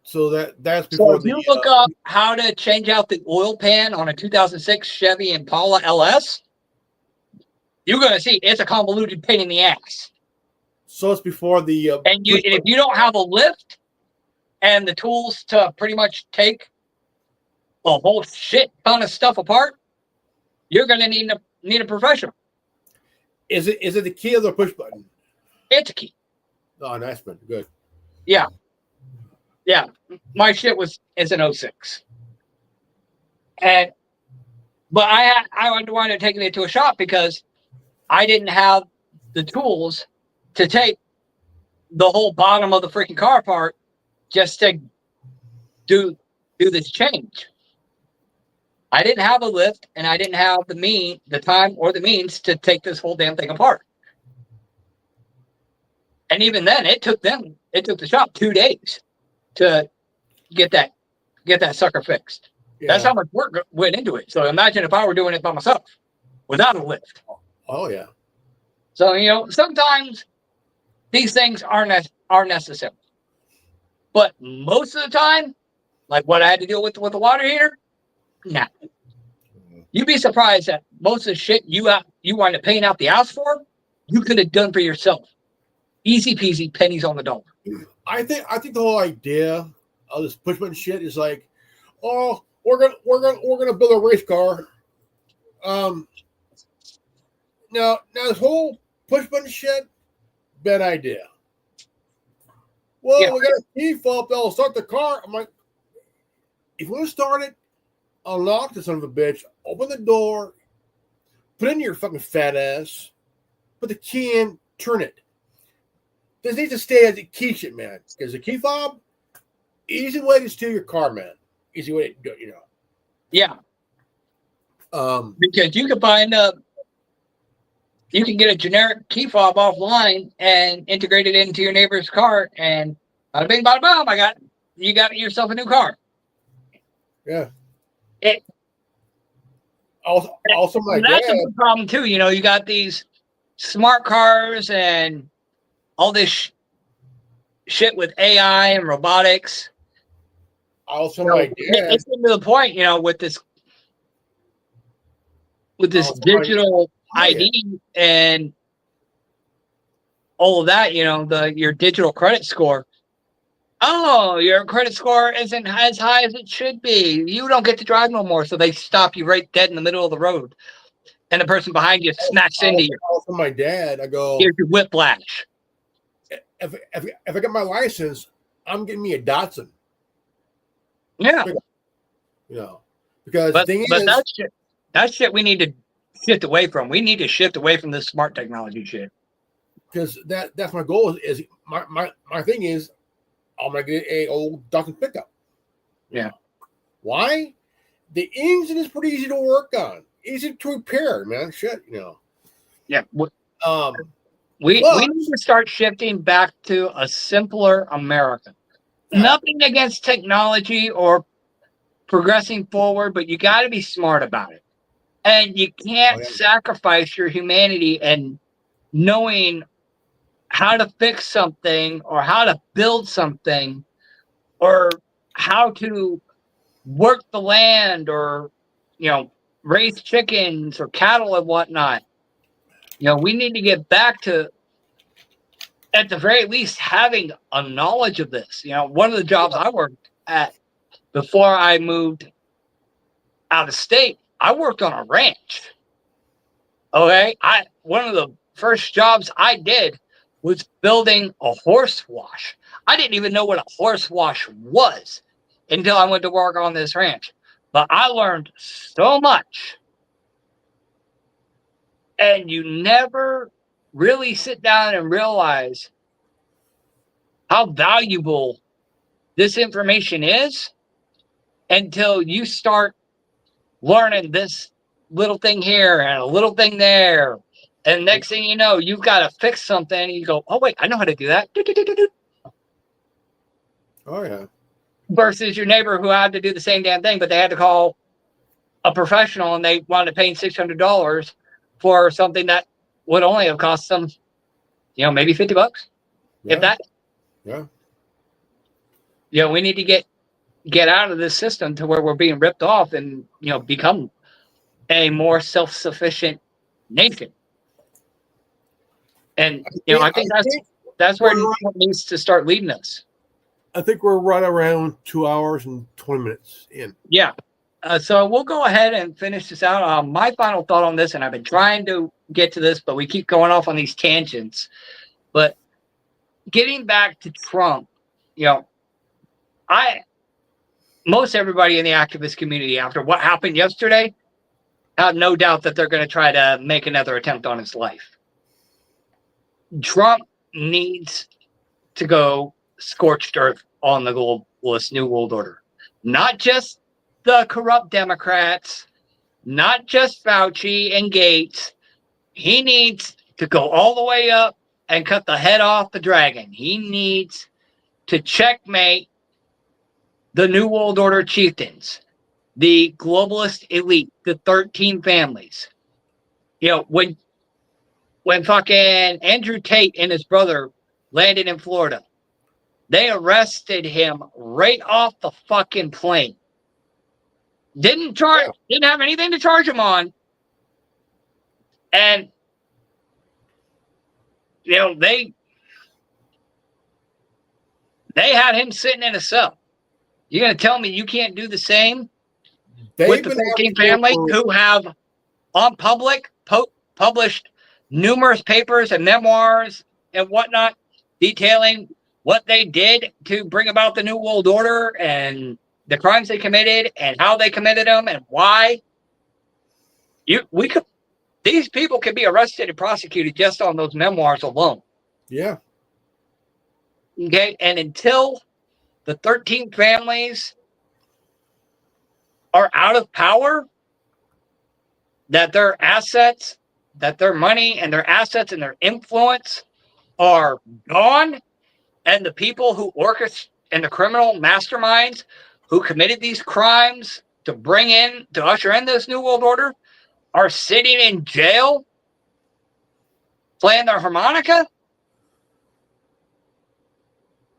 So that's So before if you look up how to change out the oil pan on a 2006 Chevy Impala LS, you're going to see it's a convoluted pain in the ass. So it's before the. And if you don't have a lift and the tools to pretty much take a whole shit ton of stuff apart, you're going to need a professional. Is it the key or the push button? It's a key. Oh, nice one. Good. Yeah. Yeah. My shit is an 06. But I wanted to take it to a shop because I didn't have the tools to take the whole bottom of the freaking car apart just to do this change. I didn't have a lift, and I didn't have the time or the means to take this whole damn thing apart. And even then, it took the shop 2 days to get that sucker fixed. Yeah. That's how much work went into it. So imagine if I were doing it by myself without a lift. Oh yeah. So sometimes these things are necessary, but most of the time, like what I had to deal with the water heater, nah. You'd be surprised that most of the shit you wind up paying out the ass for, you could have done for yourself. Easy peasy, pennies on the dollar. I think the whole idea of this push button shit is like, oh, we're gonna build a race car. Now this whole push button shit, bad idea. Well, Yeah. we got a key fob that'll start the car. I'm like, if we start it, unlock the son of a bitch, open the door, put in your fucking fat ass, put the key in, turn it. This needs to stay as a key shit, man. Because the key fob, easy way to steal your car, man. Easy way to do it, Yeah. Because you can get a generic key fob offline and integrate it into your neighbor's car, and bada bing, bada boom, you got yourself a new car. Yeah. It Also my that's dad. a big problem too. You got these smart cars and all this shit with AI and robotics. Also my dad. It's to the point, with this digital ID and all of that, your digital credit score. Oh, your credit score isn't as high as it should be. You don't get to drive no more. So they stop you right dead in the middle of the road. And the person behind you smacks into you. Also my dad, I go, Here's your whiplash. if I get my license, I'm getting me a Datsun. Yeah. Because the thing is, that shit we need to shift away from. We need to shift away from this smart technology shit. Because that's my goal is my thing is I'm gonna get a old Datsun pickup. Yeah. Why? The engine is pretty easy to work on, easy to repair, man. Shit, Yeah. We need to start shifting back to a simpler America. Yeah. Nothing against technology or progressing forward, but you got to be smart about it. And you can't sacrifice your humanity and knowing how to fix something or how to build something or how to work the land or, raise chickens or cattle and whatnot. We need to get back to, at the very least, having a knowledge of this. One of the jobs I worked at before I moved out of state, I worked on a ranch. Okay. One of the first jobs I did was building a horse wash. I didn't even know what a horse wash was until I went to work on this ranch. But I learned so much. And you never really sit down and realize how valuable this information is until you start learning this little thing here and a little thing there. And next thing you know, you've got to fix something. And you go, oh, wait, I know how to do that. Oh, yeah. Versus your neighbor who had to do the same damn thing, but they had to call a professional and they wound up paying $600 for something that would only have cost them, maybe $50, Yeah. if that. Yeah. We need to get out of this system to where we're being ripped off and, become a more self-sufficient nation. And, I think that's where it needs to start leading us. I think we're right around 2 hours and 20 minutes in. Yeah. So we'll go ahead and finish this out. My final thought on this, and I've been trying to get to this, but we keep going off on these tangents. But getting back to Trump, most everybody in the activist community, after what happened yesterday, have no doubt that they're going to try to make another attempt on his life. Trump needs to go scorched earth on the globalist New World Order. Not just the corrupt Democrats, not just Fauci and Gates. He needs to go all the way up and cut the head off the dragon. He needs to checkmate the New World Order chieftains, the globalist elite, the 13 families. When fucking Andrew Tate and his brother landed in Florida, they arrested him right off the fucking plane. Didn't have anything to charge him on. And, they had him sitting in a cell. You're going to tell me you can't do the same with the 13 family who have on public published numerous papers and memoirs and whatnot detailing what they did to bring about the New World Order and the crimes they committed and how they committed them and why. These people could be arrested and prosecuted just on those memoirs alone. Yeah. Okay. And until the 13 families are out of power, that their assets, that their money and their assets and their influence are gone, and the people who orchestrate and the criminal masterminds who committed these crimes to usher in this New World Order are sitting in jail playing their harmonica,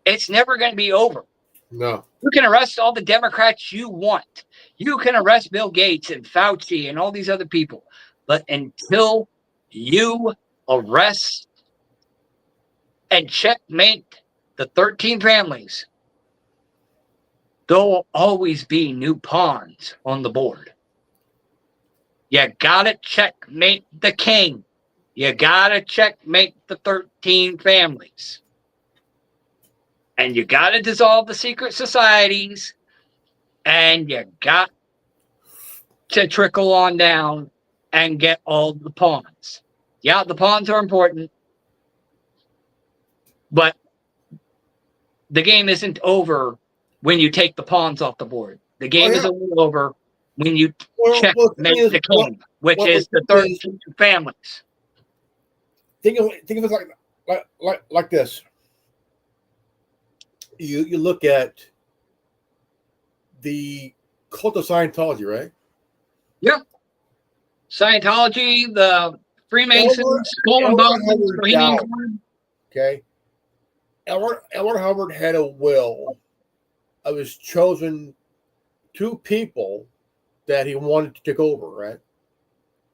it's never going to be over. No. You can arrest all the Democrats you want. You can arrest Bill Gates and Fauci and all these other people. But until you arrest and checkmate the 13 families, there will always be new pawns on the board. You gotta checkmate the king. You gotta checkmate the 13 families. And you gotta dissolve the secret societies. And you got to trickle on down and get all the pawns. Yeah, the pawns are important. But the game isn't over when you take the pawns off the board. The game is only over when you checkmate the king, which is the 13 families. Think of it like this. You look at the cult of Scientology, right? Yeah. Scientology, the Freemasons, Skull and Bones, Bohemian. Okay. Edward Hubbard had a will of his chosen two people that he wanted to take over, right?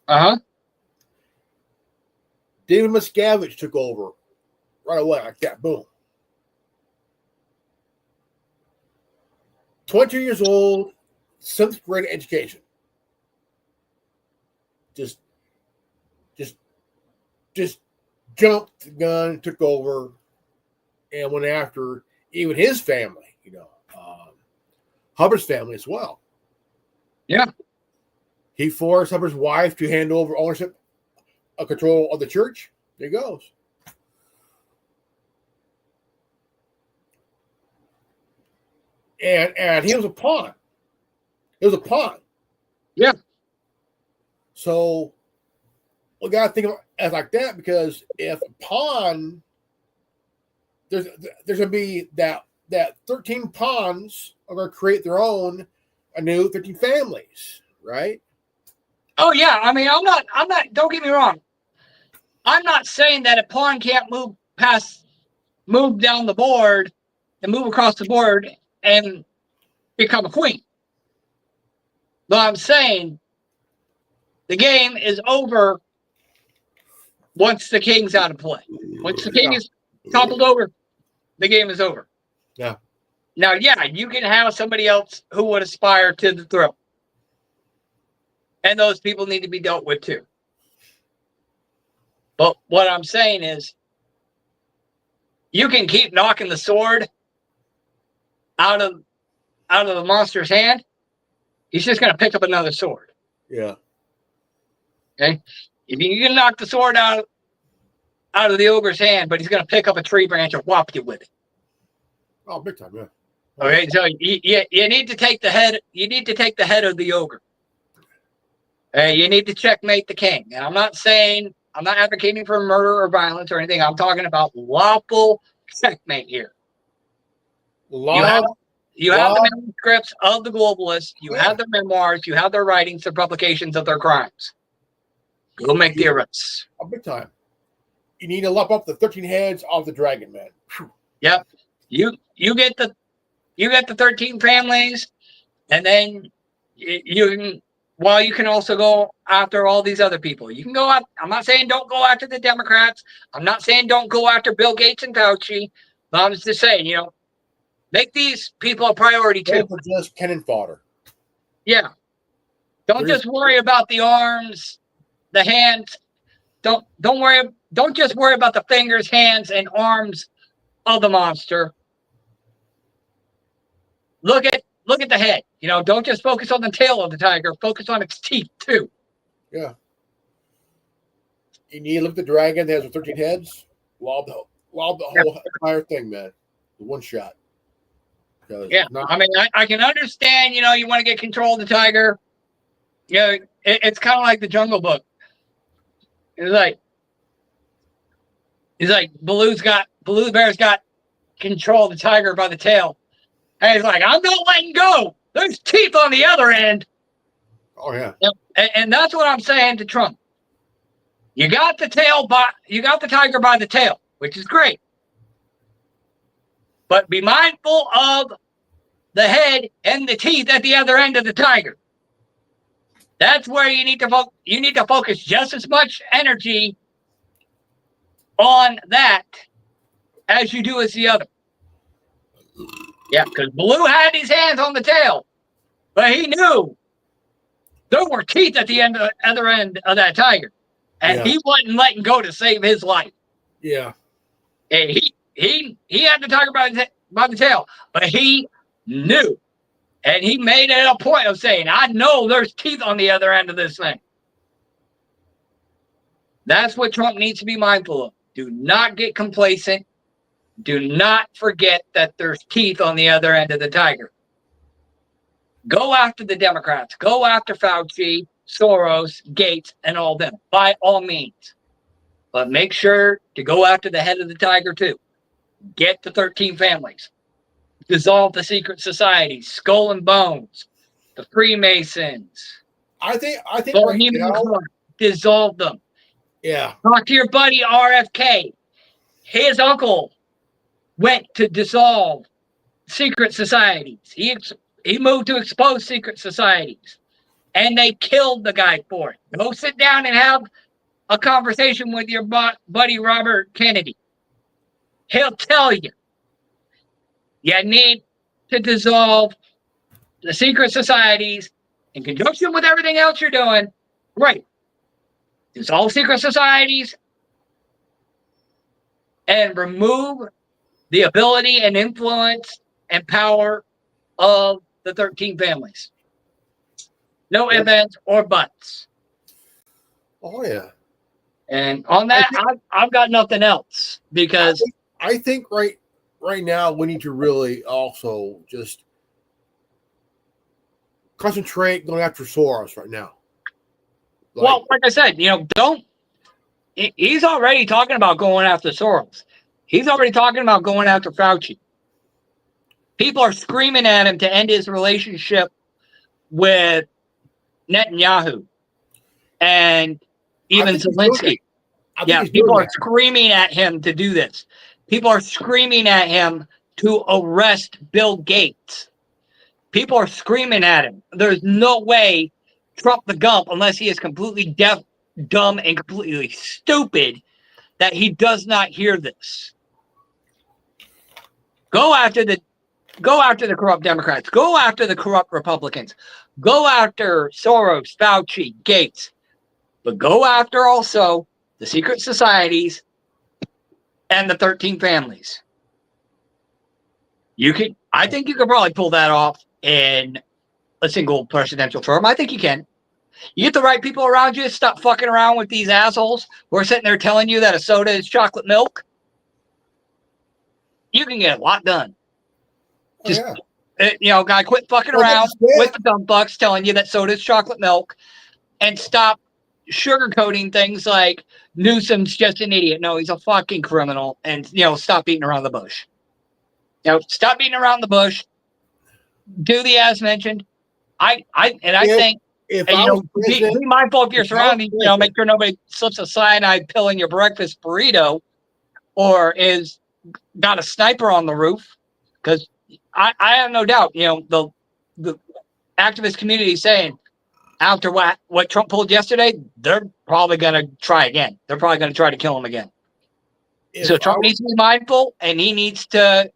Uh-huh. David Miscavige took over right away, like that. Boom. 20 years old, 7th grade education. Just jumped the gun, took over, and went after even his family, Hubbard's family as well. Yeah. He forced his wife to hand over ownership of control of the church. There he goes. And he was a pawn. It was a pawn. Yeah. So we got to think of it as like that, because if a pawn, there's going to be that 13 pawns are going to create their own new 13 families, right? Oh yeah. I mean, I'm not. Don't get me wrong. I'm not saying that a pawn can't move down the board and move across the board and become a queen. But I'm saying the game is over once the king's out of play. Once the king is toppled over, the game is over. Yeah. Now, yeah, you can have somebody else who would aspire to the throne. And those people need to be dealt with too. But what I'm saying is, you can keep knocking the sword out of the monster's hand. He's just going to pick up another sword. Yeah. Okay. If you can knock the sword out of the ogre's hand, but he's going to pick up a tree branch and whop you with it. Oh, big time, yeah. Okay, so you need to take the head. You need to take the head of the ogre. You need to checkmate the king. And I'm not advocating for murder or violence or anything. I'm talking about lawful checkmate here. You have the manuscripts of the globalists. You have their memoirs. You have their writings, their publications of their crimes. Go make the arrests. Oh, big time. You need to lop up the 13 heads of the dragon, man. Whew. Yep. You get the 13 families, and then you can also go after all these other people. You can go out. I'm not saying don't go after the Democrats. I'm not saying don't go after Bill Gates and Fauci. But I'm just saying, make these people a priority too. Those are just cannon fodder. Yeah. Don't just worry about the arms, the hands. Don't just worry about the fingers, hands, and arms of the monster. Look at the head. Don't just focus on the tail of the tiger. Focus on its teeth too. Yeah. You need to look at the dragon that has the 13 heads. Lob the whole entire thing, man. The one shot. Yeah. I mean, I can understand, you want to get control of the tiger. It's kind of like the Jungle Book. It's like Baloo Bear's got control of the tiger by the tail. And he's like, I'm not letting go. There's teeth on the other end. Oh yeah. And that's what I'm saying to Trump. You got the tiger by the tail, which is great. But be mindful of the head and the teeth at the other end of the tiger. That's where you need to focus just as much energy on that as you do as the other. Yeah, because Baloo had his hands on the tail, but he knew there were teeth at the other end of that tiger, and he wasn't letting go to save his life. Yeah, and he had the tiger by the tail, but he knew, and he made it a point of saying, "I know there's teeth on the other end of this thing." That's what Trump needs to be mindful of. Do not get complacent. Do not forget that there's teeth on the other end of the tiger. Go after the Democrats. Go after Fauci, Soros, Gates, and all them, by all means. But make sure to go after the head of the tiger, too. Get the 13 families. Dissolve the secret societies, Skull and Bones, the Freemasons. I think right now, dissolve them. Yeah. Talk to your buddy RFK. His uncle went to dissolve secret societies. He moved to expose secret societies, and they killed the guy for it. Go sit down and have a conversation with your buddy Robert Kennedy. He'll tell you need to dissolve the secret societies in conjunction with everything else you're doing. Right. Dissolve secret societies and remove the ability and influence and power of the 13 families. No ifs, ands, or buts. Oh yeah. And on that, I've got nothing else because I think right now we need to really also just concentrate going after Soros right now. Well, like I said, don't. He's already talking about going after Soros. He's already talking about going after Fauci. People are screaming at him to end his relationship with Netanyahu and even Zelensky. Yeah, people are screaming at him to do this. People are screaming at him to arrest Bill Gates. People are screaming at him. There's no way Trump the Gump, unless he is completely deaf, dumb, and completely stupid, that he does not hear this. Go after the corrupt Democrats. Go after the corrupt Republicans. Go after Soros, Fauci, Gates. But go after also the secret societies and the 13 families. I think you could probably pull that off in a single presidential term. I think you can. You get the right people around you, stop fucking around with these assholes who are sitting there telling you that a soda is chocolate milk. You can get a lot done. Just, guy, quit fucking around with the dumb bucks telling you that soda is chocolate milk and stop sugarcoating things like Newsom's just an idiot. No, he's a fucking criminal. And, stop beating around the bush. Stop beating around the bush. Do the as mentioned. I think, be mindful of your surroundings. Make sure nobody slips a cyanide pill in your breakfast burrito or is got a sniper on the roof. Because I have no doubt, the activist community is saying after what Trump pulled yesterday, they're probably going to try again. They're probably going to try to kill him again. So Trump needs to be mindful, and he needs to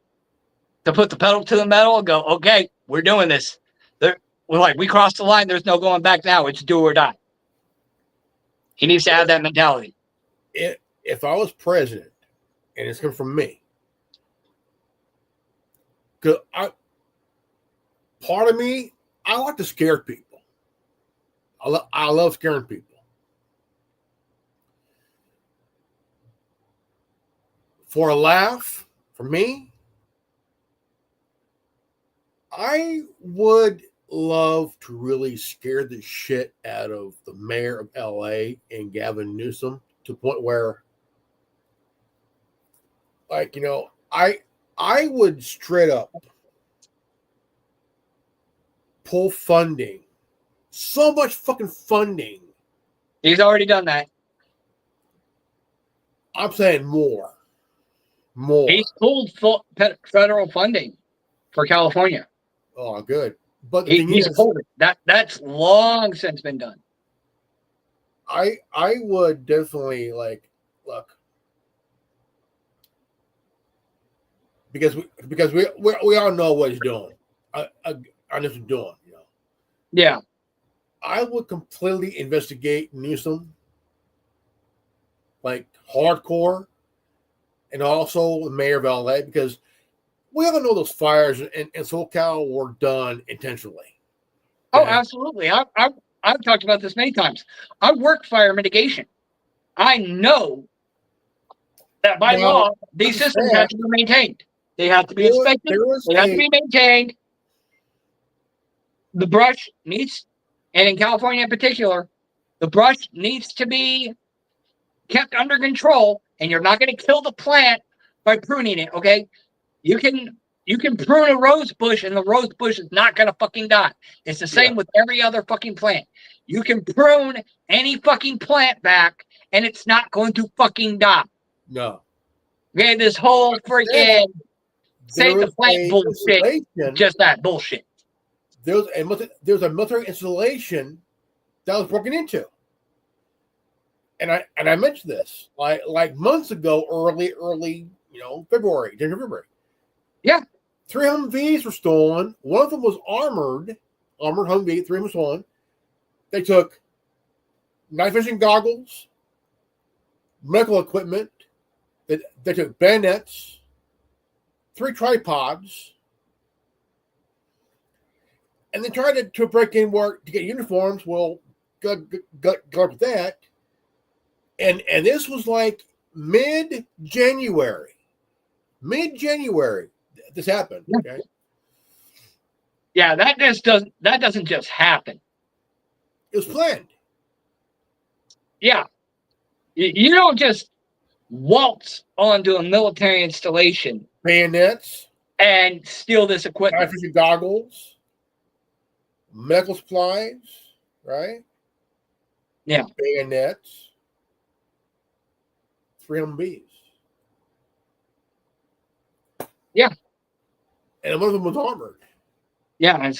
put the pedal to the metal and go, okay, we're doing this. We crossed the line. There's no going back now. It's do or die. He needs to have that mentality. If I was president, and it's coming from me, because part of me, I like to scare people. I love scaring people. For a laugh, for me, I would love to really scare the shit out of the mayor of LA and Gavin Newsom to the point where, I would straight up pull funding. So much fucking funding. He's already done that. I'm saying more. He's pulled federal funding for California. Oh, good. But he's pulled it. That's long since been done. I would definitely look, because we all know what he's doing. I know what he's doing. Yeah. I would completely investigate Newsom, hardcore, and also the mayor of LA, because we all know those fires in SoCal were done intentionally. Oh, absolutely. I've talked about this many times. I've worked fire mitigation. I know that by law, these systems have to be maintained. They have to be inspected. They have to be maintained. The brush needs, and in California in particular, the brush needs to be kept under control, and you're not going to kill the plant by pruning it, okay? You can prune a rose bush, and the rose bush is not going to fucking die. It's the same with every other fucking plant. You can prune any fucking plant back, and it's not going to fucking die. No. Okay, this whole freaking save the plant bullshit, just that bullshit. There's a military installation that was broken into, and I mentioned this like months ago, early February, January, February. Yeah, 3 Humvees were stolen. One of them was armored Humvee. 3 was stolen. They took night vision goggles, medical equipment. They took bayonets, 3 tripods. and they tried to break in work to get uniforms. Well, good with that. And this was like mid-January. Mid-January, this happened. Okay. Yeah, that doesn't just happen. It was planned. Yeah. You don't just waltz onto a military installation, Bayonets, and steal this equipment. night vision goggles, medical supplies, right? Yeah. Bayonets, 3MBs. Yeah. And one of them was armored. Yeah, and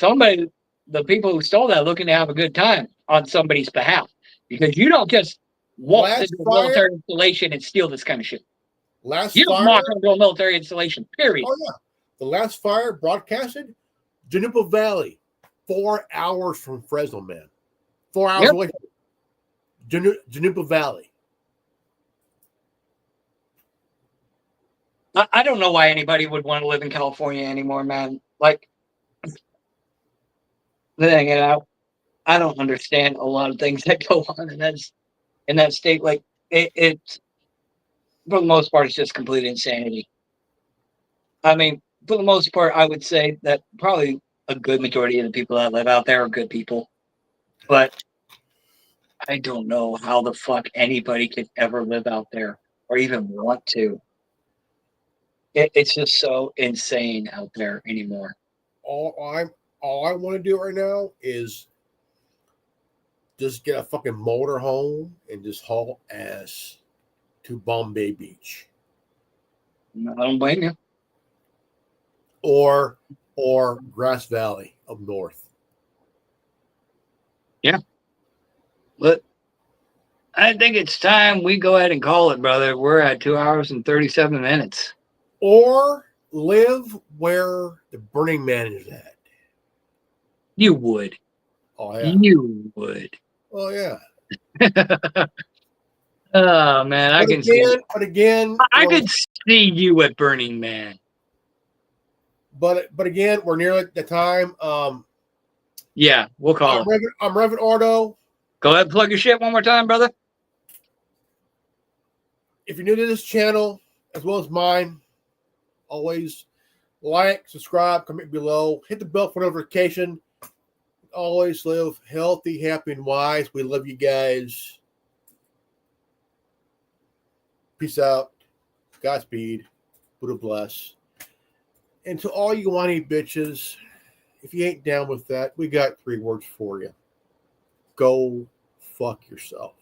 the people who stole that, looking to have a good time on somebody's behalf, because you don't just walk into a military installation and steal this kind of shit. You don't walk into a military installation, period. Oh, yeah. The last fire broadcasted, Junupa Valley, 4 hours from Fresno, man. 4 hours away from Junupa Valley. I don't know why anybody would want to live in California anymore, man. Like, I don't understand a lot of things that go on in that state. Like, it's for the most part, it's just complete insanity. I mean, for the most part, I would say that probably a good majority of the people that live out there are good people. But I don't know how the fuck anybody could ever live out there or even want to. It's just so insane out there anymore. All I want to do right now is just get a fucking motor home and just haul ass to Bombay Beach. I don't blame you. Or Grass Valley up north. Yeah. But I think it's time we go ahead and call it, brother. We're at 2 hours and 37 minutes. Or live where the Burning Man is at. You would. Oh, yeah. You would. Oh, yeah. Oh, man. I could see you at Burning Man. But again, we're near the time. Yeah, we'll call it. I'm Reverend Ordo. Go ahead and plug your shit one more time, brother. If you're new to this channel, as well as mine, always like, subscribe, comment below, hit the bell for notification. Always live healthy, happy, and wise. We love you guys. Peace out. Godspeed. Buddha bless. And to all you whiny bitches, if you ain't down with that, we got 3 words for you. Go fuck yourself.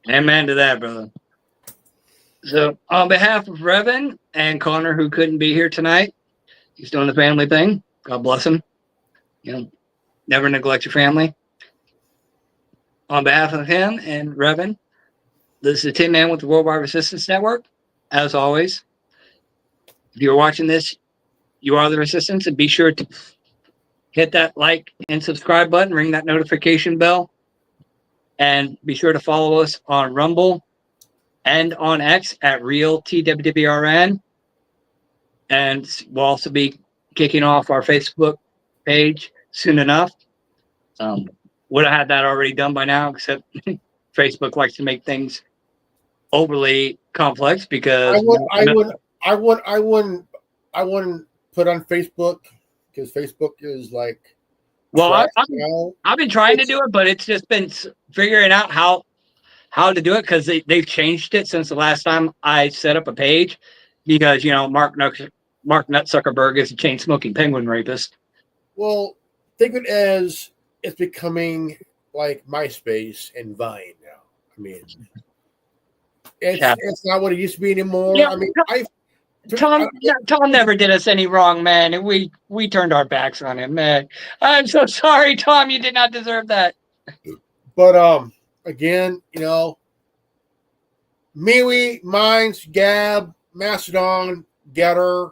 Amen to that, brother. So, on behalf of Revan and Connor, who couldn't be here tonight, he's doing the family thing. God bless him. You know, never neglect your family. On behalf of him and Revan, this is the Tin Man with the Worldwide Resistance Network. As always, if you're watching this, you are the resistance, and be sure to hit that like and subscribe button, ring that notification bell, and be sure to follow us on Rumble and on X at RealTWWRN. And we'll also be kicking off our Facebook page soon enough. Would have had that already done by now, except Facebook likes to make things overly complex because I wouldn't put on Facebook because Facebook is like. Well, I've been trying to do it, but it's just been figuring out how to do it because they've changed it since the last time I set up a page. Because Mark Zuckerberg is a chain smoking penguin rapist. Well, think of it as it's becoming like MySpace and Vine now. I mean, it's not what it used to be anymore. Yeah, I mean, Tom never did us any wrong, man, and we turned our backs on him, man. I'm so sorry, Tom. You did not deserve that. But again, MeWe, Minds, Gab, Mastodon, Getter,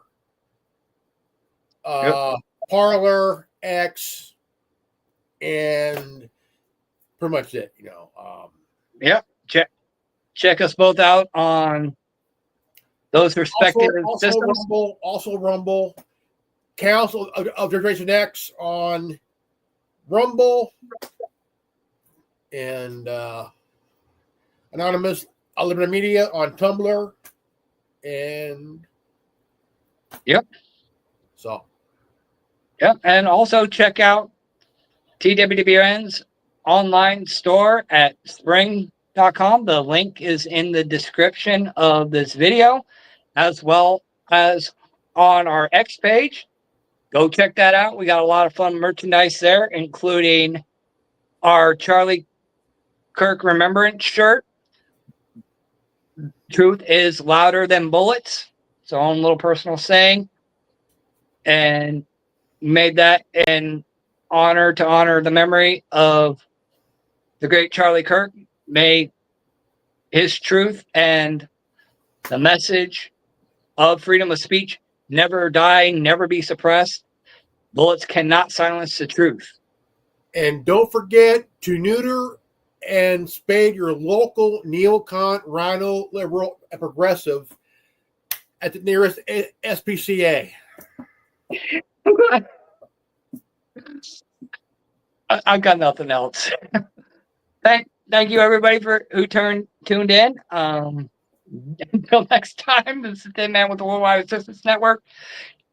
Parlor, X, and pretty much it. Yep. Check us both out on those respective systems. Also Rumble, Council of Generation X on Rumble, and Anonymous Unlimited Media on Tumblr, and Yep. So, Yep. And also check out TWWN's online store at spring.com. The link is in the description of this video, as well as on our X page. Go check that out. We got a lot of fun merchandise there, including our Charlie Kirk Remembrance shirt. Truth is louder than bullets. It's our own little personal saying. And made that in honor the memory of the great Charlie Kirk. May his truth and the message of freedom of speech never die, never be suppressed. Bullets cannot silence the truth. and don't forget to neuter and spade your local neocon, rhino, liberal, and progressive at the nearest SPCA. I've got nothing else. Thank you everybody who tuned in. Until next time, this is Thin Man with the Worldwide Resistance Network.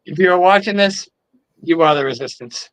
If you're watching this, you are the resistance.